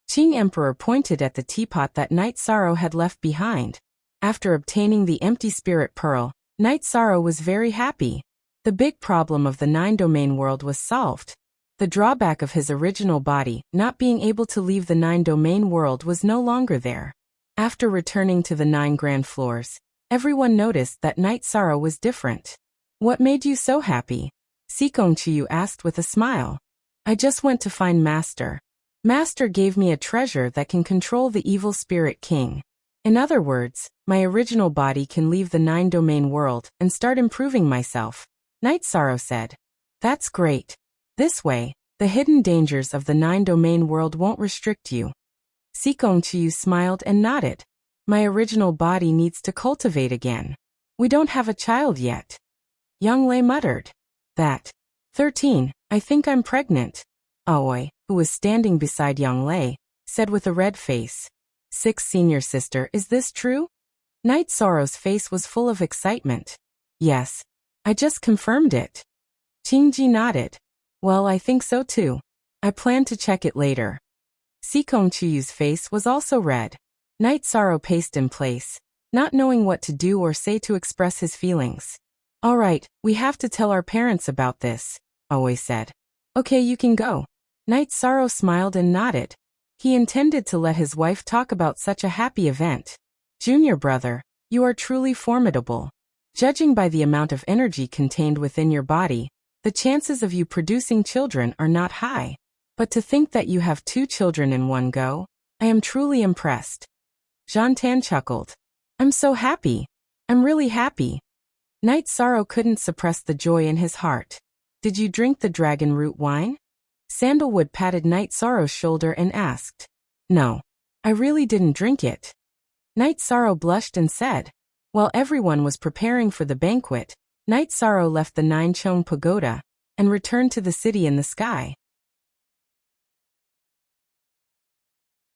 Qing Emperor pointed at the teapot that Night Sorrow had left behind. After obtaining the empty spirit pearl, Night Sorrow was very happy. The big problem of the nine-domain world was solved. The drawback of his original body not being able to leave the nine-domain world was no longer there. After returning to the 9 grand floors, everyone noticed that Night Sorrow was different. What made you so happy? Sikong Chiyu asked with a smile. I just went to find Master. Master gave me a treasure that can control the evil spirit king. In other words, my original body can leave the nine-domain world and start improving myself, Night Sorrow said. That's great. This way, the hidden dangers of the nine-domain world won't restrict you. Sikong Chiyu smiled and nodded. My original body needs to cultivate again. We don't have a child yet. Young Lei muttered. That. 13, I think I'm pregnant. Aoi, who was standing beside Young Lei, said with a red face. 6 senior sister, is this true? Night Sorrow's face was full of excitement. Yes. I just confirmed it. Qingji nodded. Well, I think so too. I plan to check it later. Sikong Chiyu's face was also red. Night Sorrow paced in place, not knowing what to do or say to express his feelings. All right, we have to tell our parents about this, Aoi said. Okay, you can go. Night Sorrow smiled and nodded. He intended to let his wife talk about such a happy event. Junior brother, you are truly formidable. Judging by the amount of energy contained within your body, the chances of you producing children are not high. But to think that you have 2 children in one go, I am truly impressed. Zhan Tan chuckled. I'm so happy. I'm really happy. Night Sorrow couldn't suppress the joy in his heart. Did you drink the dragon root wine? Sandalwood patted Night Sorrow's shoulder and asked. No. I really didn't drink it. Night Sorrow blushed and said. While everyone was preparing for the banquet, Night Sorrow left the Nine-Chong Pagoda and returned to the city in the sky.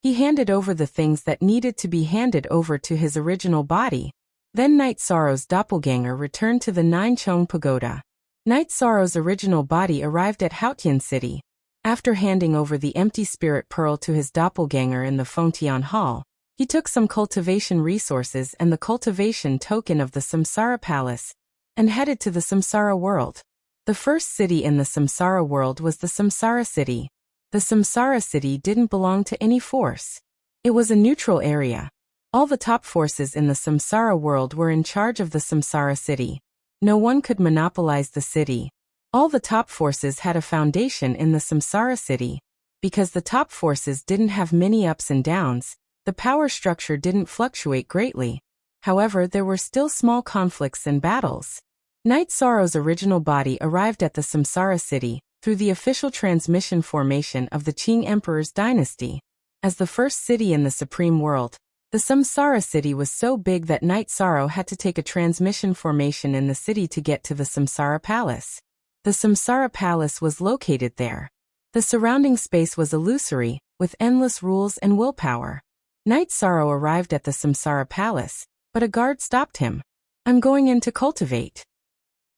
He handed over the things that needed to be handed over to his original body. Then Night Sorrow's doppelganger returned to the Nine-Chong Pagoda. Night Sorrow's original body arrived at Haotian City. After handing over the empty spirit pearl to his doppelganger in the Fengtian Hall, he took some cultivation resources and the cultivation token of the Samsara Palace and headed to the Samsara world. The first city in the Samsara world was the Samsara City. The Samsara City didn't belong to any force. It was a neutral area. All the top forces in the Samsara world were in charge of the Samsara City. No one could monopolize the city. All the top forces had a foundation in the Samsara City. Because the top forces didn't have many ups and downs, the power structure didn't fluctuate greatly. However, there were still small conflicts and battles. Night Sorrow's original body arrived at the Samsara City through the official transmission formation of the Qing Emperor's dynasty. As the first city in the Supreme World, the Samsara City was so big that Night Sorrow had to take a transmission formation in the city to get to the Samsara Palace. The Samsara Palace was located there. The surrounding space was illusory, with endless rules and willpower. Night Sorrow arrived at the Samsara Palace, but a guard stopped him. I'm going in to cultivate.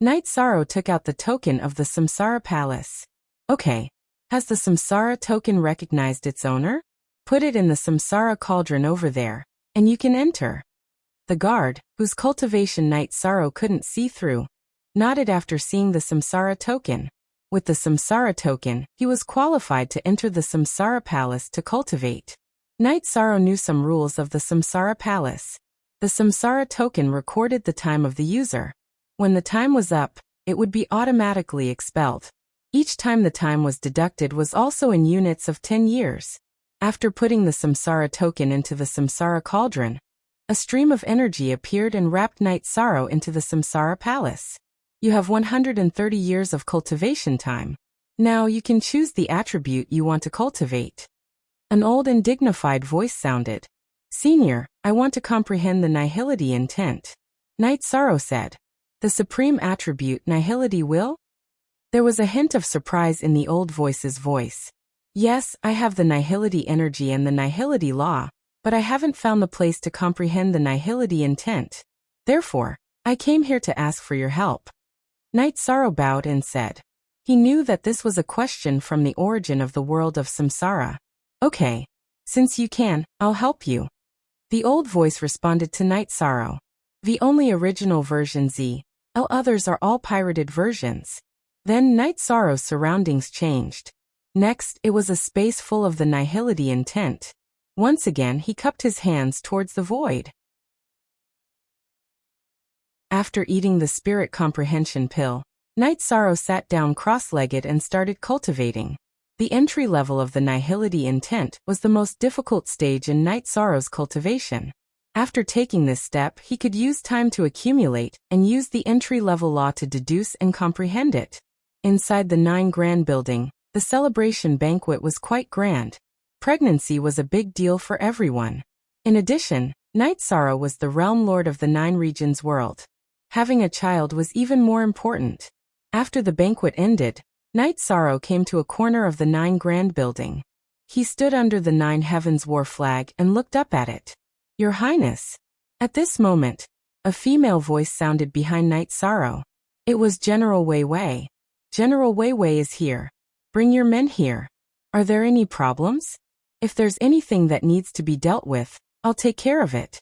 Night Sorrow took out the token of the Samsara Palace. Okay. Has the Samsara token recognized its owner? Put it in the Samsara cauldron over there, and you can enter. The guard, whose cultivation Night Sorrow couldn't see through, nodded after seeing the Samsara token. With the Samsara token, he was qualified to enter the Samsara Palace to cultivate. Night Sorrow knew some rules of the Samsara Palace. The Samsara token recorded the time of the user. When the time was up, it would be automatically expelled. Each time the time was deducted was also in units of 10 years. After putting the Samsara token into the Samsara cauldron, a stream of energy appeared and wrapped Night Sorrow into the Samsara Palace. You have 130 years of cultivation time. Now you can choose the attribute you want to cultivate. An old and dignified voice sounded. Senior, I want to comprehend the nihility intent. Night Sorrow said. The supreme attribute nihility will? There was a hint of surprise in the old voice's voice. Yes, I have the nihility energy and the nihility law, but I haven't found the place to comprehend the nihility intent. Therefore, I came here to ask for your help. Night Sorrow bowed and said. He knew that this was a question from the origin of the world of Samsara. Okay. Since you can, I'll help you. The old voice responded to Night Sorrow. The only original version all others are all pirated versions. Then Night Sorrow's surroundings changed. Next, it was a space full of the nihility intent. Once again, he cupped his hands towards the void. After eating the spirit comprehension pill, Night Sorrow sat down cross-legged and started cultivating. The entry level of the nihility intent was the most difficult stage in Night Sorrow's cultivation. After taking this step, he could use time to accumulate and use the entry-level law to deduce and comprehend it. Inside the 9 Grand building, the celebration banquet was quite grand. Pregnancy was a big deal for everyone. In addition, Night Sorrow was the realm lord of the 9 regions world. Having a child was even more important. After the banquet ended, Night Sorrow came to a corner of the 9 Grand building. He stood under the 9 Heavens war flag and looked up at it. Your Highness. At this moment, a female voice sounded behind Night Sorrow. It was General Wei Wei. General Wei Wei is here. Bring your men here. Are there any problems? If there's anything that needs to be dealt with, I'll take care of it.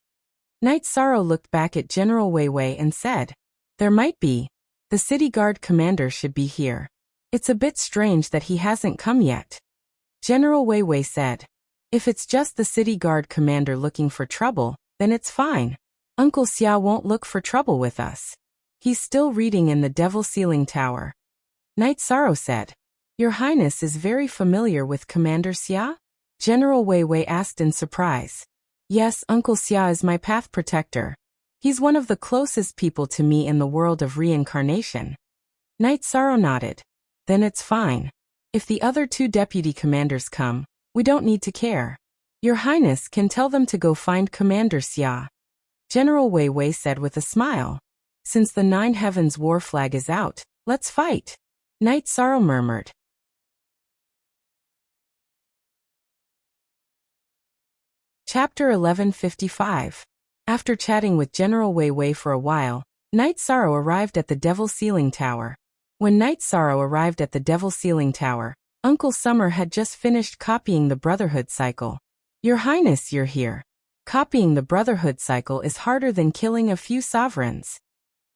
Night Sorrow looked back at General Wei Wei and said, There might be. The city guard commander should be here. It's a bit strange that he hasn't come yet. General Wei Wei said, If it's just the city guard commander looking for trouble, then it's fine. Uncle Xia won't look for trouble with us. He's still reading in the Devil Ceiling Tower. Night Sorrow said, Your Highness is very familiar with Commander Xia? General Wei Wei asked in surprise. Yes, Uncle Xia is my path protector. He's one of the closest people to me in the world of reincarnation. Night Sorrow nodded. Then it's fine. If the other 2 deputy commanders come, we don't need to care. Your Highness can tell them to go find Commander Xia. General Wei Wei said with a smile. Since the 9 Heavens war flag is out, let's fight. Knight Sorrow murmured. Chapter 1155. After chatting with General Wei Wei for a while, Knight Sorrow arrived at the Devil Ceiling Tower. When Knight Sorrow arrived at the Devil Ceiling Tower, Uncle Summer had just finished copying the Brotherhood cycle. Your Highness, you're here. Copying the Brotherhood cycle is harder than killing a few sovereigns.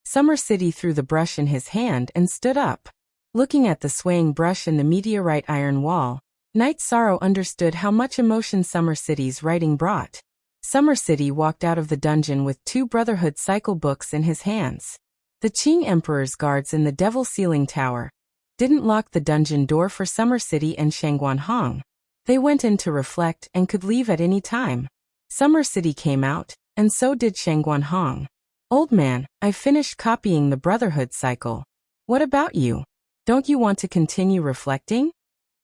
Summer City threw the brush in his hand and stood up. Looking at the swaying brush in the meteorite iron wall, Knight Sorrow understood how much emotion Summer City's writing brought. Summer City walked out of the dungeon with 2 Brotherhood cycle books in his hands. The Qing Emperor's guards in the Devil Ceiling Tower didn't lock the dungeon door for Summer City and Shangguan Hong. They went in to reflect and could leave at any time. Summer City came out, and so did Shangguan Hong. Old man, I've finished copying the Brotherhood cycle. What about you? Don't you want to continue reflecting?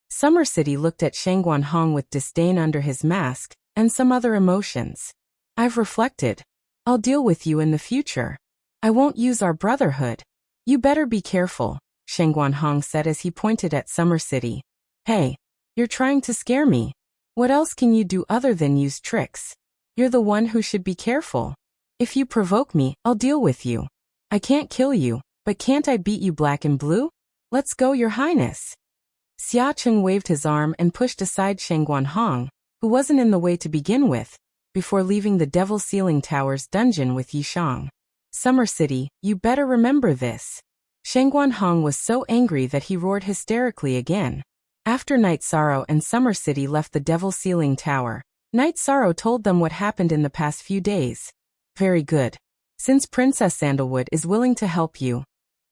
Summer City looked at Shangguan Hong with disdain under his mask, and some other emotions. I've reflected. I'll deal with you in the future. I won't use our brotherhood. You better be careful, Shangguan Hong said as he pointed at Summer City. Hey, you're trying to scare me. What else can you do other than use tricks? You're the one who should be careful. If you provoke me, I'll deal with you. I can't kill you, but can't I beat you black and blue? Let's go, Your Highness. Xia Cheng waved his arm and pushed aside Shangguan Hong, who wasn't in the way to begin with, before leaving the Devil Ceiling Tower's dungeon with Yishang. Summer City, you better remember this. Shangguan Hong was so angry that he roared hysterically again. After Knight Sorrow and Summer City left the Devil Ceiling Tower, Knight Sorrow told them what happened in the past few days. Very good. Since Princess Sandalwood is willing to help you,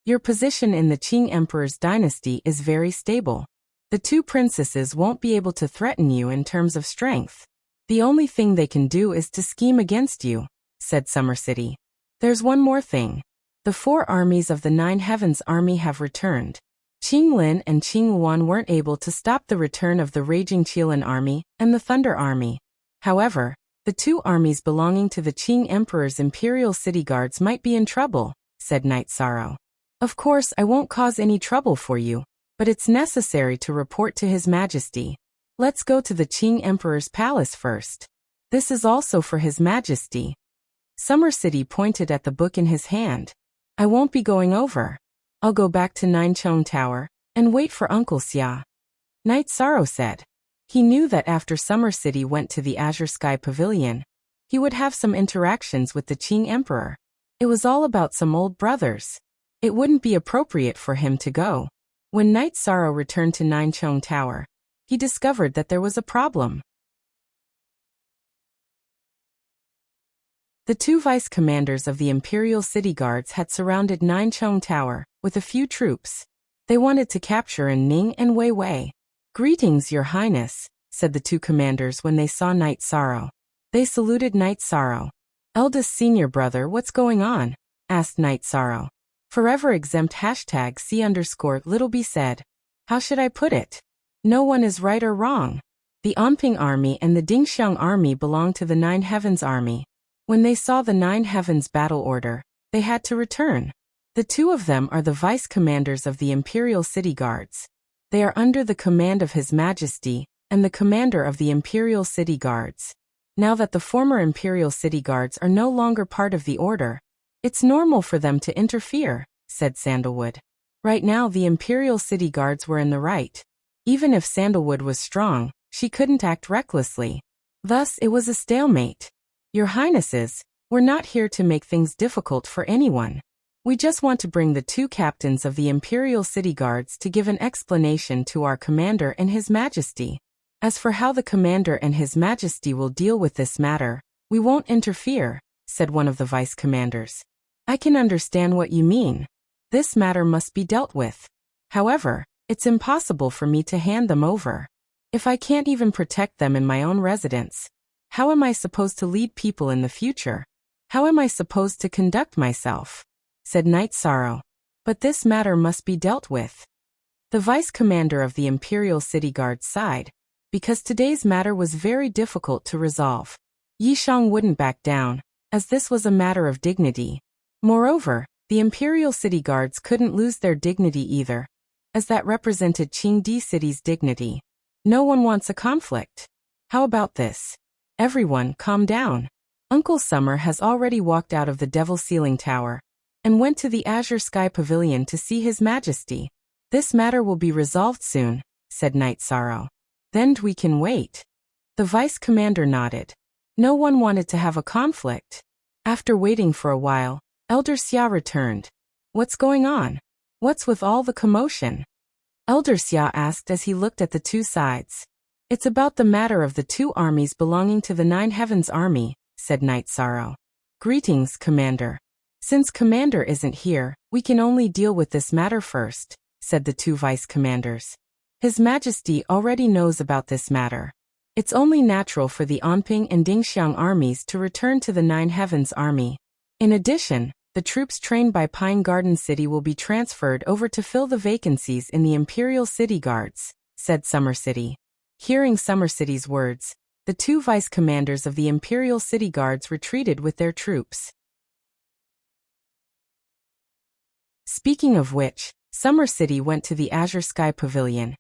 your position in the Qing Emperor's dynasty is very stable. The 2 princesses won't be able to threaten you in terms of strength. The only thing they can do is to scheme against you, said Summer City. There's one more thing. The 4 armies of the 9 Heavens army have returned. Qing Lin and Qing Luan weren't able to stop the return of the Raging Qilin army and the Thunder army. However, the 2 armies belonging to the Qing Emperor's Imperial City Guards might be in trouble, said Knight Sorrow. Of course, I won't cause any trouble for you, but it's necessary to report to His Majesty. Let's go to the Qing Emperor's palace first. This is also for His Majesty. Summer City pointed at the book in his hand. I won't be going over. I'll go back to Ninchong Tower and wait for Uncle Xia. Knight Sorrow said. He knew that after Summer City went to the Azure Sky Pavilion, he would have some interactions with the Qing Emperor. It was all about some old brothers. It wouldn't be appropriate for him to go. When Knight Sorrow returned to Ninchong Tower, he discovered that there was a problem. The 2 vice commanders of the Imperial City Guards had surrounded Ninchong Tower with a few troops. They wanted to capture Ning and Wei Wei. Greetings, Your Highness, said the 2 commanders when they saw Knight Sorrow. They saluted Knight Sorrow. Eldest senior brother, what's going on? Asked Knight Sorrow. Forever exempt #C_Littleby said. How should I put it? No one is right or wrong. The Anping army and the Dingxiang army belong to the 9 Heavens army. When they saw the 9 Heavens battle order, they had to return. The 2 of them are the vice commanders of the Imperial City Guards. They are under the command of His Majesty and the commander of the Imperial City Guards. Now that the former Imperial City Guards are no longer part of the order, it's normal for them to interfere, said Sandalwood. Right now the Imperial City Guards were in the right. Even if Sandalwood was strong, she couldn't act recklessly. Thus it was a stalemate. Your Highnesses, we're not here to make things difficult for anyone. We just want to bring the 2 captains of the Imperial City Guards to give an explanation to our commander and His Majesty. As for how the commander and His Majesty will deal with this matter, we won't interfere, said one of the vice commanders. I can understand what you mean. This matter must be dealt with. However, it's impossible for me to hand them over. If I can't even protect them in my own residence, how am I supposed to lead people in the future? How am I supposed to conduct myself? Said Knight Sorrow. But this matter must be dealt with. The vice commander of the Imperial City Guard sighed, because today's matter was very difficult to resolve. Yishang wouldn't back down, as this was a matter of dignity. Moreover, the Imperial City Guards couldn't lose their dignity either, as that represented Qingdi City's dignity. No one wants a conflict. How about this? Everyone, calm down. Uncle Summer has already walked out of the Devil Ceiling Tower and went to the Azure Sky Pavilion to see His Majesty. This matter will be resolved soon, said Night Sorrow. Then we can wait. The vice commander nodded. No one wanted to have a conflict. After waiting for a while, Elder Xia returned. What's going on? What's with all the commotion? Elder Xia asked as he looked at the two sides. It's about the matter of the two armies belonging to the Nine Heavens Army, said Night Sorrow. Greetings, Commander. Since Commander isn't here, we can only deal with this matter first, said the two vice commanders. His Majesty already knows about this matter. It's only natural for the Anping and Dingxiang armies to return to the Nine Heavens Army. In addition, the troops trained by Pine Garden City will be transferred over to fill the vacancies in the Imperial City Guards, said Summer City. Hearing Summer City's words, the two vice commanders of the Imperial City Guards retreated with their troops. Speaking of which, Summer City went to the Azure Sky Pavilion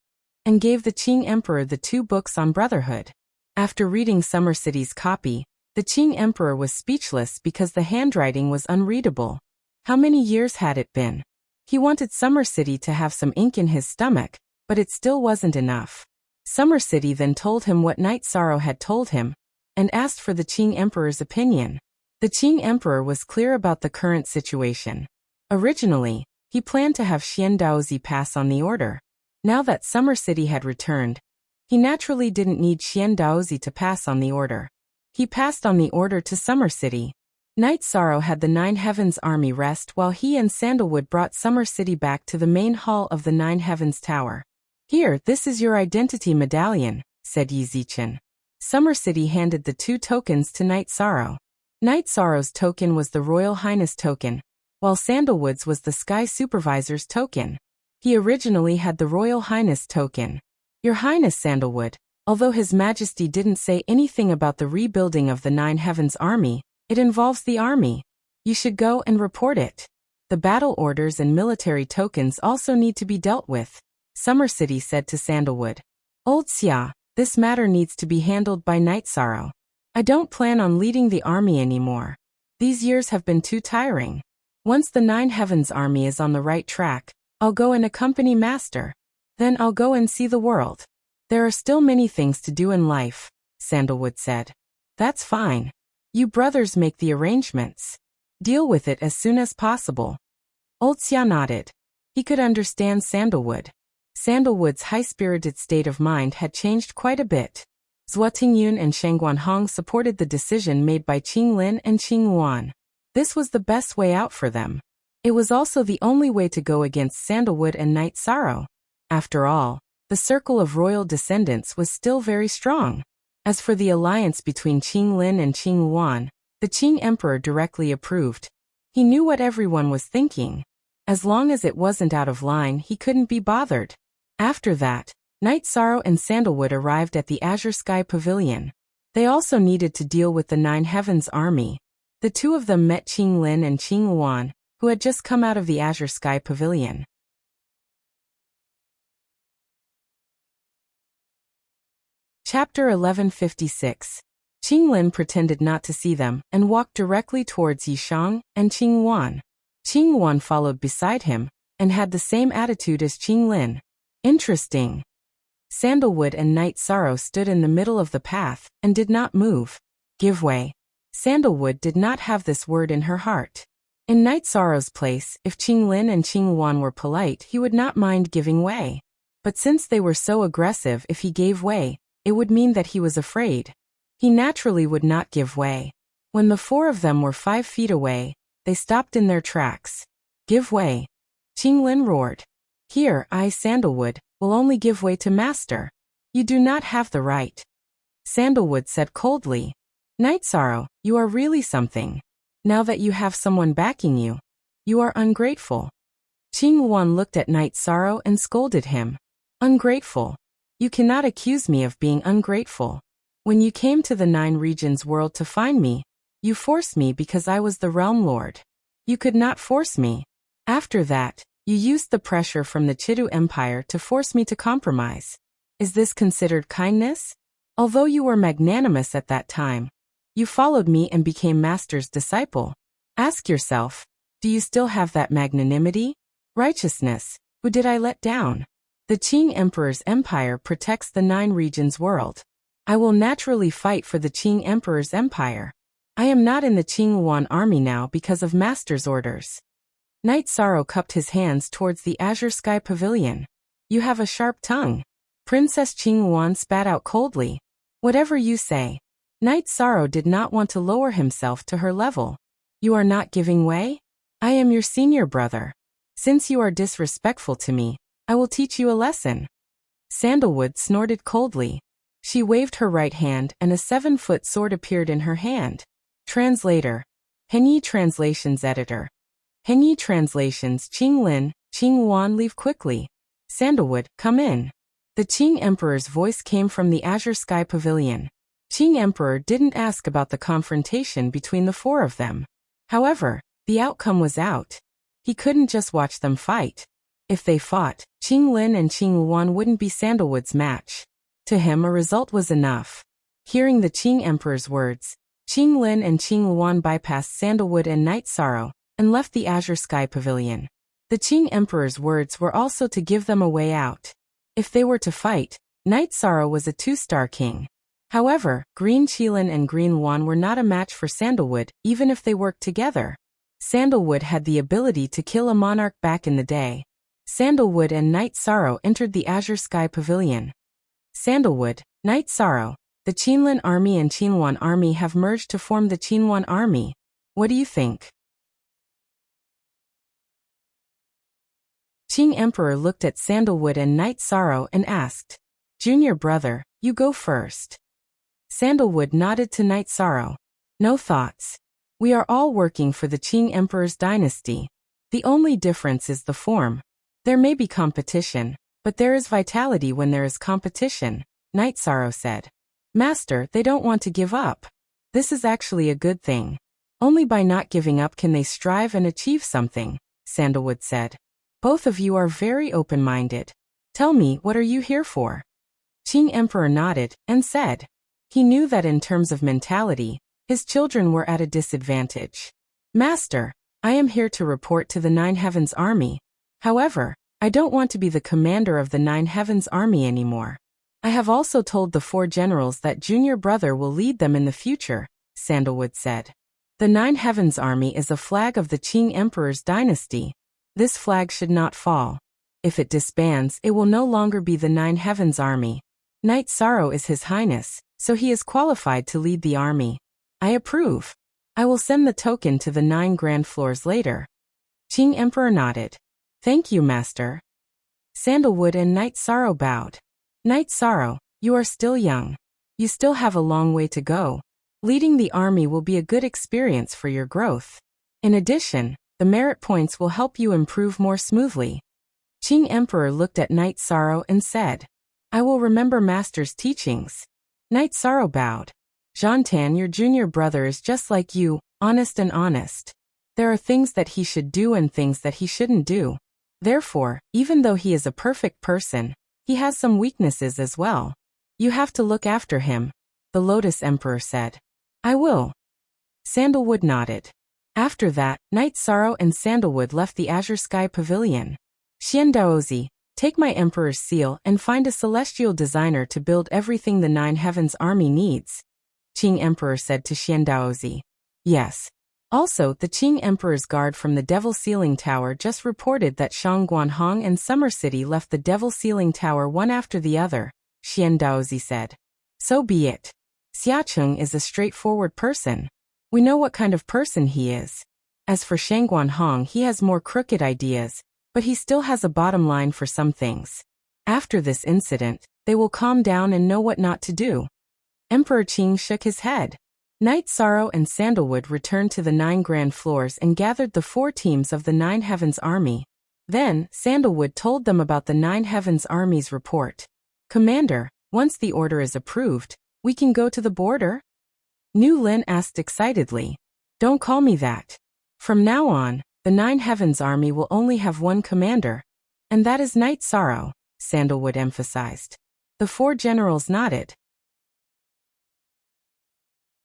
and gave the Qing Emperor the 2 books on brotherhood. After reading Summer City's copy, the Qing Emperor was speechless because the handwriting was unreadable. How many years had it been? He wanted Summer City to have some ink in his stomach, but it still wasn't enough. Summer City then told him what Night Sorrow had told him, and asked for the Qing Emperor's opinion. The Qing Emperor was clear about the current situation. Originally, he planned to have Xian Daozi pass on the order. Now that Summer City had returned, he naturally didn't need Xian Daozi to pass on the order. He passed on the order to Summer City. Night Sorrow had the Nine Heavens Army rest while he and Sandalwood brought Summer City back to the main hall of the Nine Heavens Tower. Here, this is your identity medallion, said Yi Zichen. Summer City handed the 2 tokens to Night Sorrow. Night Sorrow's token was the Royal Highness token, while Sandalwood's was the Sky Supervisor's token. He originally had the Royal Highness token. Your Highness Sandalwood, although His Majesty didn't say anything about the rebuilding of the Nine Heavens Army, it involves the army. You should go and report it. The battle orders and military tokens also need to be dealt with, Summer City said to Sandalwood. Old Xia, this matter needs to be handled by Night Sorrow. I don't plan on leading the army anymore. These years have been too tiring. Once the Nine Heavens Army is on the right track, I'll go and accompany Master. Then I'll go and see the world. There are still many things to do in life, Sandalwood said. That's fine. You brothers make the arrangements. Deal with it as soon as possible. Old Xia nodded. He could understand Sandalwood. Sandalwood's high-spirited state of mind had changed quite a bit. Zhua Tingyun and Shang Guanhong supported the decision made by Qing Lin and Qing Wan. This was the best way out for them. It was also the only way to go against Sandalwood and Night Sorrow. After all, the circle of royal descendants was still very strong. As for the alliance between Qing Lin and Qing Wan, the Qing Emperor directly approved. He knew what everyone was thinking. As long as it wasn't out of line, he couldn't be bothered. After that, Night Sorrow and Sandalwood arrived at the Azure Sky Pavilion. They also needed to deal with the Nine Heavens Army. The two of them met Qing Lin and Qing Wan, who had just come out of the Azure Sky Pavilion. Chapter 1156. Qing Lin pretended not to see them and walked directly towards Yishang and Qing Wan. Qing Wan followed beside him and had the same attitude as Qing Lin. Interesting. Sandalwood and Night Sorrow stood in the middle of the path and did not move. Give way. Sandalwood did not have this word in her heart. In Night Sorrow's place, if Qing Lin and Qing Wan were polite, he would not mind giving way. But since they were so aggressive, if he gave way, it would mean that he was afraid. He naturally would not give way. When the 4 of them were 5 feet away, they stopped in their tracks. Give way. Qing Lin roared. Here, I, Sandalwood, will only give way to Master. You do not have the right. Sandalwood said coldly. Night Sorrow, you are really something. Now that you have someone backing you, you are ungrateful. Qing Wan looked at Night Sorrow and scolded him. Ungrateful. You cannot accuse me of being ungrateful. When you came to the 9 regions world to find me, you forced me because I was the realm lord. You could not force me. After that, you used the pressure from the Chidu Empire to force me to compromise. Is this considered kindness? Although you were magnanimous at that time, you followed me and became Master's disciple. Ask yourself, do you still have that magnanimity? Righteousness, who did I let down? The Qing Emperor's empire protects the 9 regions world. I will naturally fight for the Qing Emperor's empire. I am not in the Qing Yuan army now because of Master's orders. Night Sorrow cupped his hands towards the azure sky pavilion. You have a sharp tongue. Princess Qing Yuan spat out coldly. Whatever you say. Night Sorrow did not want to lower himself to her level. You are not giving way? I am your senior brother. Since you are disrespectful to me, I will teach you a lesson. Sandalwood snorted coldly. She waved her right hand and a 7-foot sword appeared in her hand. Translator. Henyi Translations Editor. Henyi Translations Qing Lin, Qing Wan leave quickly. Sandalwood, come in. The Qing Emperor's voice came from the azure sky pavilion. Qing Emperor didn't ask about the confrontation between the 4 of them. However, the outcome was out. He couldn't just watch them fight. If they fought, Qing Lin and Qing Wan wouldn't be Sandalwood's match. To him a result was enough. Hearing the Qing Emperor's words, Qing Lin and Qing Wan bypassed Sandalwood and Night Sorrow, and left the azure sky pavilion. The Qing Emperor's words were also to give them a way out. If they were to fight, Night Sorrow was a 2-star king. However, Green Qilin and Green Wan were not a match for Sandalwood, even if they worked together. Sandalwood had the ability to kill a monarch back in the day. Sandalwood and Night Sorrow entered the azure sky pavilion. Sandalwood, Night Sorrow, the Qinlin army and Qinwan army have merged to form the Qinwan army. What do you think? Qing Emperor looked at Sandalwood and Night Sorrow and asked, Junior brother, you go first. Sandalwood nodded to Night Sorrow. No thoughts. We are all working for the Qing Emperor's dynasty. The only difference is the form. There may be competition, but there is vitality when there is competition, Night Sorrow said. Master, they don't want to give up. This is actually a good thing. Only by not giving up can they strive and achieve something, Sandalwood said. Both of you are very open-minded. Tell me, what are you here for? Qing Emperor nodded and said. He knew that in terms of mentality, his children were at a disadvantage. Master, I am here to report to the 9 Heavens Army. However, I don't want to be the commander of the 9 Heavens Army anymore. I have also told the 4 generals that junior brother will lead them in the future, Sandalwood said. The 9 Heavens Army is a flag of the Qing Emperor's dynasty. This flag should not fall. If it disbands, it will no longer be the 9 Heavens Army. Night Sorrow is His Highness, so he is qualified to lead the army. I approve. I will send the token to the 9 grand floors later. Qing Emperor nodded. Thank you, Master. Sandalwood and Night Sorrow bowed. Night Sorrow, you are still young. You still have a long way to go. Leading the army will be a good experience for your growth. In addition, the merit points will help you improve more smoothly. Qing Emperor looked at Night Sorrow and said, I will remember Master's teachings. Night Sorrow bowed. Zhantan, your junior brother is just like you, honest and honest. There are things that he should do and things that he shouldn't do. Therefore, even though he is a perfect person, he has some weaknesses as well. You have to look after him, the Lotus Emperor said. I will. Sandalwood nodded. After that, Night Sorrow and Sandalwood left the azure sky pavilion. Xiandaozi, take my Emperor's seal and find a celestial designer to build everything the 9 Heavens Army needs. Qing Emperor said to Xiandaozi. Yes. Also, the Qing Emperor's guard from the Devil Ceiling Tower just reported that Shangguanhong and Summer City left the Devil Ceiling Tower one after the other, Xiandaozi said. So be it. Xiacheng is a straightforward person. We know what kind of person he is. As for Shangguanhong, he has more crooked ideas, but he still has a bottom line for some things. After this incident, they will calm down and know what not to do. Emperor Qing shook his head. Night Sorrow and Sandalwood returned to the 9 grand floors and gathered the 4 teams of the 9 Heavens Army. Then, Sandalwood told them about the Nine Heavens Army's report. Commander, once the order is approved, we can go to the border? Nu Lin asked excitedly. Don't call me that. From now on, the Nine Heavens Army will only have one commander, and that is Night Sorrow, Sandalwood emphasized. The 4 generals nodded.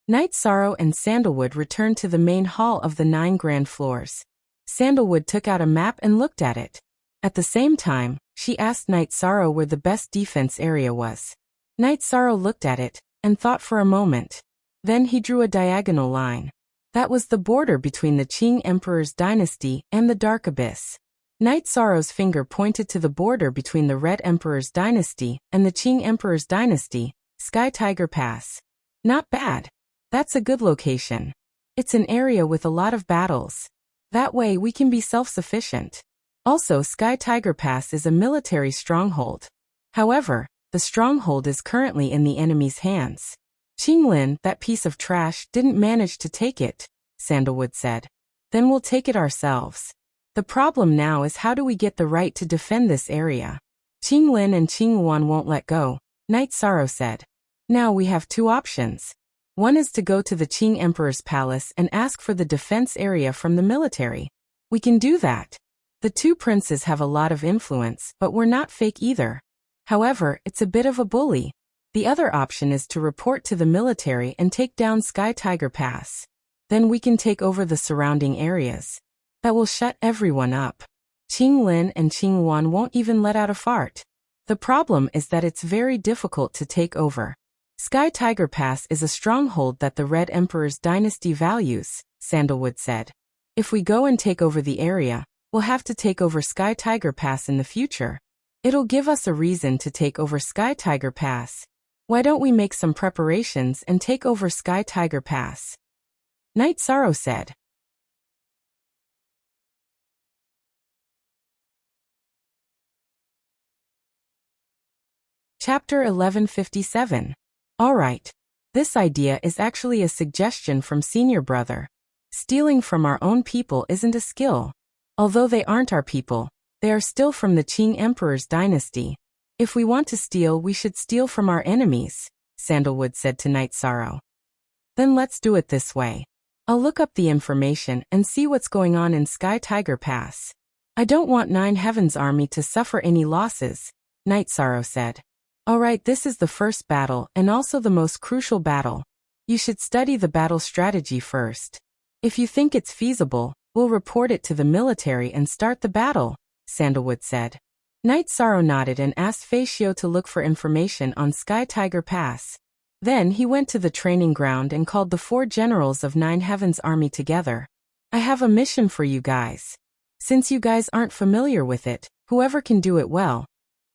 Night Sorrow and Sandalwood returned to the main hall of the 9 grand floors. Sandalwood took out a map and looked at it. At the same time, she asked Night Sorrow where the best defense area was. Night Sorrow looked at it and thought for a moment. Then he drew a diagonal line. That was the border between the Qing Emperor's dynasty and the Dark Abyss. Night Sorrow's finger pointed to the border between the Red Emperor's dynasty and the Qing Emperor's dynasty, Sky Tiger Pass. Not bad. That's a good location. It's an area with a lot of battles. That way we can be self-sufficient. Also, Sky Tiger Pass is a military stronghold. However, the stronghold is currently in the enemy's hands. Qinglin, that piece of trash, didn't manage to take it, Sandalwood said. Then we'll take it ourselves. The problem now is how do we get the right to defend this area? Qinglin and Qingwan won't let go, Night Sorrow said. Now we have 2 options. One is to go to the Qing Emperor's palace and ask for the defense area from the military. We can do that. The 2 princes have a lot of influence, but we're not fake either. However, it's a bit of a bully. The other option is to report to the military and take down Sky Tiger Pass. Then we can take over the surrounding areas. That will shut everyone up. Qinglin and Qingwan won't even let out a fart. The problem is that it's very difficult to take over. Sky Tiger Pass is a stronghold that the Red Emperor's dynasty values, Sandalwood said. If we go and take over the area, we'll have to take over Sky Tiger Pass in the future. It'll give us a reason to take over Sky Tiger Pass. Why don't we make some preparations and take over Sky Tiger Pass? Night Sorrow said. Chapter 1157. Alright. This idea is actually a suggestion from Senior Brother. Stealing from our own people isn't a skill. Although they aren't our people, they are still from the Qing Emperor's dynasty. If we want to steal, we should steal from our enemies, Sandalwood said to Night Sorrow. Then let's do it this way. I'll look up the information and see what's going on in Sky Tiger Pass. I don't want Nine Heavens Army to suffer any losses, Night Sorrow said. Alright, this is the first battle and also the most crucial battle. You should study the battle strategy first. If you think it's feasible, we'll report it to the military and start the battle, Sandalwood said. Night Sorrow nodded and asked Feishio to look for information on Sky Tiger Pass. Then he went to the training ground and called the 4 generals of Nine Heavens Army together. I have a mission for you guys. Since you guys aren't familiar with it, whoever can do it well,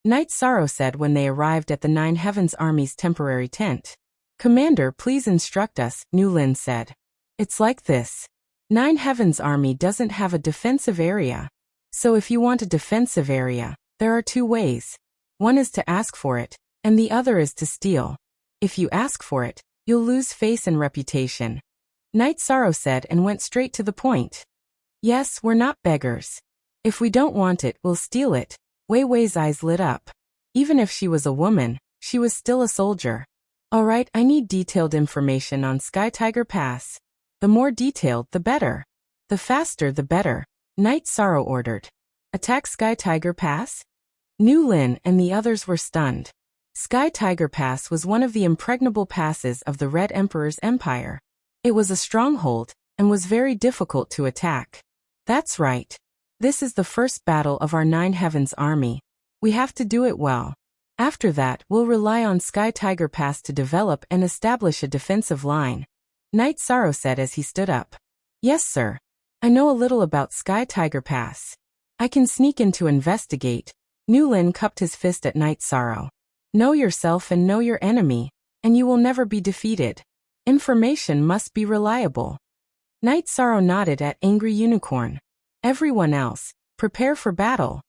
Night Sorrow said when they arrived at the Nine Heavens Army's temporary tent. Commander, please instruct us, Nu Lin said. It's like this. Nine Heavens Army doesn't have a defensive area. So if you want a defensive area, there are 2 ways. One is to ask for it, and the other is to steal. If you ask for it, you'll lose face and reputation. Night Sorrow said and went straight to the point. Yes, we're not beggars. If we don't want it, we'll steal it. Wei Wei's eyes lit up. Even if she was a woman, she was still a soldier. Alright, I need detailed information on Sky Tiger Pass. The more detailed, the better. The faster, the better, Night Sorrow ordered. Attack Sky Tiger Pass? Nu Lin and the others were stunned. Sky Tiger Pass was one of the impregnable passes of the Red Emperor's empire. It was a stronghold, and was very difficult to attack. That's right. This is the first battle of our Nine Heavens Army. We have to do it well. After that, we'll rely on Sky Tiger Pass to develop and establish a defensive line, Night Sorrow said as he stood up. Yes, sir. I know a little about Sky Tiger Pass. I can sneak in to investigate. Nu Lin cupped his fist at Night Sorrow. Know yourself and know your enemy, and you will never be defeated. Information must be reliable. Night Sorrow nodded at Angry Unicorn. Everyone else, prepare for battle.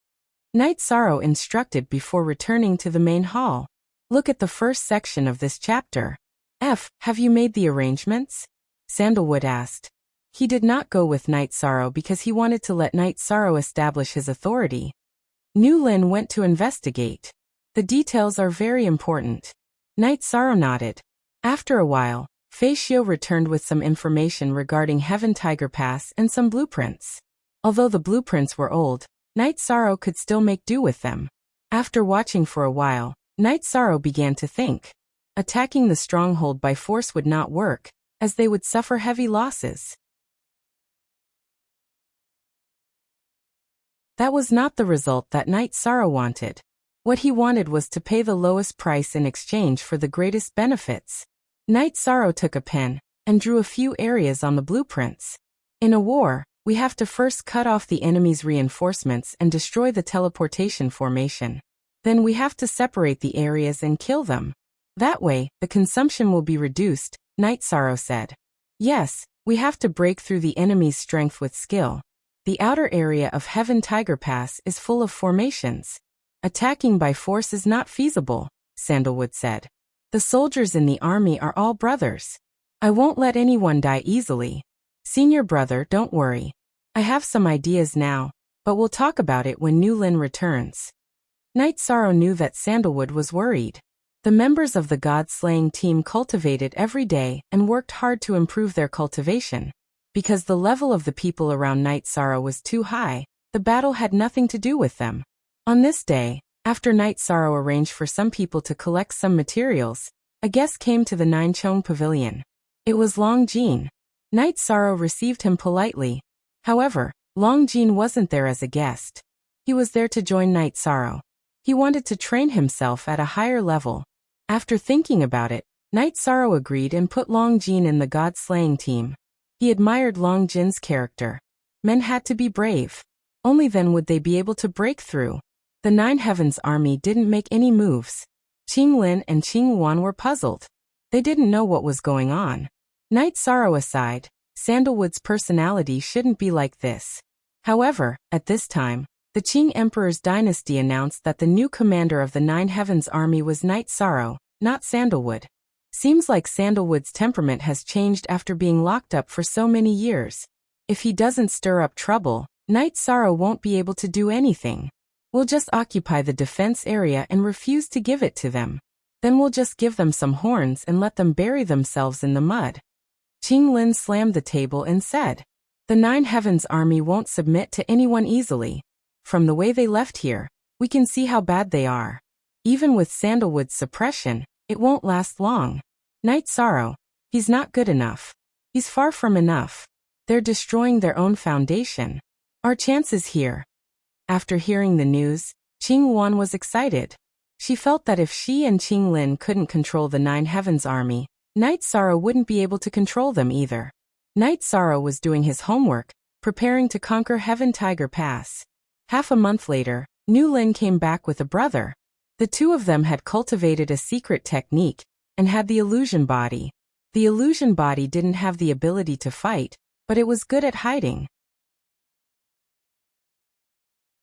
Night Sorrow instructed before returning to the main hall. Look at the first section of this chapter. Have you made the arrangements? Sandalwood asked. He did not go with Night Sorrow because he wanted to let Night Sorrow establish his authority. Nu Lin went to investigate. The details are very important. Night Sorrow nodded. After a while, Fei Xiu returned with some information regarding Heaven Tiger Pass and some blueprints. Although the blueprints were old, Night Sorrow could still make do with them. After watching for a while, Night Sorrow began to think. Attacking the stronghold by force would not work, as they would suffer heavy losses. That was not the result that Night Sorrow wanted. What he wanted was to pay the lowest price in exchange for the greatest benefits. Night Sorrow took a pen and drew a few areas on the blueprints. In a war, we have to first cut off the enemy's reinforcements and destroy the teleportation formation. Then we have to separate the areas and kill them. That way, the consumption will be reduced, Night Sorrow said. Yes, we have to break through the enemy's strength with skill. The outer area of Heaven Tiger Pass is full of formations. Attacking by force is not feasible, Sandalwood said. The soldiers in the army are all brothers. I won't let anyone die easily. Senior brother, don't worry. I have some ideas now, but we'll talk about it when Nu Lin returns. Night Sorrow knew that Sandalwood was worried. The members of the god-slaying team cultivated every day and worked hard to improve their cultivation. Because the level of the people around Night Sorrow was too high, the battle had nothing to do with them. On this day, after Night Sorrow arranged for some people to collect some materials, a guest came to the Nine Chong Pavilion. It was Long Jin. Night Sorrow received him politely. However, Long Jin wasn't there as a guest. He was there to join Night Sorrow. He wanted to train himself at a higher level. After thinking about it, Night Sorrow agreed and put Long Jin in the god-slaying team. He admired Long Jin's character. Men had to be brave. Only then would they be able to break through. The Nine Heavens army didn't make any moves. Qing Lin and Qing Wan were puzzled. They didn't know what was going on. Night Sorrow aside, Sandalwood's personality shouldn't be like this. However, at this time, the Qing Emperor's dynasty announced that the new commander of the Nine Heavens army was Night Sorrow, not Sandalwood. Seems like Sandalwood's temperament has changed after being locked up for so many years. If he doesn't stir up trouble, Night Sorrow won't be able to do anything. We'll just occupy the defense area and refuse to give it to them. Then we'll just give them some horns and let them bury themselves in the mud. Qing Lin slammed the table and said, "The Nine Heavens army won't submit to anyone easily. From the way they left here, we can see how bad they are. Even with Sandalwood's suppression, it won't last long. Night Sorrow, he's not good enough. He's far from enough. They're destroying their own foundation. Our chance is here." After hearing the news, Qing Wan was excited. She felt that if she and Qing Lin couldn't control the Nine Heavens army, Night Sorrow wouldn't be able to control them either. Night Sorrow was doing his homework, preparing to conquer Heaven Tiger Pass. Half a month later, Nu Lin came back with a brother. The two of them had cultivated a secret technique and had the illusion body. The illusion body didn't have the ability to fight, but it was good at hiding.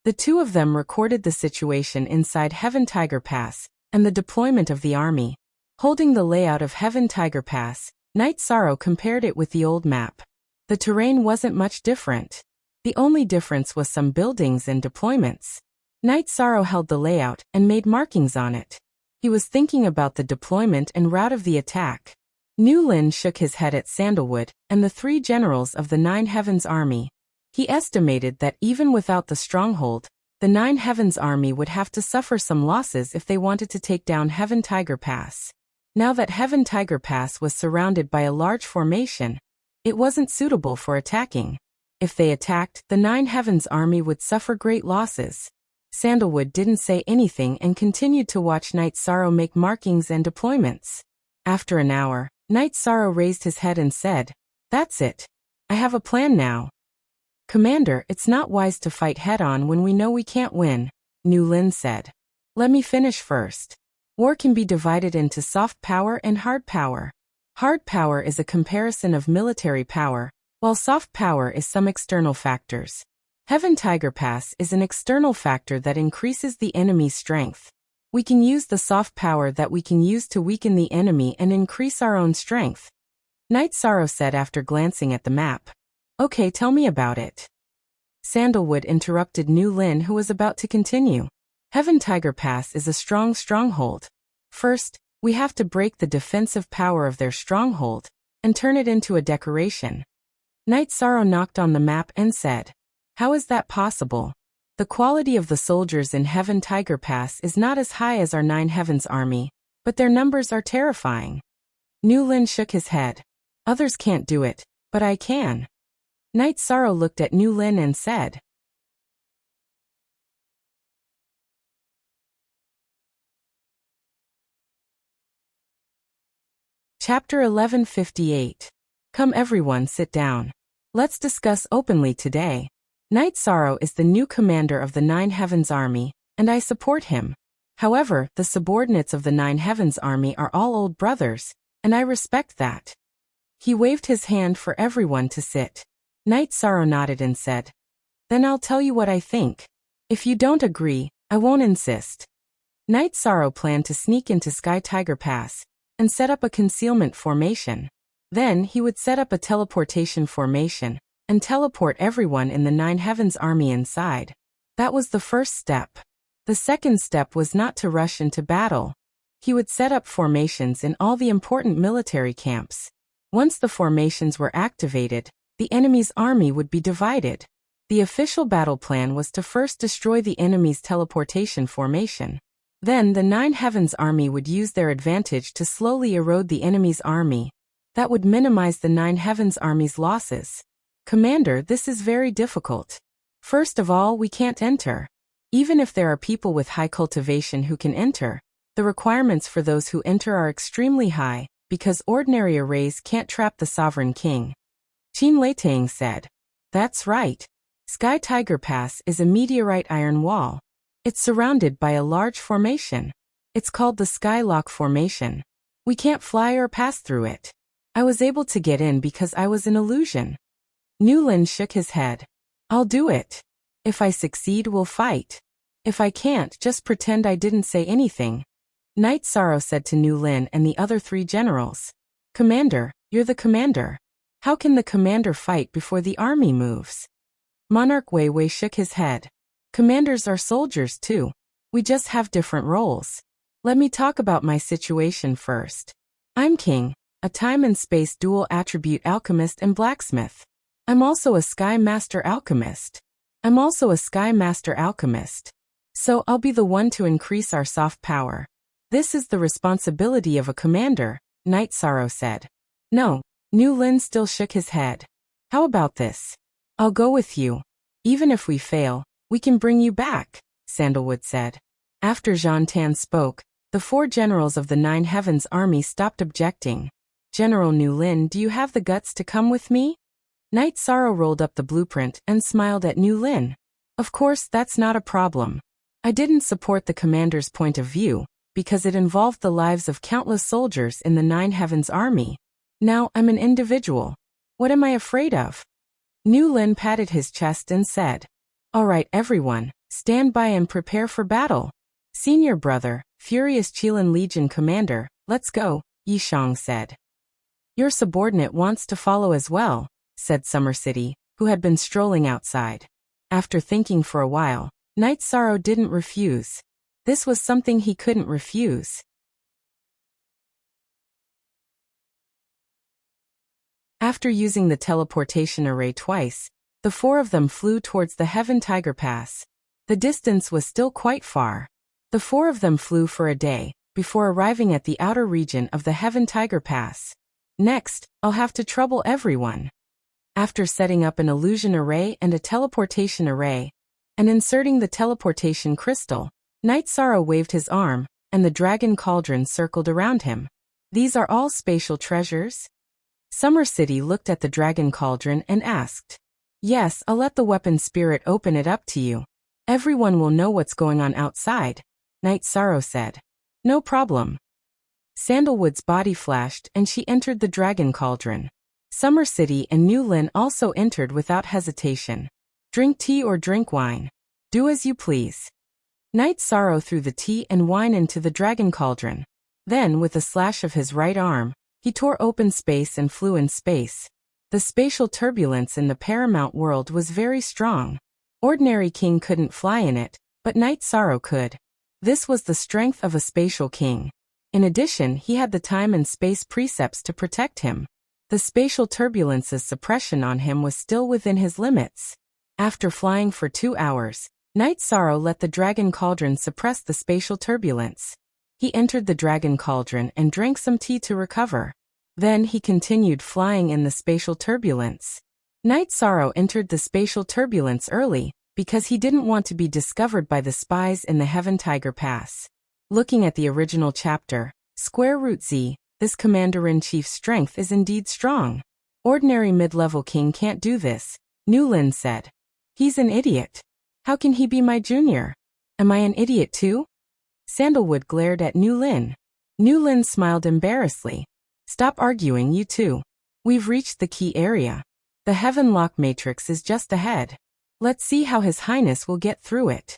The two of them recorded the situation inside Heaven Tiger Pass and the deployment of the army. Holding the layout of Heaven Tiger Pass, Night Sorrow compared it with the old map. The terrain wasn't much different. The only difference was some buildings and deployments. Night Sorrow held the layout and made markings on it. He was thinking about the deployment and route of the attack. Nu Lin shook his head at Sandalwood and the three generals of the Nine Heavens army. He estimated that even without the stronghold, the Nine Heavens army would have to suffer some losses if they wanted to take down Heaven Tiger Pass. Now that Heaven Tiger Pass was surrounded by a large formation, it wasn't suitable for attacking. If they attacked, the Nine Heavens army would suffer great losses. Sandalwood didn't say anything and continued to watch Night Sorrow make markings and deployments. After an hour, Night Sorrow raised his head and said, "That's it. I have a plan now." "Commander, it's not wise to fight head-on when we know we can't win," Nu Lin said. "Let me finish first. War can be divided into soft power and hard power. Hard power is a comparison of military power, while soft power is some external factors. Heaven Tiger Pass is an external factor that increases the enemy's strength. We can use the soft power that we can use to weaken the enemy and increase our own strength," Night Sorrow said after glancing at the map. Okay, tell me about it. Sandalwood interrupted New Lin, who was about to continue. Heaven Tiger Pass is a strong stronghold. First, we have to break the defensive power of their stronghold and turn it into a decoration. Night Sorrow knocked on the map and said, "How is that possible? The quality of the soldiers in Heaven Tiger Pass is not as high as our Nine Heavens army, but their numbers are terrifying." New Lin shook his head. "Others can't do it, but I can." Night Sorrow looked at New Lin and said, Chapter 1158. Come everyone, sit down. Let's discuss openly today. Night Sorrow is the new commander of the Nine Heavens Army, and I support him. However, the subordinates of the Nine Heavens Army are all old brothers, and I respect that. He waved his hand for everyone to sit. Night Sorrow nodded and said, "Then I'll tell you what I think. If you don't agree, I won't insist." Night Sorrow planned to sneak into Sky Tiger Pass and set up a concealment formation. Then he would set up a teleportation formation and teleport everyone in the Nine Heavens Army inside. That was the first step. The second step was not to rush into battle. He would set up formations in all the important military camps. Once the formations were activated, the enemy's army would be divided. The official battle plan was to first destroy the enemy's teleportation formation. Then the Nine Heavens Army would use their advantage to slowly erode the enemy's army. That would minimize the Nine Heavens Army's losses. Commander, this is very difficult. First of all, we can't enter. Even if there are people with high cultivation who can enter, the requirements for those who enter are extremely high, because ordinary arrays can't trap the Sovereign King. Qin Leitang said. That's right. Sky Tiger Pass is a meteorite iron wall. It's surrounded by a large formation. It's called the Skylock Formation. We can't fly or pass through it. I was able to get in because I was an illusion. New Lin shook his head. I'll do it. If I succeed, we'll fight. If I can't, just pretend I didn't say anything. Night Sorrow said to New Lin and the other three generals. Commander, you're the commander. How can the commander fight before the army moves? Monarch Wei Wei shook his head. Commanders are soldiers too. We just have different roles. Let me talk about my situation first. I'm King, a time and space dual attribute alchemist and blacksmith. I'm also a Sky Master alchemist. So I'll be the one to increase our soft power. This is the responsibility of a commander, Night Sorrow said. No, New Lin still shook his head. How about this? I'll go with you. Even if we fail, we can bring you back, Sandalwood said. After Zhan Tan spoke, the four generals of the Nine Heavens Army stopped objecting. General New Lin, do you have the guts to come with me? Night Sorrow rolled up the blueprint and smiled at New Lin. Of course, that's not a problem. I didn't support the commander's point of view, because it involved the lives of countless soldiers in the Nine Heavens Army. Now I'm an individual. What am I afraid of? New Lin patted his chest and said, All right, everyone, stand by and prepare for battle. Senior brother, Furious Qilin Legion Commander, let's go, Yishang said. Your subordinate wants to follow as well, said Summer City, who had been strolling outside. After thinking for a while, Night Sorrow didn't refuse. This was something he couldn't refuse. After using the teleportation array twice, the four of them flew towards the Heaven Tiger Pass. The distance was still quite far. The four of them flew for a day, before arriving at the outer region of the Heaven Tiger Pass. Next, I'll have to trouble everyone. After setting up an illusion array and a teleportation array, and inserting the teleportation crystal, Night Sorrow waved his arm, and the dragon cauldron circled around him. These are all spatial treasures? Summer City looked at the dragon cauldron and asked. Yes, I'll let the weapon spirit open it up to you. Everyone will know what's going on outside, Night Sorrow said. No problem. Sandalwood's body flashed and she entered the dragon cauldron. Summer City and New Lin also entered without hesitation. Drink tea or drink wine. Do as you please. Night Sorrow threw the tea and wine into the dragon cauldron. Then, with a slash of his right arm, he tore open space and flew in space. The spatial turbulence in the paramount world was very strong. Ordinary king couldn't fly in it, but Night Sorrow could. This was the strength of a spatial king. In addition, he had the time and space precepts to protect him. The spatial turbulence's suppression on him was still within his limits. After flying for 2 hours, Night Sorrow let the dragon cauldron suppress the spatial turbulence. He entered the dragon cauldron and drank some tea to recover. Then he continued flying in the spatial turbulence. Night Sorrow entered the spatial turbulence early, because he didn't want to be discovered by the spies in the Heaven Tiger Pass. Looking at the original chapter, square root Z, this Commander-in-Chief's strength is indeed strong. Ordinary mid-level king can't do this, Newlin said. He's an idiot. How can he be my junior? Am I an idiot too? Sandalwood glared at Newlin. Newlin smiled embarrassedly. Stop arguing, you two. We've reached the key area. The Heaven Lock Matrix is just ahead. Let's see how His Highness will get through it.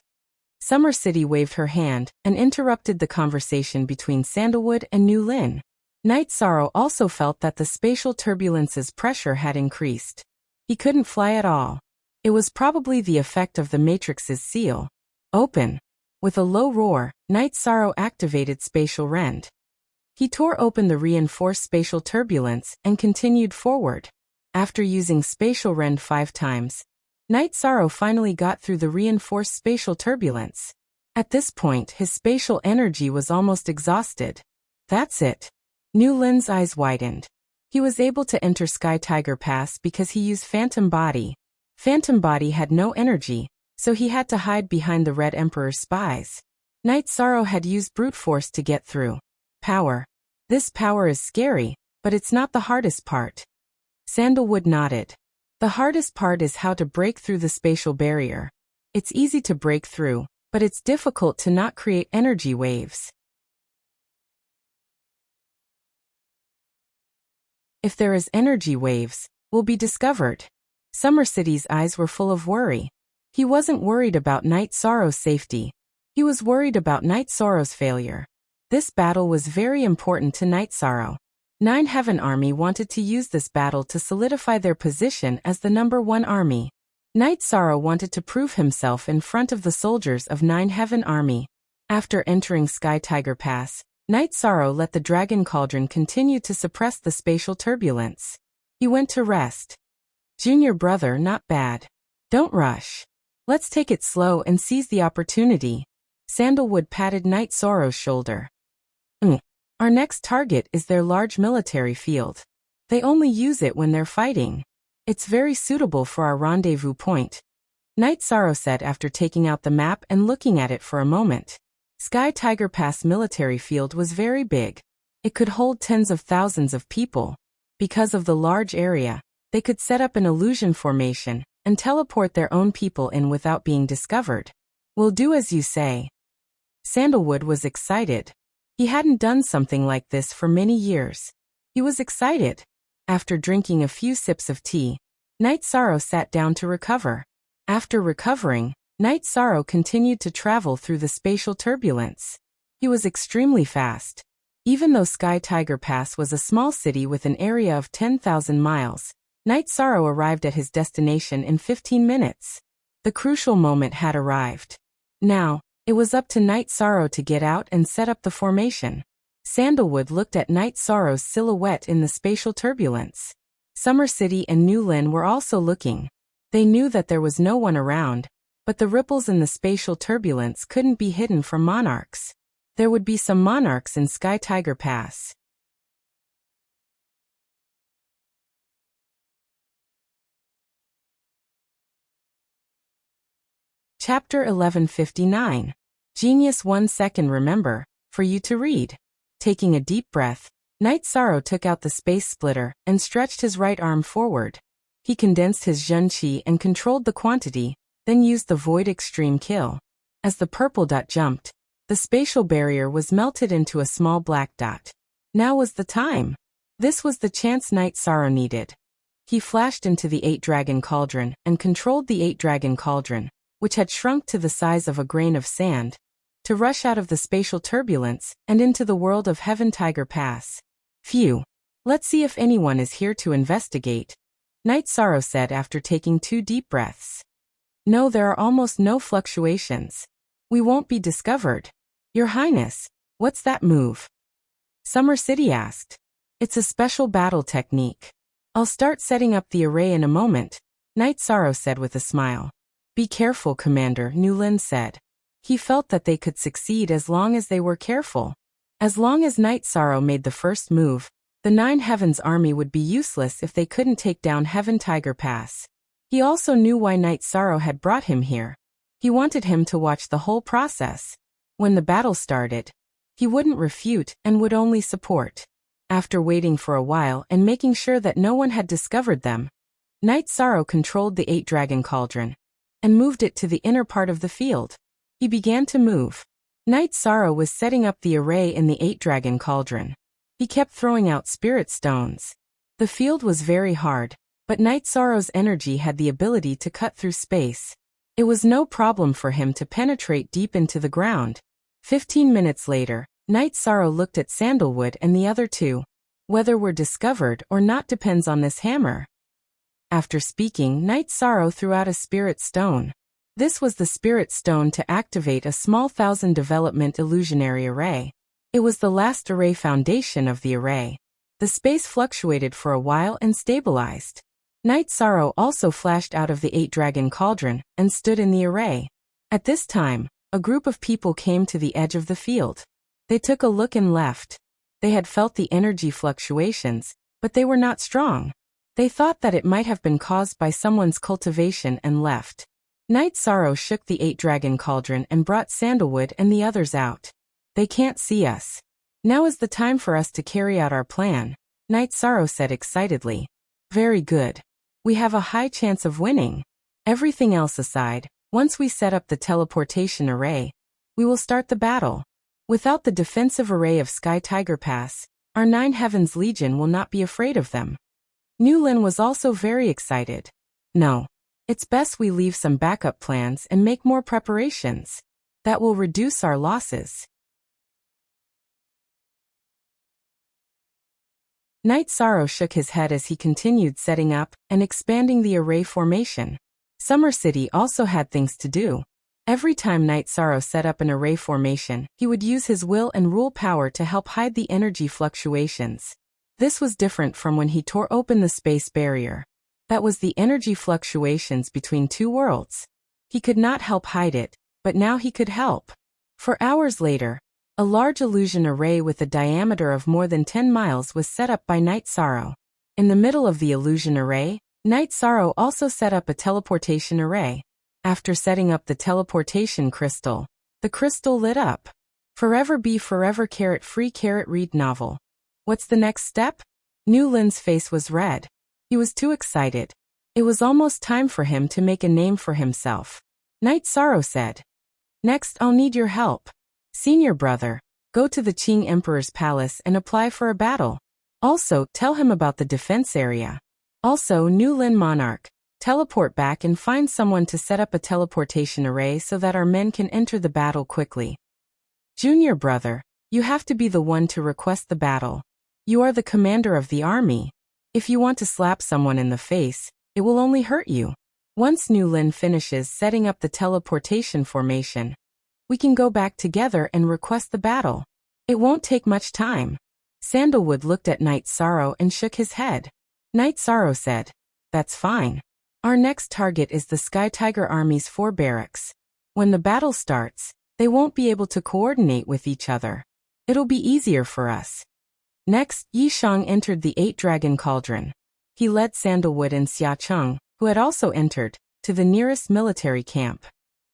Summer City waved her hand and interrupted the conversation between Sandalwood and Newlin. Night Sorrow also felt that the spatial turbulence's pressure had increased. He couldn't fly at all. It was probably the effect of the Matrix's seal. Open. With a low roar, Night Sorrow activated Spatial Rend. He tore open the reinforced spatial turbulence and continued forward. After using Spatial Rend 5 times, Night Sorrow finally got through the reinforced spatial turbulence. At this point, his spatial energy was almost exhausted. That's it. Newlin's eyes widened. He was able to enter Sky Tiger Pass because he used Phantom Body. Phantom Body had no energy, so he had to hide behind the Red Emperor's spies. Night Sorrow had used brute force to get through. Power. This power is scary, but it's not the hardest part. Sandalwood nodded. The hardest part is how to break through the spatial barrier. It's easy to break through, but it's difficult to not create energy waves. If there is energy waves, we'll be discovered. Summer City's eyes were full of worry. He wasn't worried about Night Sorrow's safety. He was worried about Night Sorrow's failure. This battle was very important to Night Sorrow. 9 Heaven Army wanted to use this battle to solidify their position as the #1 army. Night Sorrow wanted to prove himself in front of the soldiers of 9 Heaven Army. After entering Sky Tiger Pass, Night Sorrow let the Dragon Cauldron continue to suppress the spatial turbulence. He went to rest. Junior brother, not bad. Don't rush. Let's take it slow and seize the opportunity. Sandalwood patted Night Sorrow's shoulder. Our next target is their large military field. They only use it when they're fighting. It's very suitable for our rendezvous point. Night Sorrow said after taking out the map and looking at it for a moment. Sky Tiger Pass military field was very big. It could hold tens of thousands of people. Because of the large area, they could set up an illusion formation and teleport their own people in without being discovered. We'll do as you say. Sandalwood was excited. He hadn't done something like this for many years. He was excited. After drinking a few sips of tea, Night Sorrow sat down to recover. After recovering, Night Sorrow continued to travel through the spatial turbulence. He was extremely fast. Even though Sky Tiger Pass was a small city with an area of 10,000 miles, Night Sorrow arrived at his destination in 15 minutes. The crucial moment had arrived. Now, it was up to Night Sorrow to get out and set up the formation. Sandalwood looked at Night Sorrow's silhouette in the spatial turbulence. Summer City and Newlin were also looking. They knew that there was no one around, but the ripples in the spatial turbulence couldn't be hidden from monarchs. There would be some monarchs in Sky Tiger Pass. Chapter 1159. Genius 1 second. Remember, for you to read. Taking a deep breath, Night Sorrow took out the space splitter and stretched his right arm forward. He condensed his Zhen Qi and controlled the quantity, then used the Void Extreme Kill. As the purple dot jumped, the spatial barrier was melted into a small black dot. Now was the time. This was the chance Night Sorrow needed. He flashed into the 8 Dragon Cauldron and controlled the 8 Dragon Cauldron, which had shrunk to the size of a grain of sand, to rush out of the spatial turbulence and into the world of Heaven Tiger Pass. Phew. Let's see if anyone is here to investigate. Night Sorrow said after taking 2 deep breaths. No, there are almost no fluctuations. We won't be discovered. Your Highness, what's that move? Summer City asked. It's a special battle technique. I'll start setting up the array in a moment, Night Sorrow said with a smile. Be careful, Commander, Newland said. He felt that they could succeed as long as they were careful. As long as Night Sorrow made the first move, the 9 Heavens army would be useless if they couldn't take down Heaven Tiger Pass. He also knew why Night Sorrow had brought him here. He wanted him to watch the whole process. When the battle started, he wouldn't refute and would only support. After waiting for a while and making sure that no one had discovered them, Night Sorrow controlled the 8-dragon cauldron and moved it to the inner part of the field. He began to move. Night Sorrow was setting up the array in the 8-dragon cauldron. He kept throwing out spirit stones. The field was very hard, but Night Sorrow's energy had the ability to cut through space. It was no problem for him to penetrate deep into the ground. 15 minutes later, Night Sorrow looked at Sandalwood and the other 2. Whether we're discovered or not depends on this hammer. After speaking, Night Sorrow threw out a spirit stone. This was the spirit stone to activate a small 1000 development illusionary array. It was the last array foundation of the array. The space fluctuated for a while and stabilized. Night Sorrow also flashed out of the 8-dragon cauldron and stood in the array. At this time, a group of people came to the edge of the field. They took a look and left. They had felt the energy fluctuations, but they were not strong. They thought that it might have been caused by someone's cultivation and left. Night Sorrow shook the 8-dragon cauldron and brought Sandalwood and the others out. They can't see us. Now is the time for us to carry out our plan, Night Sorrow said excitedly. Very good. We have a high chance of winning. Everything else aside, once we set up the teleportation array, we will start the battle. Without the defensive array of Sky Tiger Pass, our 9 Heavens Legion will not be afraid of them. Newlin was also very excited. No. It's best we leave some backup plans and make more preparations. That will reduce our losses. Night Sorrow shook his head as he continued setting up and expanding the array formation. Summer City also had things to do. Every time Night Sorrow set up an array formation, he would use his will and rule power to help hide the energy fluctuations. This was different from when he tore open the space barrier. That was the energy fluctuations between 2 worlds. He could not help hide it, but now he could help. For hours later, a large illusion array with a diameter of more than 10 miles was set up by Night Sorrow. In the middle of the illusion array, Night Sorrow also set up a teleportation array. After setting up the teleportation crystal, the crystal lit up. Forever be forever free read novel. What's the next step? Newlin's face was red. He was too excited. It was almost time for him to make a name for himself. Night Sorrow said. Next, I'll need your help. Senior brother, go to the Qing Emperor's palace and apply for a battle. Also, tell him about the defense area. Also, Newlin Monarch, teleport back and find someone to set up a teleportation array so that our men can enter the battle quickly. Junior brother, you have to be the one to request the battle. You are the commander of the army. If you want to slap someone in the face, it will only hurt you. Once Newlin finishes setting up the teleportation formation, we can go back together and request the battle. It won't take much time. Sandalwood looked at Night Sorrow and shook his head. Night Sorrow said, That's fine. Our next target is the Sky Tiger Army's 4 barracks. When the battle starts, they won't be able to coordinate with each other. It'll be easier for us. Next, Yishang entered the 8-dragon cauldron. He led Sandalwood and Xiacheng, who had also entered, to the nearest military camp.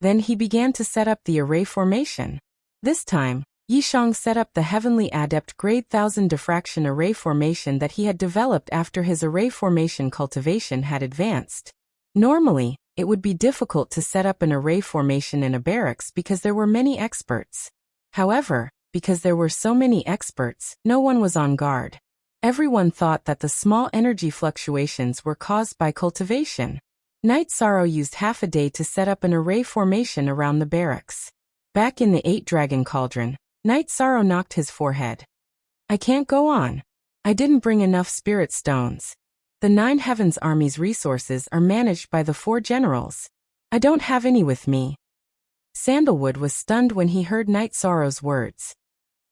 Then he began to set up the array formation. This time, Yishang set up the Heavenly Adept Grade 1000 Diffraction Array formation that he had developed after his array formation cultivation had advanced. Normally, it would be difficult to set up an array formation in a barracks because there were many experts. However, because there were so many experts, no one was on guard. Everyone thought that the small energy fluctuations were caused by cultivation. Night Sorrow used half a day to set up an array formation around the barracks. Back in the 8-dragon cauldron, Night Sorrow knocked his forehead. I can't go on. I didn't bring enough spirit stones. The Nine Heavens Army's resources are managed by the 4 generals. I don't have any with me. Sandalwood was stunned when he heard Night Sorrow's words.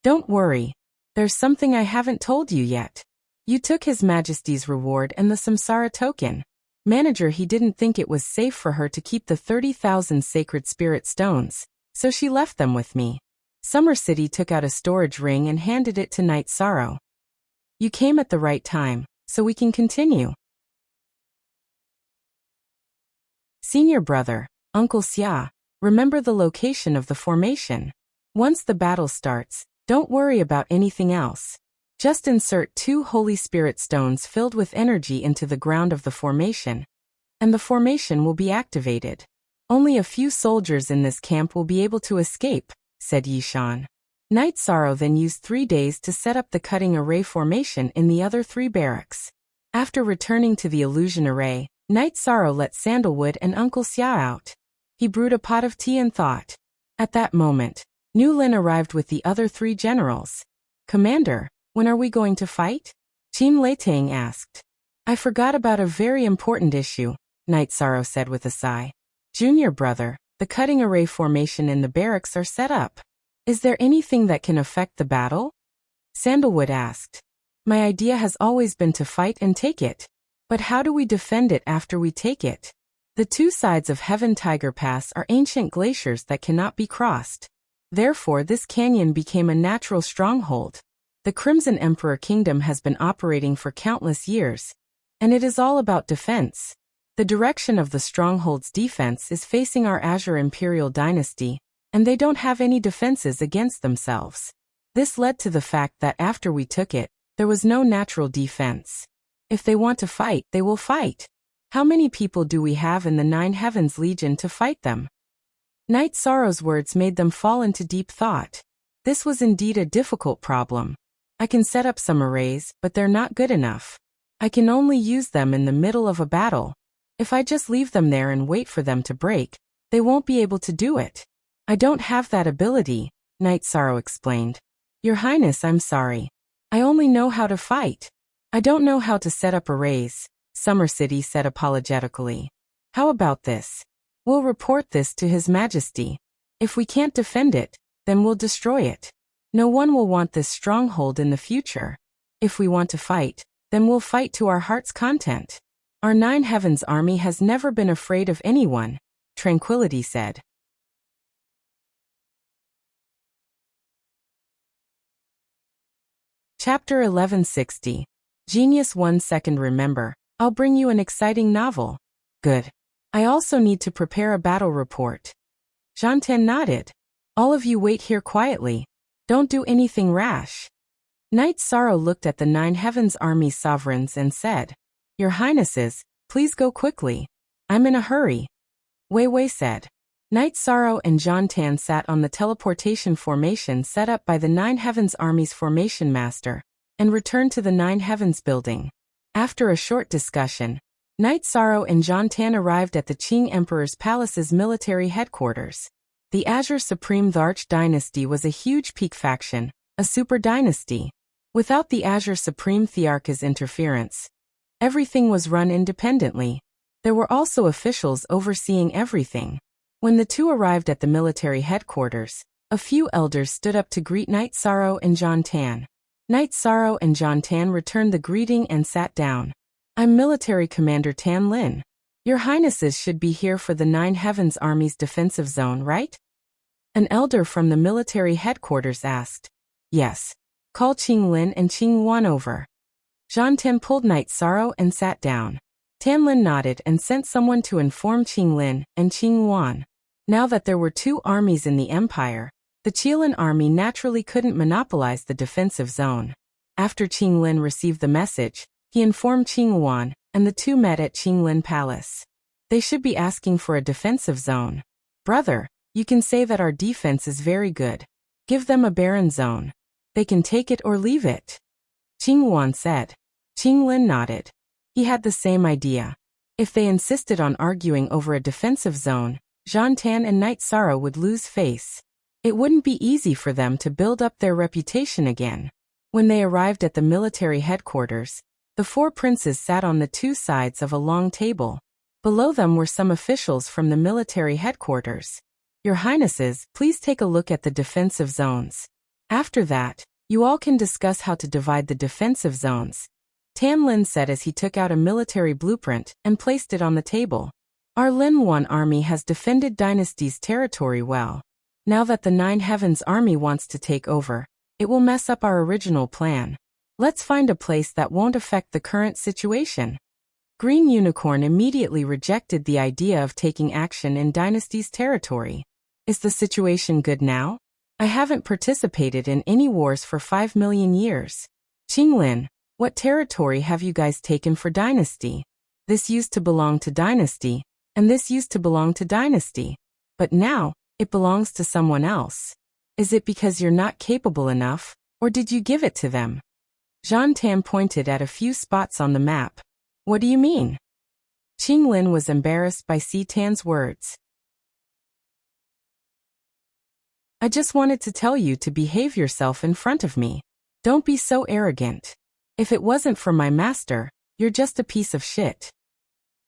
Don't worry. There's something I haven't told you yet. You took His Majesty's reward and the Samsara token. Manager, he didn't think it was safe for her to keep the 30,000 sacred spirit stones, so she left them with me. Summer City took out a storage ring and handed it to Night Sorrow. You came at the right time, so we can continue. Senior brother, Uncle Xia, remember the location of the formation. Once the battle starts, don't worry about anything else. Just insert 2 Holy Spirit stones filled with energy into the ground of the formation, and the formation will be activated. Only a few soldiers in this camp will be able to escape, said Yishan. Night Sorrow then used 3 days to set up the cutting array formation in the other 3 barracks. After returning to the illusion array, Night Sorrow let Sandalwood and Uncle Xia out. He brewed a pot of tea and thought. At that moment, Nu Lin arrived with the other 3 generals. Commander, when are we going to fight? Qin Leitang asked. I forgot about a very important issue, Night Sorrow said with a sigh. Junior brother, the cutting array formation in the barracks are set up. Is there anything that can affect the battle? Sandalwood asked. My idea has always been to fight and take it. But how do we defend it after we take it? The 2 sides of Heaven Tiger Pass are ancient glaciers that cannot be crossed. Therefore, this canyon became a natural stronghold. The Crimson Emperor Kingdom has been operating for countless years, and it is all about defense. The direction of the stronghold's defense is facing our Azure Imperial Dynasty, and they don't have any defenses against themselves. This led to the fact that after we took it, there was no natural defense. If they want to fight, they will fight. How many people do we have in the 9 Heavens Legion to fight them? Night Sorrow's words made them fall into deep thought. This was indeed a difficult problem. I can set up some arrays, but they're not good enough. I can only use them in the middle of a battle. If I just leave them there and wait for them to break, they won't be able to do it. I don't have that ability, Night Sorrow explained. Your Highness, I'm sorry. I only know how to fight. I don't know how to set up arrays, Summer City said apologetically. How about this? We'll report this to His Majesty. If we can't defend it, then we'll destroy it. No one will want this stronghold in the future. If we want to fight, then we'll fight to our heart's content. Our 9 Heavens Army has never been afraid of anyone, Tranquility said. Chapter 1160. Genius 1 second. Remember, I'll bring you an exciting novel. Good. I also need to prepare a battle report. Zhantan nodded. All of you wait here quietly. Don't do anything rash. Night Sorrow looked at the 9 Heavens Army's sovereigns and said, Your Highnesses, please go quickly. I'm in a hurry. Wei Wei said. Night Sorrow and Zhantan sat on the teleportation formation set up by the 9 Heavens Army's formation master, and returned to the 9 Heavens building. After a short discussion, Night Sorrow and Zhantan arrived at the Qing Emperor's palace's military headquarters. The Azure Supreme Tharch dynasty was a huge peak faction, a super dynasty. Without the Azure Supreme Thearch's interference, everything was run independently. There were also officials overseeing everything. When the 2 arrived at the military headquarters, a few elders stood up to greet Night Sorrow and Zhantan. Night Sorrow and Zhantan returned the greeting and sat down. I'm Military Commander Tan Lin. Your Highnesses should be here for the 9 Heavens Army's defensive zone, right? An elder from the military headquarters asked. Yes. Call Qing Lin and Qing Wan over. Zhantan pulled Night Sorrow and sat down. Tan Lin nodded and sent someone to inform Qing Lin and Qing Wan. Now that there were 2 armies in the empire, the Qilin army naturally couldn't monopolize the defensive zone. After Qing Lin received the message, he informed Qing Wan, and the 2 met at Qing Lin Palace. They should be asking for a defensive zone. Brother, you can say that our defense is very good. Give them a barren zone. They can take it or leave it. Qing Wan said. Qing Lin nodded. He had the same idea. If they insisted on arguing over a defensive zone, Zhantan and Night Sorrow would lose face. It wouldn't be easy for them to build up their reputation again. When they arrived at the military headquarters, The four princes sat on the two sides of a long table. Below them were some officials from the military headquarters. Your Highnesses, please take a look at the defensive zones. After that, you all can discuss how to divide the defensive zones. Tan Lin said as he took out a military blueprint and placed it on the table. Our Lin Yuan army has defended Dynasty's territory well. Now that the Nine Heavens army wants to take over, it will mess up our original plan. Let's find a place that won't affect the current situation. Green Unicorn immediately rejected the idea of taking action in Dynasty's territory. Is the situation good now? I haven't participated in any wars for 5 million years. Qinglin, what territory have you guys taken for Dynasty? This used to belong to Dynasty, and this used to belong to Dynasty. But now, it belongs to someone else. Is it because you're not capable enough, or did you give it to them? Zhan Tan pointed at a few spots on the map. What do you mean? Qinglin was embarrassed by Si Tan's words. I just wanted to tell you to behave yourself in front of me. Don't be so arrogant. If it wasn't for my master, you're just a piece of shit.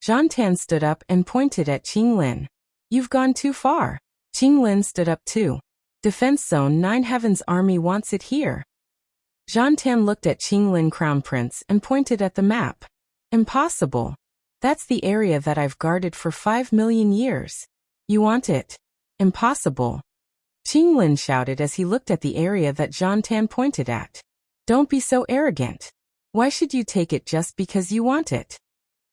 Zhan Tan stood up and pointed at Qinglin. You've gone too far. Qinglin stood up too. Defense Zone 9 Heavens Army wants it here. Zhan Tan looked at Qinglin Crown Prince and pointed at the map. Impossible. That's the area that I've guarded for 5 million years. You want it? Impossible. Qinglin shouted as he looked at the area that Zhan Tan pointed at. Don't be so arrogant. Why should you take it just because you want it?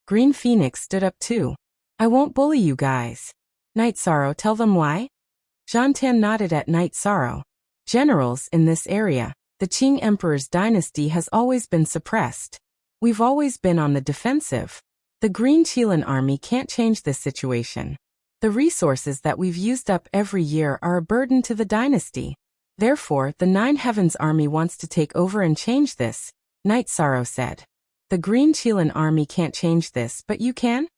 Green Phoenix stood up too. I won't bully you guys. Night Sorrow, tell them why? Zhan Tan nodded at Night Sorrow. Generals in this area, the Qing Emperor's dynasty has always been suppressed. We've always been on the defensive. The Green Qilin army can't change this situation. The resources that we've used up every year are a burden to the dynasty. Therefore, the Nine Heavens army wants to take over and change this, Night Sorrow said. The Green Qilin army can't change this, but you can?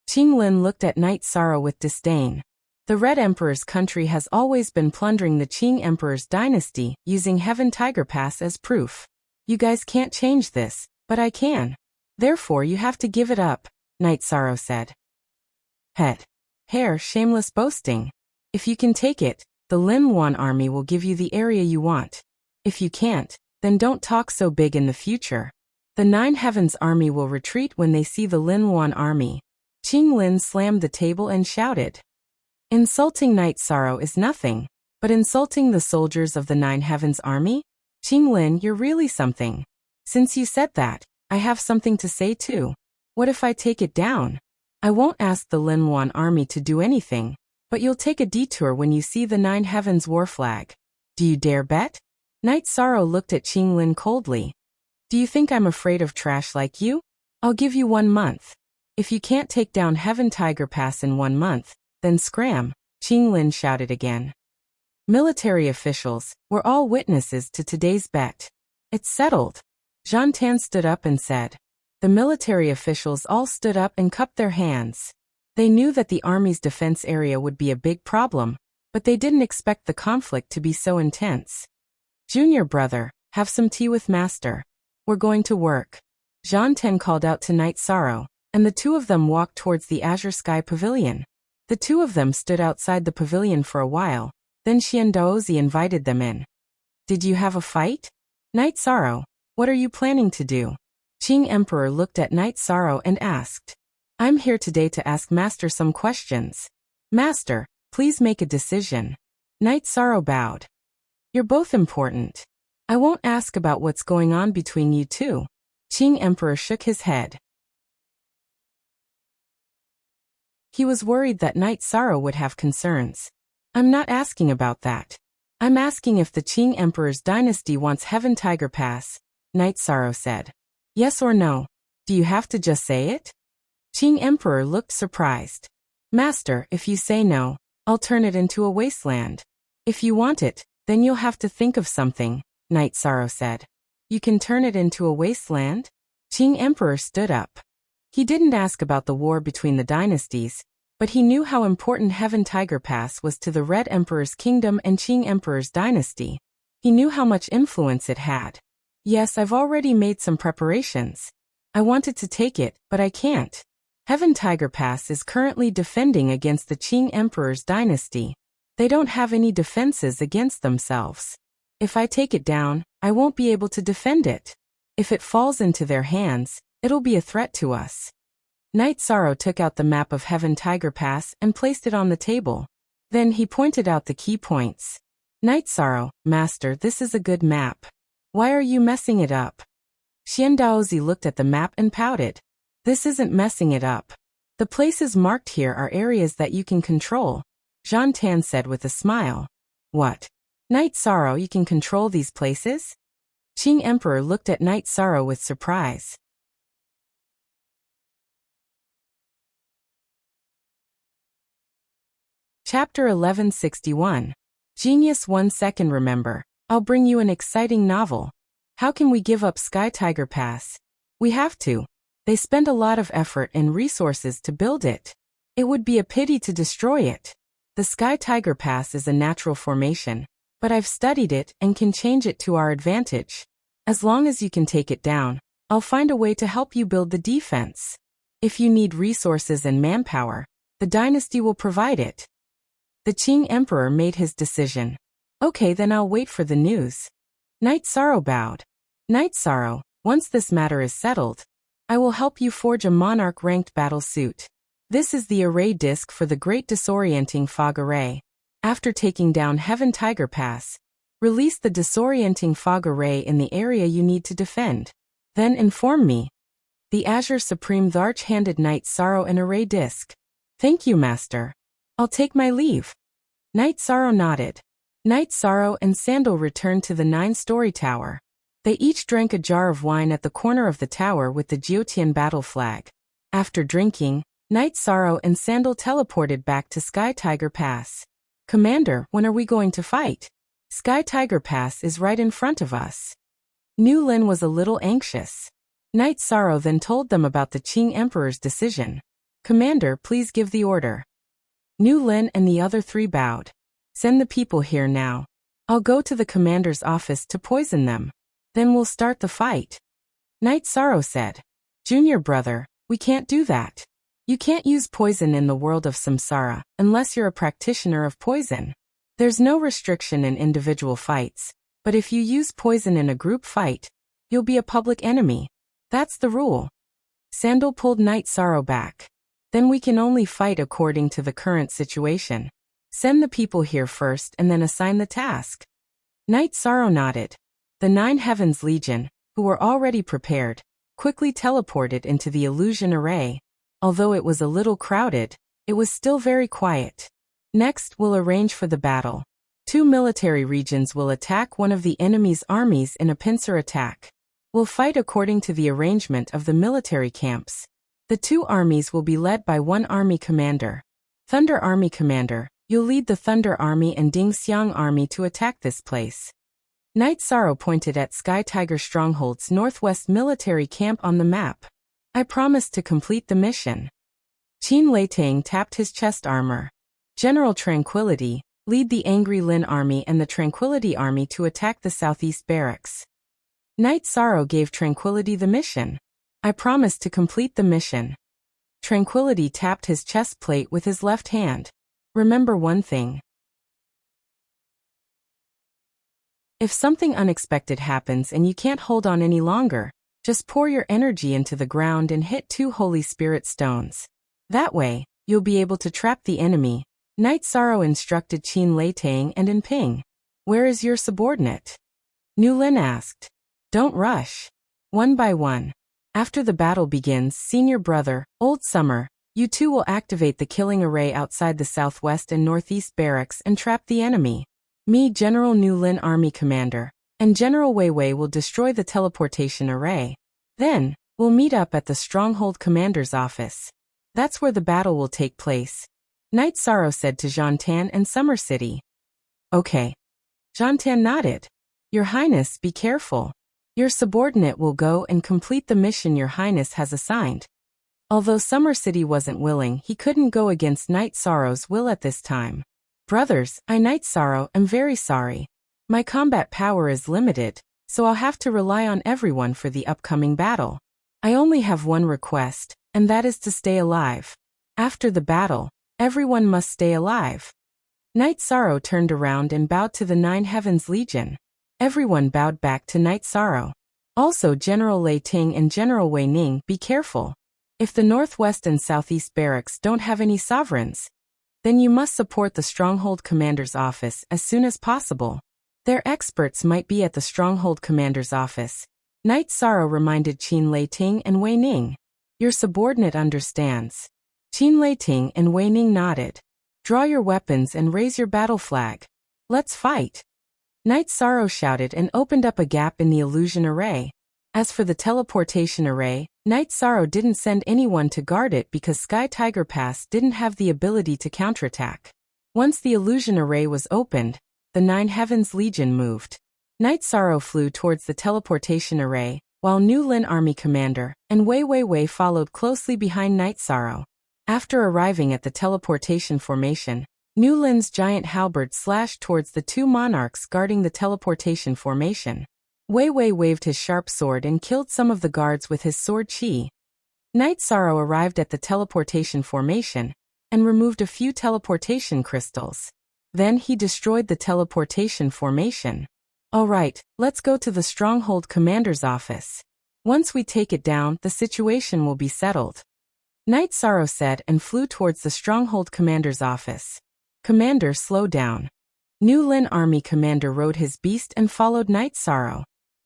Qinglin looked at Night Sorrow with disdain. The Red Emperor's country has always been plundering the Qing Emperor's dynasty, using Heaven Tiger Pass as proof. You guys can't change this, but I can. Therefore you have to give it up, Night Sorrow said. Hair, shameless boasting. If you can take it, the Lin Yuan army will give you the area you want. If you can't, then don't talk so big in the future. The Nine Heavens army will retreat when they see the Lin Yuan army. Qinglin slammed the table and shouted. Insulting Night Sorrow is nothing, but insulting the soldiers of the Nine Heavens army? Qinglin, you're really something. Since you said that, I have something to say too. What if I take it down? I won't ask the Lin Yuan army to do anything, but you'll take a detour when you see the Nine Heavens war flag. Do you dare bet? Night Sorrow looked at Qinglin coldly. Do you think I'm afraid of trash like you? I'll give you 1 month. If you can't take down Heaven Tiger Pass in 1 month, then scram, Qinglin shouted again. Military officials were all witnesses to today's bet. It's settled. Zhan Tan stood up and said. The military officials all stood up and cupped their hands. They knew that the army's defense area would be a big problem, but they didn't expect the conflict to be so intense. Junior brother, have some tea with master. We're going to work. Zhan Tan called out to Night Sorrow, and the two of them walked towards the Azure Sky Pavilion. The two of them stood outside the pavilion for a while, then Xian Daozi invited them in. Did you have a fight? Night Sorrow, what are you planning to do? Qing Emperor looked at Night Sorrow and asked. I'm here today to ask Master some questions. Master, please make a decision. Night Sorrow bowed. You're both important. I won't ask about what's going on between you two. Qing Emperor shook his head. He was worried that Night Sorrow would have concerns. I'm not asking about that. I'm asking if the Qing Emperor's dynasty wants Heaven Tiger Pass, Night Sorrow said. Yes or no? Do you have to just say it? Qing Emperor looked surprised. Master, if you say no, I'll turn it into a wasteland. If you want it, then you'll have to think of something, Night Sorrow said. You can turn it into a wasteland? Qing Emperor stood up. He didn't ask about the war between the dynasties, but he knew how important Heaven Tiger Pass was to the Red Emperor's kingdom and Qing Emperor's dynasty. He knew how much influence it had. Yes, I've already made some preparations. I wanted to take it, but I can't. Heaven Tiger Pass is currently defending against the Qing Emperor's dynasty. They don't have any defenses against themselves. If I take it down, I won't be able to defend it. If it falls into their hands, it'll be a threat to us. Knight Sorrow took out the map of Heaven Tiger Pass and placed it on the table. Then he pointed out the key points. Knight Sorrow, Master, this is a good map. Why are you messing it up? Xian Daozi looked at the map and pouted. This isn't messing it up. The places marked here are areas that you can control, Zhan Tan said with a smile. What? Knight Sorrow, you can control these places? Qing Emperor looked at Knight Sorrow with surprise. Chapter 1161. Genius 1 second. Remember, I'll bring you an exciting novel. How can we give up Sky Tiger Pass? We have to. They spent a lot of effort and resources to build it. It would be a pity to destroy it. The Sky Tiger Pass is a natural formation, but I've studied it and can change it to our advantage. As long as you can take it down, I'll find a way to help you build the defense. If you need resources and manpower, the dynasty will provide it. The Qing Emperor made his decision. Okay, then I'll wait for the news. Knight Sorrow bowed. Knight Sorrow, once this matter is settled, I will help you forge a monarch-ranked battle suit. This is the array disc for the Great Disorienting Fog Array. After taking down Heaven Tiger Pass, release the disorienting fog array in the area you need to defend. Then inform me. The Azure Supreme Tharch handed Knight Sorrow an array disc. Thank you, Master. I'll take my leave. Knight Sorrow nodded. Knight Sorrow and Sandal returned to the 9-story tower. They each drank a jar of wine at the corner of the tower with the Jiotian battle flag. After drinking, Knight Sorrow and Sandal teleported back to Sky Tiger Pass. Commander, when are we going to fight? Sky Tiger Pass is right in front of us. Nu Lin was a little anxious. Knight Sorrow then told them about the Qing Emperor's decision. Commander, please give the order. Nu Lin and the other 3 bowed. Send the people here now. I'll go to the commander's office to poison them. Then we'll start the fight. Knight Sorrow said. Junior brother, we can't do that. You can't use poison in the world of samsara unless you're a practitioner of poison. There's no restriction in individual fights, but if you use poison in a group fight, you'll be a public enemy. That's the rule. Sandal pulled Knight Sorrow back. Then we can only fight according to the current situation. Send the people here first and then assign the task. Knight Sorrow nodded. The 9 Heavens Legion, who were already prepared, quickly teleported into the illusion array. Although it was a little crowded, it was still very quiet. Next, we'll arrange for the battle. 2 military regions will attack one of the enemy's armies in a pincer attack. We'll fight according to the arrangement of the military camps. The 2 armies will be led by 1 army commander. Thunder Army Commander, you'll lead the Thunder Army and Ding Xiang Army to attack this place. Knight Sorrow pointed at Sky Tiger Stronghold's northwest military camp on the map. I promised to complete the mission. Qin Leitang tapped his chest armor. General Tranquility, lead the Angry Lin Army and the Tranquility Army to attack the southeast barracks. Knight Sorrow gave Tranquility the mission. I promised to complete the mission. Tranquility tapped his chest plate with his left hand. Remember one thing. If something unexpected happens and you can't hold on any longer, just pour your energy into the ground and hit 2 Holy Spirit stones. That way, you'll be able to trap the enemy. Knight Sorrow instructed Qin Leitang and Enping. Where is your subordinate? Nu Lin asked. Don't rush. One by one. After the battle begins, senior brother, Old Summer, you 2 will activate the killing array outside the southwest and northeast barracks and trap the enemy. Me, General Nu Lin Army Commander, and General Wei Wei will destroy the teleportation array. Then, we'll meet up at the Stronghold Commander's office. That's where the battle will take place. Knight Sorrow said to Zhan Tan and Summer City. Okay. Zhan Tan nodded. Your Highness, be careful. Your subordinate will go and complete the mission Your Highness has assigned. Although Summer City wasn't willing, he couldn't go against Knight Sorrow's will at this time. Brothers, I Knight Sorrow am very sorry. My combat power is limited, so I'll have to rely on everyone for the upcoming battle. I only have one request, and that is to stay alive. After the battle, everyone must stay alive. Knight Sorrow turned around and bowed to the 9 Heavens Legion. Everyone bowed back to Knight Sorrow. Also General Lei Ting and General Wei Ning, be careful. If the Northwest and Southeast Barracks don't have any sovereigns, then you must support the Stronghold Commander's office as soon as possible. Their experts might be at the Stronghold Commander's office. Knight Sorrow reminded Qin Lei Ting and Wei Ning. Your subordinate understands. Qin Lei Ting and Wei Ning nodded. Draw your weapons and raise your battle flag. Let's fight. Knight Sorrow shouted and opened up a gap in the illusion array. As for the teleportation array, Knight Sorrow didn't send anyone to guard it because Sky Tiger Pass didn't have the ability to counterattack. Once the illusion array was opened, the 9 Heavens Legion moved. Knight Sorrow flew towards the teleportation array, while Nu Lin Army Commander and Wei Wei followed closely behind Knight Sorrow. After arriving at the teleportation formation, Nu Lin's giant halberd slashed towards the 2 monarchs guarding the teleportation formation. Wei Wei waved his sharp sword and killed some of the guards with his sword chi. Knight Sorrow arrived at the teleportation formation and removed a few teleportation crystals. Then he destroyed the teleportation formation. Alright, let's go to the Stronghold Commander's office. Once we take it down, the situation will be settled. Knight Sorrow said and flew towards the Stronghold Commander's office. Commander, slow down. Nu Lin Army Commander rode his beast and followed Knight Sorrow.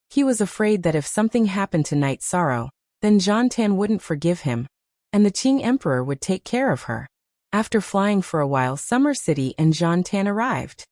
He was afraid that if something happened to Knight Sorrow, then Zhan Tan wouldn't forgive him, and the Qing Emperor would take care of her. After flying for a while, Summer City and Zhan Tan arrived.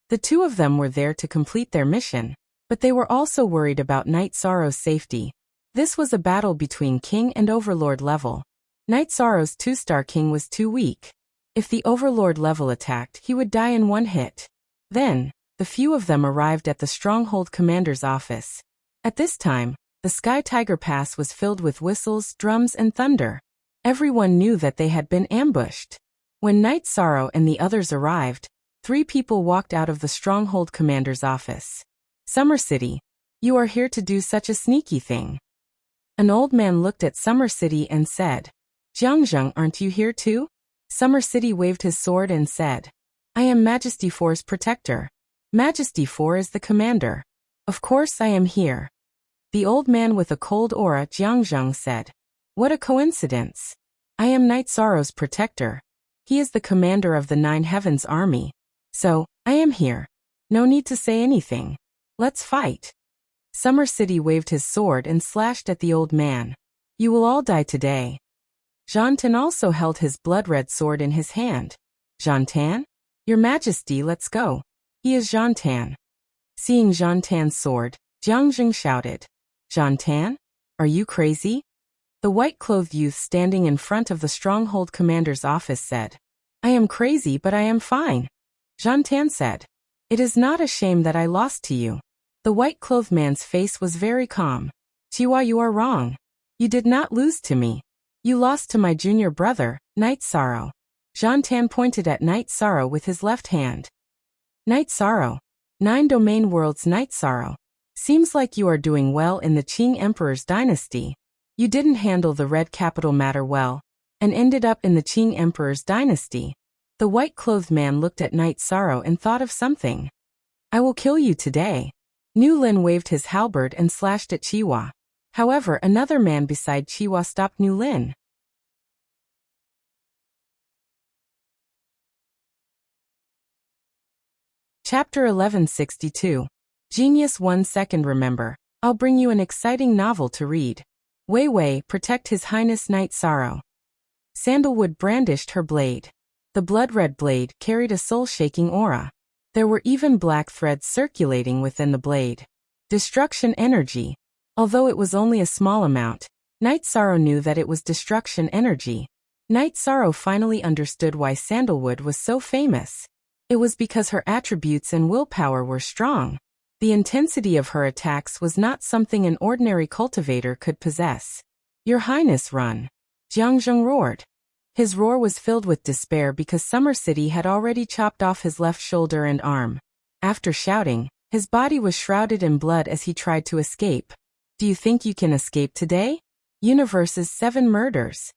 The two of them were there to complete their mission, but they were also worried about Knight Sorrow's safety. This was a battle between King and Overlord level. Knight Sorrow's 2-star King was too weak. If the Overlord level attacked, he would die in one hit. Then, the few of them arrived at the Stronghold Commander's office. At this time, the Sky Tiger Pass was filled with whistles, drums, and thunder. Everyone knew that they had been ambushed. When Knight Sorrow and the others arrived, 3 people walked out of the Stronghold Commander's office. Summer City, you are here to do such a sneaky thing. An old man looked at Summer City and said, Jiangzheng, aren't you here too? Summer City waved his sword and said, I am Majesty 4's protector. Majesty 4 is the commander. Of course I am here. The old man with a cold aura, Jiangzheng, said, What a coincidence. I am Knight Sorrow's protector. He is the commander of the 9 Heavens Army. So, I am here. No need to say anything. Let's fight. Summer City waved his sword and slashed at the old man. You will all die today. Zhan Tan also held his blood-red sword in his hand. Zhan Tan? Your Majesty, let's go. He is Zhan Tan. Seeing Zhan Tan's sword, Jiangzheng shouted, Zhan Tan? Are you crazy? The white-clothed youth standing in front of the Stronghold Commander's office said, I am crazy, but I am fine. Zhan Tan said, It is not a shame that I lost to you. The white-clothed man's face was very calm. Chiwa, you are wrong. You did not lose to me. You lost to my junior brother, Knight Sorrow. Zhan Tan pointed at Knight Sorrow with his left hand. Knight Sorrow. 9 Domain Worlds Knight Sorrow. Seems like you are doing well in the Qing Emperor's dynasty. You didn't handle the red capital matter well, and ended up in the Qing Emperor's dynasty. The white-clothed man looked at Knight Sorrow and thought of something. I will kill you today. Nu Lin waved his halberd and slashed at Chiwa. However, another man beside Chiwa stopped Nu Lin. Chapter 1162. Genius 1 second. Remember, I'll bring you an exciting novel to read. Wei Wei, protect His Highness Knight Sorrow. Sandalwood brandished her blade. The blood-red blade carried a soul-shaking aura. There were even black threads circulating within the blade. Destruction energy. Although it was only a small amount, Knight Sorrow knew that it was destruction energy. Knight Sorrow finally understood why Sandalwood was so famous. It was because her attributes and willpower were strong. The intensity of her attacks was not something an ordinary cultivator could possess. Your Highness, run! Jiangzheng roared. His roar was filled with despair because Summer City had already chopped off his left shoulder and arm. After shouting, His body was shrouded in blood as he tried to escape. Do you think you can escape today? Universe's 7 murders.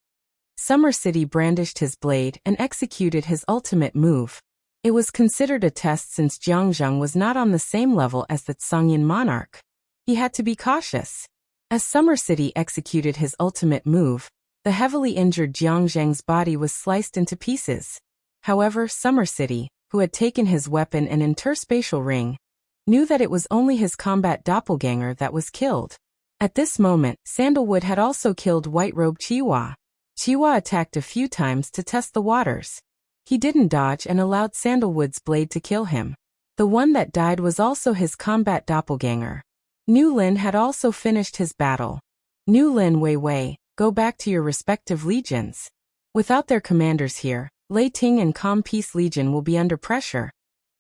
Summer City brandished his blade and executed his ultimate move. It was considered a test since Jiangzheng was not on the same level as the Tsangyan monarch. He had to be cautious. As Summer City executed his ultimate move, the heavily injured Jiangzheng's body was sliced into pieces. However, Summer City, who had taken his weapon and interspatial ring, knew that it was only his combat doppelganger that was killed. At this moment, Sandalwood had also killed White Robe Chihuahua. Chihuahua attacked a few times to test the waters. He didn't dodge and allowed Sandalwood's blade to kill him. The one that died was also his combat doppelganger. Nu Lin had also finished his battle. Nu Lin, Wei Wei, go back to your respective legions. Without their commanders here, Lei Ting and Calm Peace Legion will be under pressure.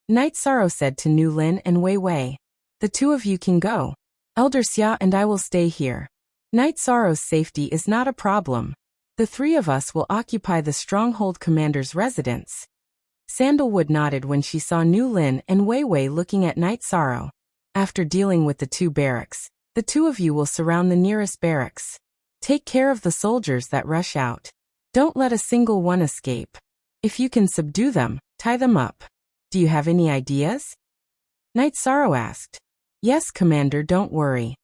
Night Sorrow said to Nu Lin and Wei Wei. The 2 of you can go. Elder Xia and I will stay here. Night Sorrow's safety is not a problem. The 3 of us will occupy the stronghold commander's residence. Sandalwood nodded when she saw Nu Lin and Wei Wei looking at Night Sorrow. After dealing with the 2 barracks, the 2 of you will surround the nearest barracks. Take care of the soldiers that rush out. Don't let a single one escape. If you can subdue them, tie them up. Do you have any ideas? Night Sorrow asked. Yes, Commander, don't worry.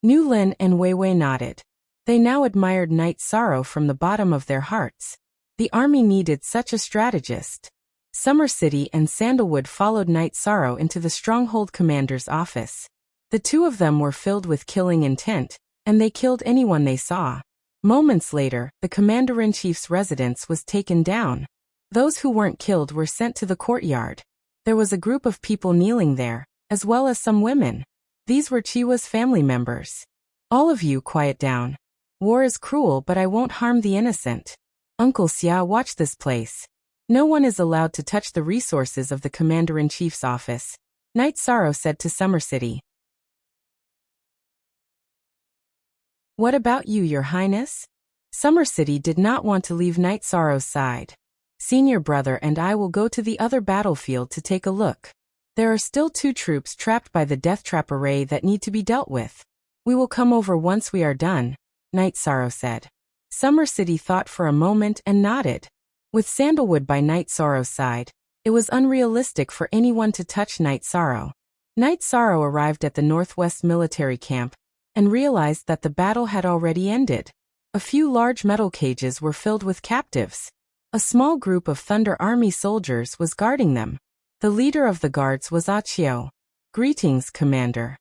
Nu Lin and Wei Wei nodded. They now admired Night Sorrow from the bottom of their hearts. The army needed such a strategist. Summer City and Sandalwood followed Night Sorrow into the stronghold commander's office. The 2 of them were filled with killing intent, and they killed anyone they saw. Moments later, the commander-in-chief's residence was taken down. Those who weren't killed were sent to the courtyard. There was a group of people kneeling there, as well as some women. These were Chihuahua's family members. All of you, quiet down. War is cruel, but I won't harm the innocent. Uncle Xia, watch this place. No one is allowed to touch the resources of the commander-in-chief's office, Night Sorrow said to Summer City. What about you, Your Highness? Summer City did not want to leave Night Sorrow's side. Senior brother and I will go to the other battlefield to take a look. There are still 2 troops trapped by the death trap array that need to be dealt with. We will come over once we are done, Night Sorrow said. Summer City thought for a moment and nodded. With Sandalwood by Night Sorrow's side, it was unrealistic for anyone to touch Night Sorrow. Night Sorrow arrived at the Northwest military camp and realized that the battle had already ended. A few large metal cages were filled with captives. A small group of Thunder Army soldiers was guarding them. The leader of the guards was Achio. Greetings, Commander.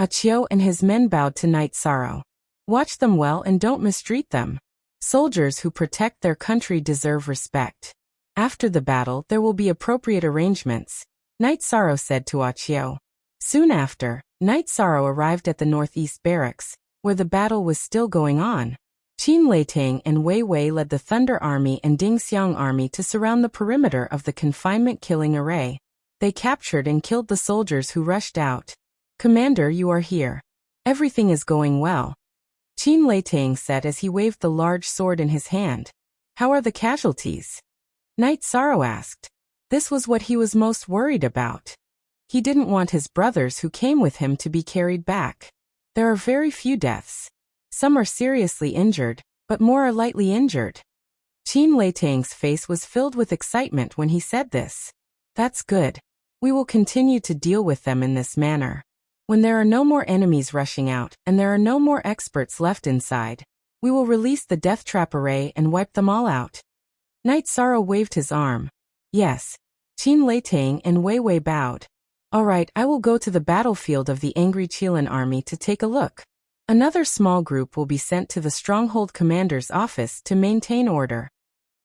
Achio and his men bowed to Night Sorrow. Watch them well and don't mistreat them. Soldiers who protect their country deserve respect. After the battle, there will be appropriate arrangements, Night Sorrow said to Achio. Soon after, Night Sorrow arrived at the Northeast Barracks, where the battle was still going on. Qin Leitang and Wei Wei led the Thunder Army and Ding Xiang Army to surround the perimeter of the confinement-killing array. They captured and killed the soldiers who rushed out. Commander, you are here. Everything is going well, Qin Leitang said as he waved the large sword in his hand. How are the casualties? Night Sorrow asked. This was what he was most worried about. He didn't want his brothers who came with him to be carried back. There are very few deaths. Some are seriously injured, but more are lightly injured. Qin Leitang's face was filled with excitement when he said this. That's good. We will continue to deal with them in this manner. When there are no more enemies rushing out and there are no more experts left inside, we will release the death trap array and wipe them all out. Night Sorrow waved his arm. Yes. Qin Leitang and Wei Wei bowed. All right, I will go to the battlefield of the angry Qilin army to take a look. Another small group will be sent to the stronghold commander's office to maintain order.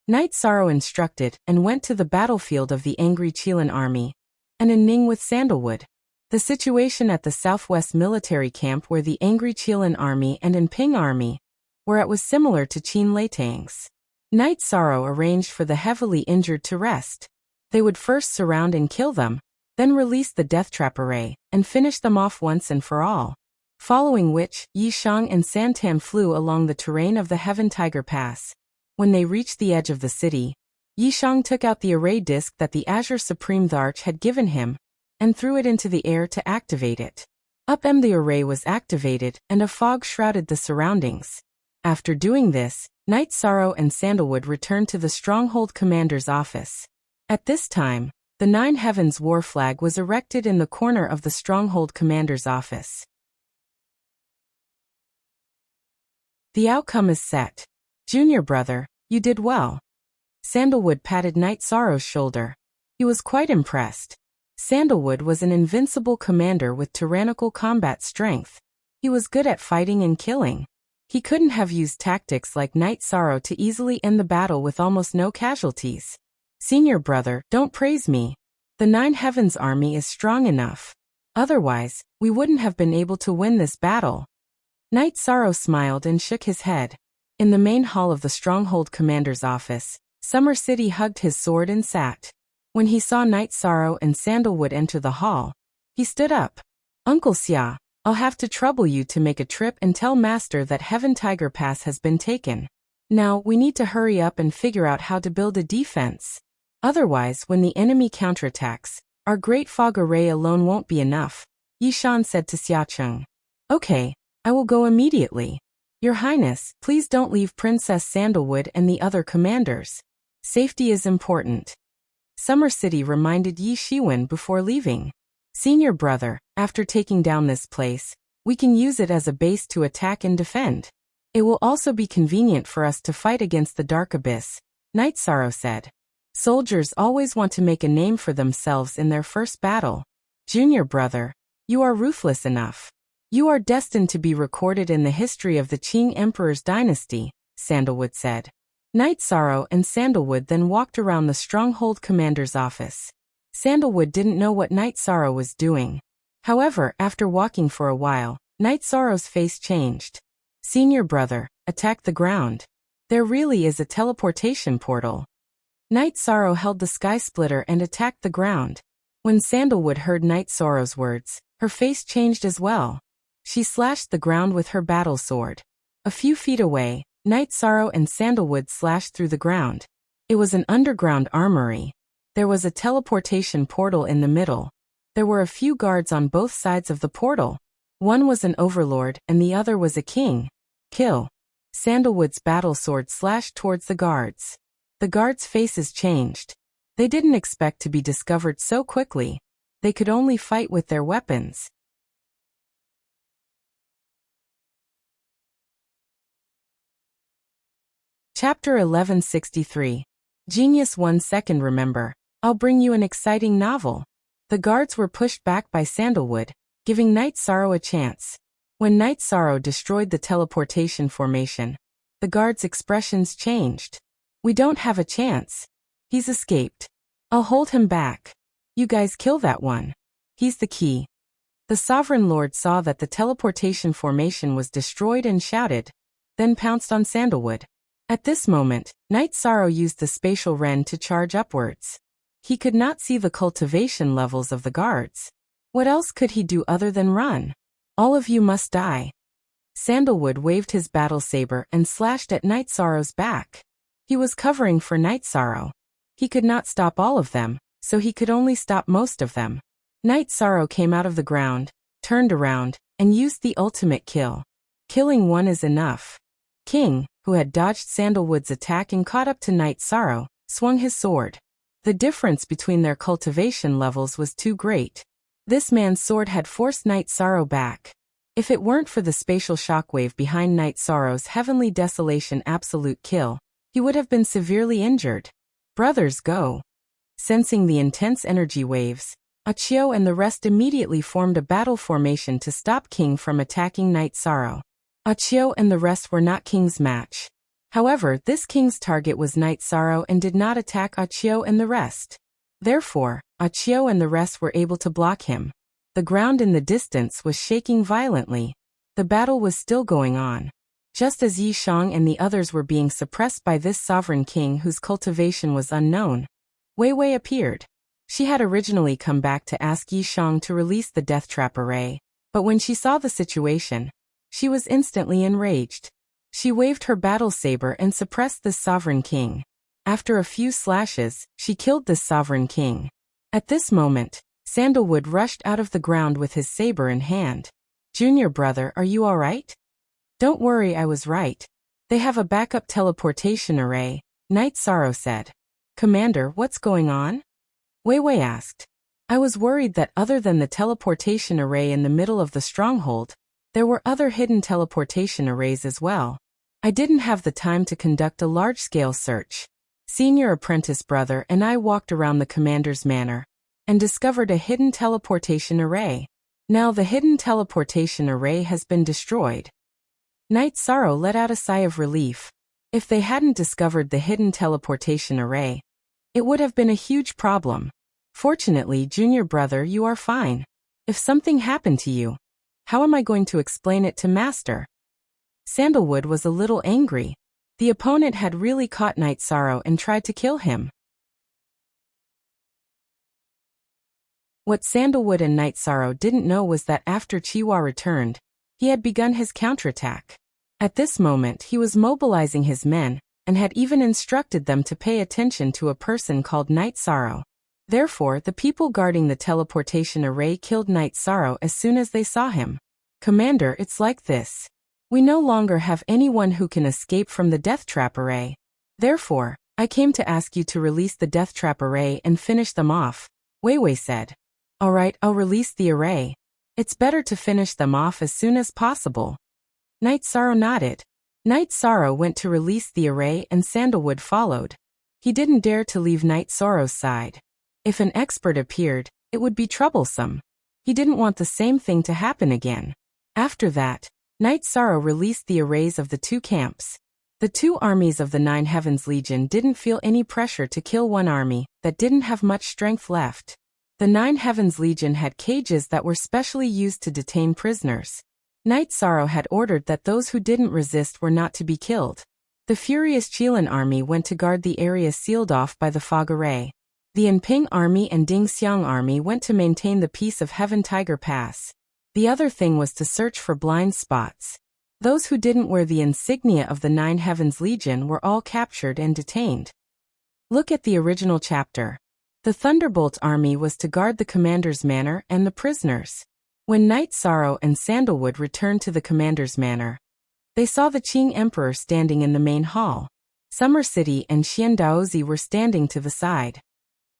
Night Sorrow instructed and went to the battlefield of the angry Qilin army, and in Ning with Sandalwood. The situation at the southwest military camp where the angry Qilin army and in Ping army, where it was similar to Qin Leitang's. Night Sorrow arranged for the heavily injured to rest. They would first surround and kill them, then release the death trap array, and finish them off once and for all. Following which, Yishang and Santam flew along the terrain of the Heaven Tiger Pass. When they reached the edge of the city, Yishang took out the array disc that the Azure Supreme Arch had given him, and threw it into the air to activate it. The array was activated, and a fog shrouded the surroundings. After doing this, Night Sorrow and Sandalwood returned to the Stronghold Commander's office. At this time, the Nine Heavens war flag was erected in the corner of the Stronghold Commander's office. The outcome is set. Junior brother, you did well. Sandalwood patted Night Sorrow's shoulder. He was quite impressed. Sandalwood was an invincible commander with tyrannical combat strength. He was good at fighting and killing. He couldn't have used tactics like Night Sorrow to easily end the battle with almost no casualties. Senior brother, don't praise me. The Nine Heavens army is strong enough. Otherwise, we wouldn't have been able to win this battle. Night Sorrow smiled and shook his head. In the main hall of the Stronghold Commander's office, Summer City hugged his sword and sat. When he saw Night Sorrow and Sandalwood enter the hall, he stood up. Uncle Xia, I'll have to trouble you to make a trip and tell Master that Heaven Tiger Pass has been taken. Now, we need to hurry up and figure out how to build a defense. Otherwise, when the enemy counterattacks, our Great Fog Array alone won't be enough, Yishan said to Xiacheng. Okay, I will go immediately. Your Highness, please don't leave Princess Sandalwood and the other commanders. Safety is important. Summer City reminded Yi Shiwen before leaving. Senior brother, after taking down this place, we can use it as a base to attack and defend. It will also be convenient for us to fight against the Dark Abyss, Night Sorrow said. Soldiers always want to make a name for themselves in their first battle. Junior brother, you are ruthless enough. You are destined to be recorded in the history of the Qing Emperor's dynasty, Sandalwood said. Night Sorrow and Sandalwood then walked around the Stronghold Commander's office. Sandalwood didn't know what Night Sorrow was doing. However, after walking for a while, Night Sorrow's face changed. Senior brother, attack the ground. There really is a teleportation portal. Night Sorrow held the sky splitter and attacked the ground. When Sandalwood heard Night Sorrow's words, her face changed as well. She slashed the ground with her battle sword. A few feet away, Night Sorrow and Sandalwood slashed through the ground. It was an underground armory. There was a teleportation portal in the middle. There were a few guards on both sides of the portal. One was an overlord and the other was a king. Kill. Sandalwood's battle sword slashed towards the guards. The guards' faces changed. They didn't expect to be discovered so quickly. They could only fight with their weapons. Chapter 1163. Genius 1 second. Remember, I'll bring you an exciting novel. The guards were pushed back by Sandalwood, giving Night Sorrow a chance. When Night Sorrow destroyed the teleportation formation, the guards' expressions changed. We don't have a chance. He's escaped. I'll hold him back. You guys kill that one. He's the key. The Sovereign Lord saw that the teleportation formation was destroyed and shouted, then pounced on Sandalwood. At this moment, Night Sorrow used the spatial Ren to charge upwards. He could not see the cultivation levels of the guards. What else could he do other than run? All of you must die. Sandalwood waved his battle saber and slashed at Night Sorrow's back. He was covering for Night Sorrow. He could not stop all of them, so he could only stop most of them. Night Sorrow came out of the ground, turned around, and used the ultimate kill. Killing one is enough. King, who had dodged Sandalwood's attack and caught up to Night Sorrow, swung his sword. The difference between their cultivation levels was too great. This man's sword had forced Night Sorrow back. If it weren't for the spatial shockwave behind Night Sorrow's Heavenly Desolation absolute kill, he would have been severely injured. Brothers, go. Sensing the intense energy waves, Achio and the rest immediately formed a battle formation to stop King from attacking Night Sorrow. Achio and the rest were not King's match. However, this King's target was Night Sorrow and did not attack Achio and the rest. Therefore, Achio and the rest were able to block him. The ground in the distance was shaking violently. The battle was still going on. Just as Yi Shang and the others were being suppressed by this sovereign king whose cultivation was unknown, Wei Wei appeared. She had originally come back to ask Yi Shang to release the death trap array, but when she saw the situation, she was instantly enraged. She waved her battle saber and suppressed this sovereign king. After a few slashes, she killed this sovereign king. At this moment, Sandalwood rushed out of the ground with his saber in hand. Junior brother, are you all right? Don't worry, I was right. They have a backup teleportation array, Knight Sorrow said. Commander, what's going on? Wei Wei asked. I was worried that other than the teleportation array in the middle of the stronghold, there were other hidden teleportation arrays as well. I didn't have the time to conduct a large-scale search. Senior apprentice brother and I walked around the commander's manor and discovered a hidden teleportation array. Now the hidden teleportation array has been destroyed. Knight Sorrow let out a sigh of relief. If they hadn't discovered the hidden teleportation array, it would have been a huge problem. Fortunately, junior brother, you are fine. If something happened to you, how am I going to explain it to Master? Sandalwood was a little angry. The opponent had really caught Knight Sorrow and tried to kill him. What Sandalwood and Knight Sorrow didn't know was that after Chiwa returned, he had begun his counterattack. At this moment he was mobilizing his men, and had even instructed them to pay attention to a person called Knight Sorrow. Therefore, the people guarding the teleportation array killed Knight Sorrow as soon as they saw him. Commander, it's like this. We no longer have anyone who can escape from the Death Trap array. Therefore, I came to ask you to release the Death Trap array and finish them off, Wei Wei said. Alright, I'll release the array. It's better to finish them off as soon as possible. Knight Sorrow nodded. Knight Sorrow went to release the array and Sandalwood followed. He didn't dare to leave Knight Sorrow's side. If an expert appeared, it would be troublesome. He didn't want the same thing to happen again. After that, Knight Sorrow released the arrays of the two camps. The two armies of the Nine Heavens Legion didn't feel any pressure to kill one army that didn't have much strength left. The Nine Heavens Legion had cages that were specially used to detain prisoners. Knight Sorrow had ordered that those who didn't resist were not to be killed. The furious Qilin army went to guard the area sealed off by the fog array. The Anping army and Ding Xiang army went to maintain the peace of Heaven Tiger Pass. The other thing was to search for blind spots. Those who didn't wear the insignia of the Nine Heavens Legion were all captured and detained. Look at the original chapter. The Thunderbolt army was to guard the commander's manor and the prisoners. When Knight Sorrow and Sandalwood returned to the commander's manor, they saw the Qing Emperor standing in the main hall. Summer City and Xian Daozi were standing to the side.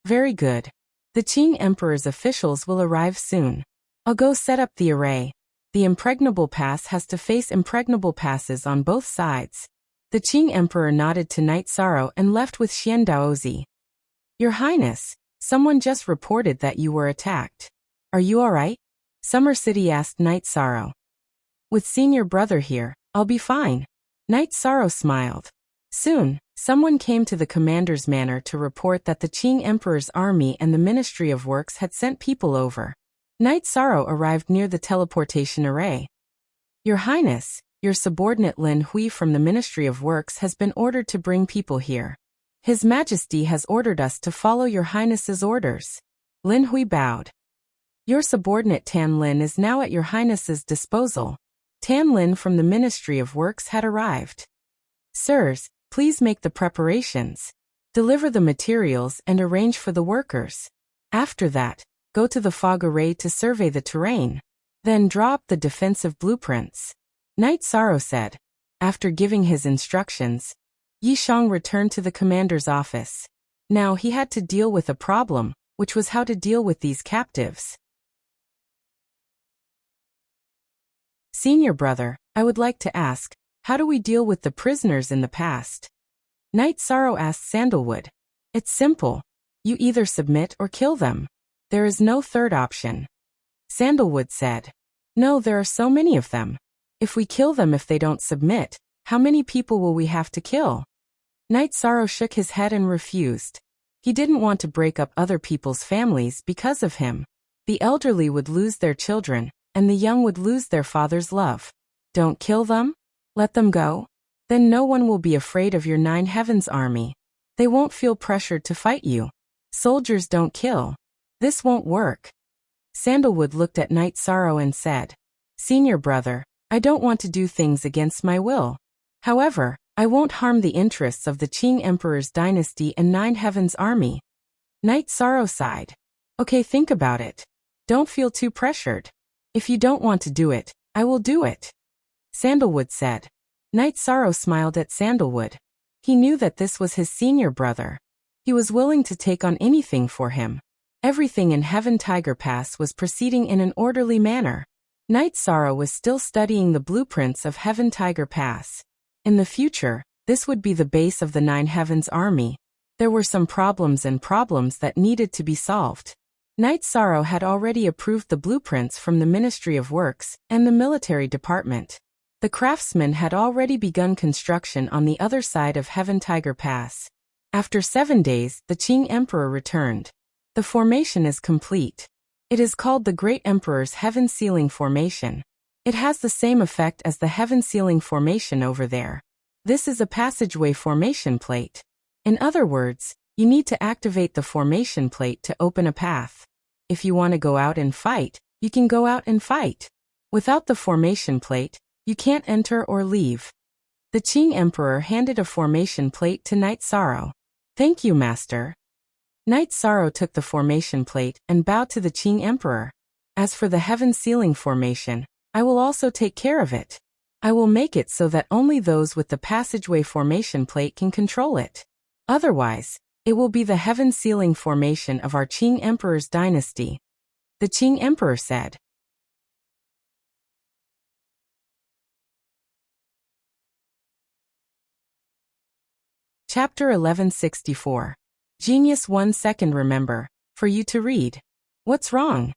Very good. The Qing Emperor's officials will arrive soon. I'll go set up the array. The impregnable pass has to face impregnable passes on both sides. The Qing Emperor nodded to Knight Sorrow and left with Xian Daozi. Your Highness, someone just reported that you were attacked. Are you alright? Summer City asked Knight Sorrow. With senior brother here, I'll be fine. Knight Sorrow smiled. Soon, someone came to the commander's manor to report that the Qing Emperor's army and the Ministry of Works had sent people over. Knight Sorrow arrived near the teleportation array. Your Highness, your subordinate Lin Hui from the Ministry of Works has been ordered to bring people here. His Majesty has ordered us to follow your Highness's orders. Lin Hui bowed. Your subordinate Tan Lin is now at your Highness's disposal. Tan Lin from the Ministry of Works had arrived. Sirs, please make the preparations. Deliver the materials and arrange for the workers. After that, go to the fog array to survey the terrain. Then draw up the defensive blueprints. Knight Sorrow said. After giving his instructions, Yi Shang returned to the commander's office. Now he had to deal with a problem, which was how to deal with these captives. Senior brother, I would like to ask, how do we deal with the prisoners in the past? Knight Sorrow asked Sandalwood. It's simple. You either submit or kill them. There is no third option. Sandalwood said. No, there are so many of them. If we kill them if they don't submit, how many people will we have to kill? Knight Sorrow shook his head and refused. He didn't want to break up other people's families because of him. The elderly would lose their children, and the young would lose their father's love. Don't kill them? Let them go? Then no one will be afraid of your Nine Heavens army. They won't feel pressured to fight you. Soldiers don't kill. This won't work. Sandalwood looked at Knight Sorrow and said, Senior brother, I don't want to do things against my will. However, I won't harm the interests of the Qing Emperor's dynasty and Nine Heavens army. Knight Sorrow sighed. Okay, think about it. Don't feel too pressured. If you don't want to do it, I will do it. Sandalwood said. Knight Sorrow smiled at Sandalwood. He knew that this was his senior brother. He was willing to take on anything for him. Everything in Heaven Tiger Pass was proceeding in an orderly manner. Knight Sorrow was still studying the blueprints of Heaven Tiger Pass. In the future, this would be the base of the Nine Heavens army. There were some problems that needed to be solved. Knight Sorrow had already approved the blueprints from the Ministry of Works and the military department. The craftsmen had already begun construction on the other side of Heaven Tiger Pass. After 7 days, the Qing Emperor returned. The formation is complete. It is called the Great Emperor's Heaven Sealing Formation. It has the same effect as the Heaven Sealing Formation over there. This is a passageway formation plate. In other words, you need to activate the formation plate to open a path. If you want to go out and fight, you can go out and fight. Without the formation plate, you can't enter or leave. The Qing Emperor handed a formation plate to Knight Sorrow. Thank you, Master. Knight Sorrow took the formation plate and bowed to the Qing Emperor. As for the Heaven Sealing Formation, I will also take care of it. I will make it so that only those with the passageway formation plate can control it. Otherwise, it will be the Heaven Sealing Formation of our Qing Emperor's dynasty. The Qing Emperor said. Chapter 1164. Genius 1 second. Remember, for you to read. What's wrong?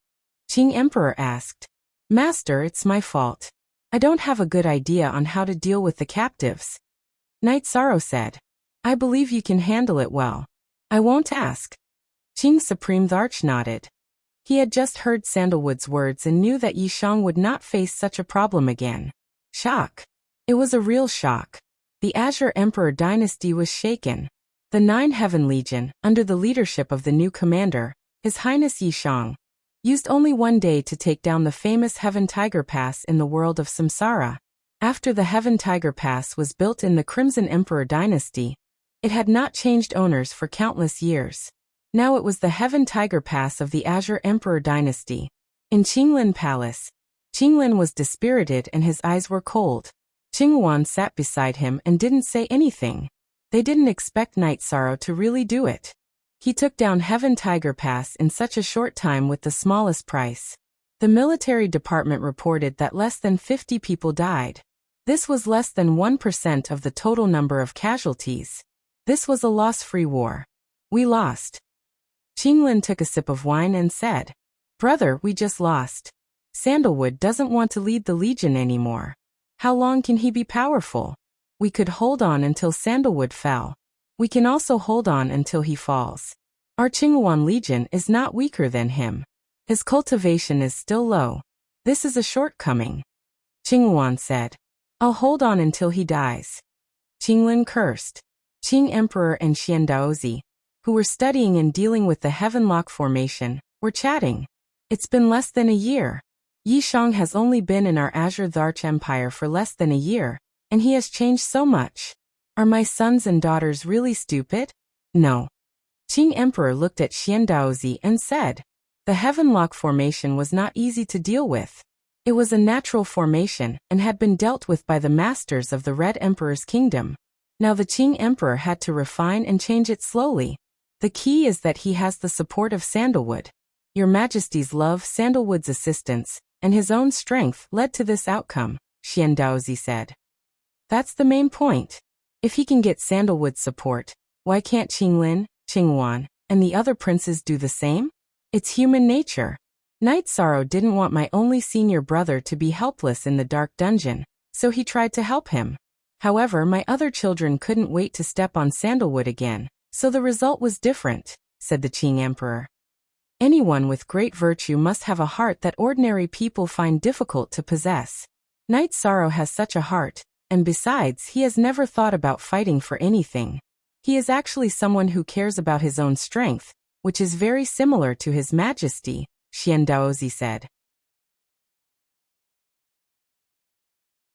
Qing Emperor asked. Master, it's my fault. I don't have a good idea on how to deal with the captives. Knight Sorrow said. I believe you can handle it well. I won't ask. Qing Supreme Tharch nodded. He had just heard Sandalwood's words and knew that Yishang would not face such a problem again. Shock. It was a real shock. The Azure Emperor dynasty was shaken. The Nine Heaven Legion, under the leadership of the new commander, His Highness Yishang, used only 1 day to take down the famous Heaven Tiger Pass in the world of Samsara. After the Heaven Tiger Pass was built in the Crimson Emperor dynasty, it had not changed owners for countless years. Now it was the Heaven Tiger Pass of the Azure Emperor dynasty. In Qinglin Palace, Qinglin was dispirited and his eyes were cold. Qinghuan sat beside him and didn't say anything. They didn't expect Knight Sorrow to really do it. He took down Heaven Tiger Pass in such a short time with the smallest price. The military department reported that less than 50 people died. This was less than 1% of the total number of casualties. This was a loss-free war. We lost. Qinglin took a sip of wine and said, Brother, we just lost. Sandalwood doesn't want to lead the Legion anymore. How long can he be powerful? We could hold on until Sandalwood fell. We can also hold on until he falls. Our Qinghuan Legion is not weaker than him. His cultivation is still low. This is a shortcoming. Qinghuan said, I'll hold on until he dies. Qinglin cursed. Qing Emperor and Xian Daozi, who were studying and dealing with the Heaven Lock Formation, were chatting. It's been less than a year. Yishang has only been in our Azure Tharch Empire for less than a year, and he has changed so much. Are my sons and daughters really stupid? No. Qing Emperor looked at Xian Daozi and said, The Heaven Lock Formation was not easy to deal with. It was a natural formation and had been dealt with by the masters of the Red Emperor's kingdom. Now the Qing Emperor had to refine and change it slowly. The key is that he has the support of Sandalwood. Your Majesty's love, Sandalwood's assistance, and his own strength led to this outcome, Xian Daozi said. That's the main point. If he can get Sandalwood's support, why can't Qinglin, Qinghuan, and the other princes do the same? It's human nature. Knight Sorrow didn't want my only senior brother to be helpless in the dark dungeon, so he tried to help him. However, my other children couldn't wait to step on Sandalwood again, so the result was different, said the Qing Emperor. Anyone with great virtue must have a heart that ordinary people find difficult to possess. Knight Sorrow has such a heart, and besides, he has never thought about fighting for anything. He is actually someone who cares about his own strength, which is very similar to His Majesty, Xian Daozi said.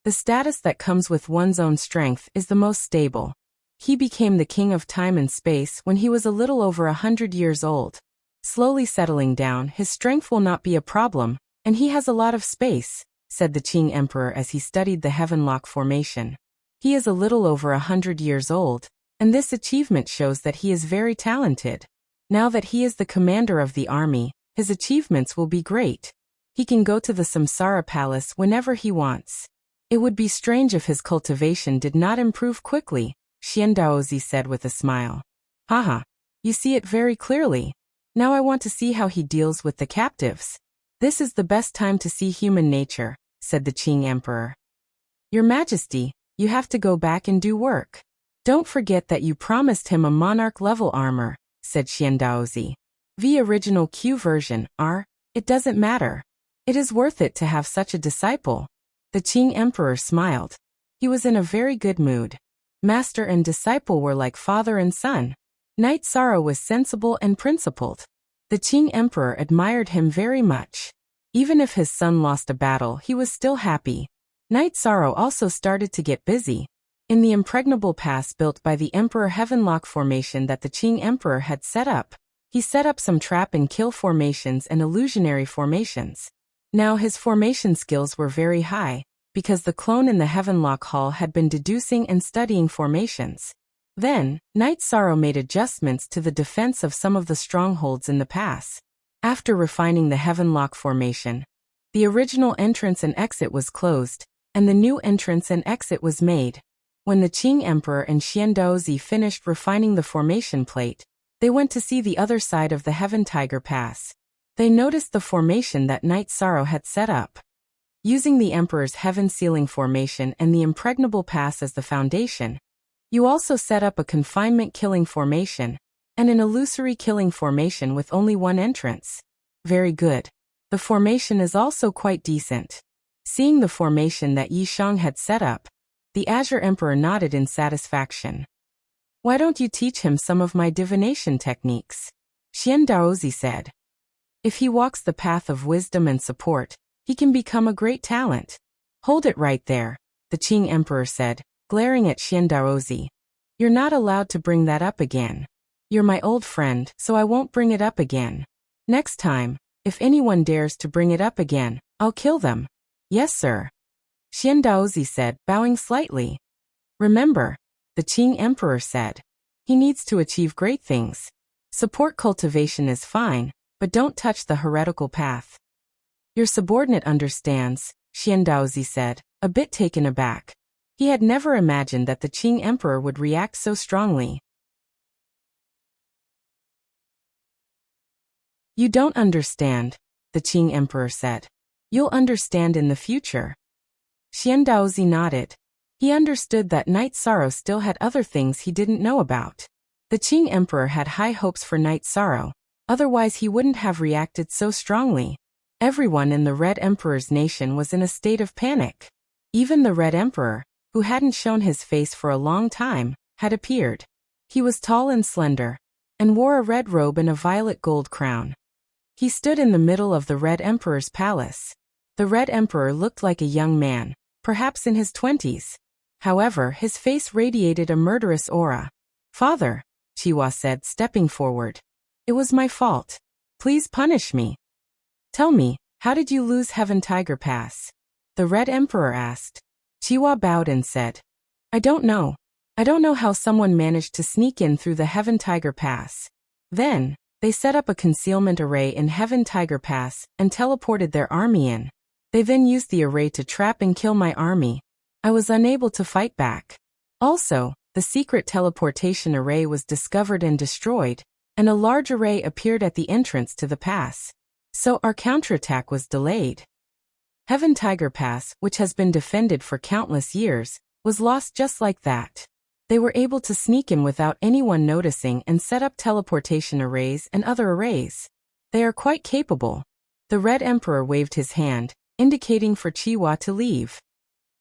The status that comes with one's own strength is the most stable. He became the king of time and space when he was a little over 100 years old. Slowly settling down, his strength will not be a problem, and he has a lot of space, said the Qing Emperor as he studied the Heavenlock formation. He is a little over 100 years old, and this achievement shows that he is very talented. Now that he is the commander of the army, his achievements will be great. He can go to the Samsara Palace whenever he wants. It would be strange if his cultivation did not improve quickly, Xian Daozi said with a smile. Haha, you see it very clearly. Now I want to see how he deals with the captives. This is the best time to see human nature, said the Qing Emperor. Your Majesty, you have to go back and do work. Don't forget that you promised him a monarch-level armor, said Xian Daozi. The original Q version, it doesn't matter. It is worth it to have such a disciple. The Qing Emperor smiled. He was in a very good mood. Master and disciple were like father and son. Knight Sorrow was sensible and principled. The Qing Emperor admired him very much. Even if his son lost a battle, he was still happy. Knight Sorrow also started to get busy. In the impregnable pass built by the Emperor Heavenlock formation that the Qing Emperor had set up, he set up some trap and kill formations and illusionary formations. Now his formation skills were very high, because the clone in the Heavenlock Hall had been deducing and studying formations. Then, Knight Sorrow made adjustments to the defense of some of the strongholds in the pass. After refining the Heavenlock formation, the original entrance and exit was closed, and the new entrance and exit was made. When the Qing Emperor and Xian Daozi finished refining the formation plate, they went to see the other side of the Heaven Tiger Pass. They noticed the formation that Knight Sorrow had set up. Using the Emperor's Heaven Sealing formation and the Impregnable Pass as the foundation, you also set up a confinement killing formation and an illusory killing formation with only one entrance. Very good. The formation is also quite decent. Seeing the formation that Yi Shang had set up, the Azure Emperor nodded in satisfaction. Why don't you teach him some of my divination techniques? Xian Daozi said. If he walks the path of wisdom and support, he can become a great talent. Hold it right there, the Qing Emperor said, glaring at Xian Daozi. You're not allowed to bring that up again. You're my old friend, so I won't bring it up again. Next time, if anyone dares to bring it up again, I'll kill them. Yes, sir. Xian Daozi said, bowing slightly. Remember, the Qing Emperor said. He needs to achieve great things. Support cultivation is fine, but don't touch the heretical path. Your subordinate understands, Xian Daozi said, a bit taken aback. He had never imagined that the Qing Emperor would react so strongly. You don't understand, the Qing Emperor said. You'll understand in the future. Xian Daozi nodded. He understood that Knight Sorrow still had other things he didn't know about. The Qing Emperor had high hopes for Knight Sorrow, otherwise he wouldn't have reacted so strongly. Everyone in the Red Emperor's nation was in a state of panic. Even the Red Emperor, who hadn't shown his face for a long time, had appeared. He was tall and slender, and wore a red robe and a violet gold crown. He stood in the middle of the Red Emperor's palace. The Red Emperor looked like a young man, perhaps in his 20s. However, his face radiated a murderous aura. Father, Chiwa said, stepping forward. It was my fault. Please punish me. Tell me, how did you lose Heaven Tiger Pass? The Red Emperor asked. Chiwa bowed and said, I don't know. I don't know how someone managed to sneak in through the Heaven Tiger Pass. Then, they set up a concealment array in Heaven Tiger Pass and teleported their army in. They then used the array to trap and kill my army. I was unable to fight back. Also, the secret teleportation array was discovered and destroyed, and a large array appeared at the entrance to the pass. So our counterattack was delayed. Heaven Tiger Pass, which has been defended for countless years, was lost just like that. They were able to sneak in without anyone noticing and set up teleportation arrays and other arrays. They are quite capable. The Red Emperor waved his hand, indicating for Chiwa to leave.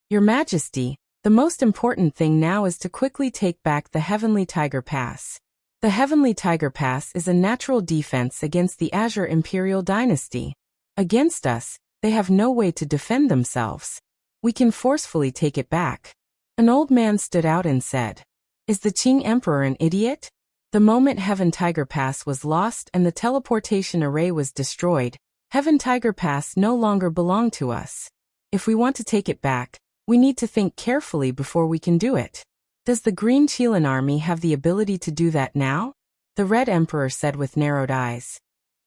Your Majesty, the most important thing now is to quickly take back the Heavenly Tiger Pass. The Heavenly Tiger Pass is a natural defense against the Azure Imperial Dynasty. Against us, they have no way to defend themselves. We can forcefully take it back. An old man stood out and said, Is the Qing Emperor an idiot? The moment Heaven Tiger Pass was lost and the teleportation array was destroyed, Heaven Tiger Pass no longer belonged to us. If we want to take it back, we need to think carefully before we can do it. Does the Green Chelan army have the ability to do that now? The Red Emperor said with narrowed eyes.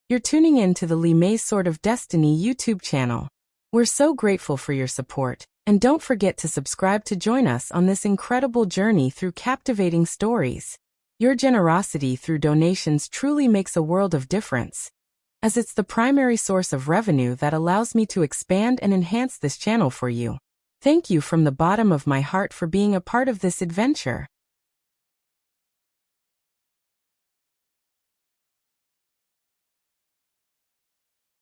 You're tuning in to the Li Mei's Sword of Destiny YouTube channel. We're so grateful for your support, and don't forget to subscribe to join us on this incredible journey through captivating stories. Your generosity through donations truly makes a world of difference, as it's the primary source of revenue that allows me to expand and enhance this channel for you. Thank you from the bottom of my heart for being a part of this adventure.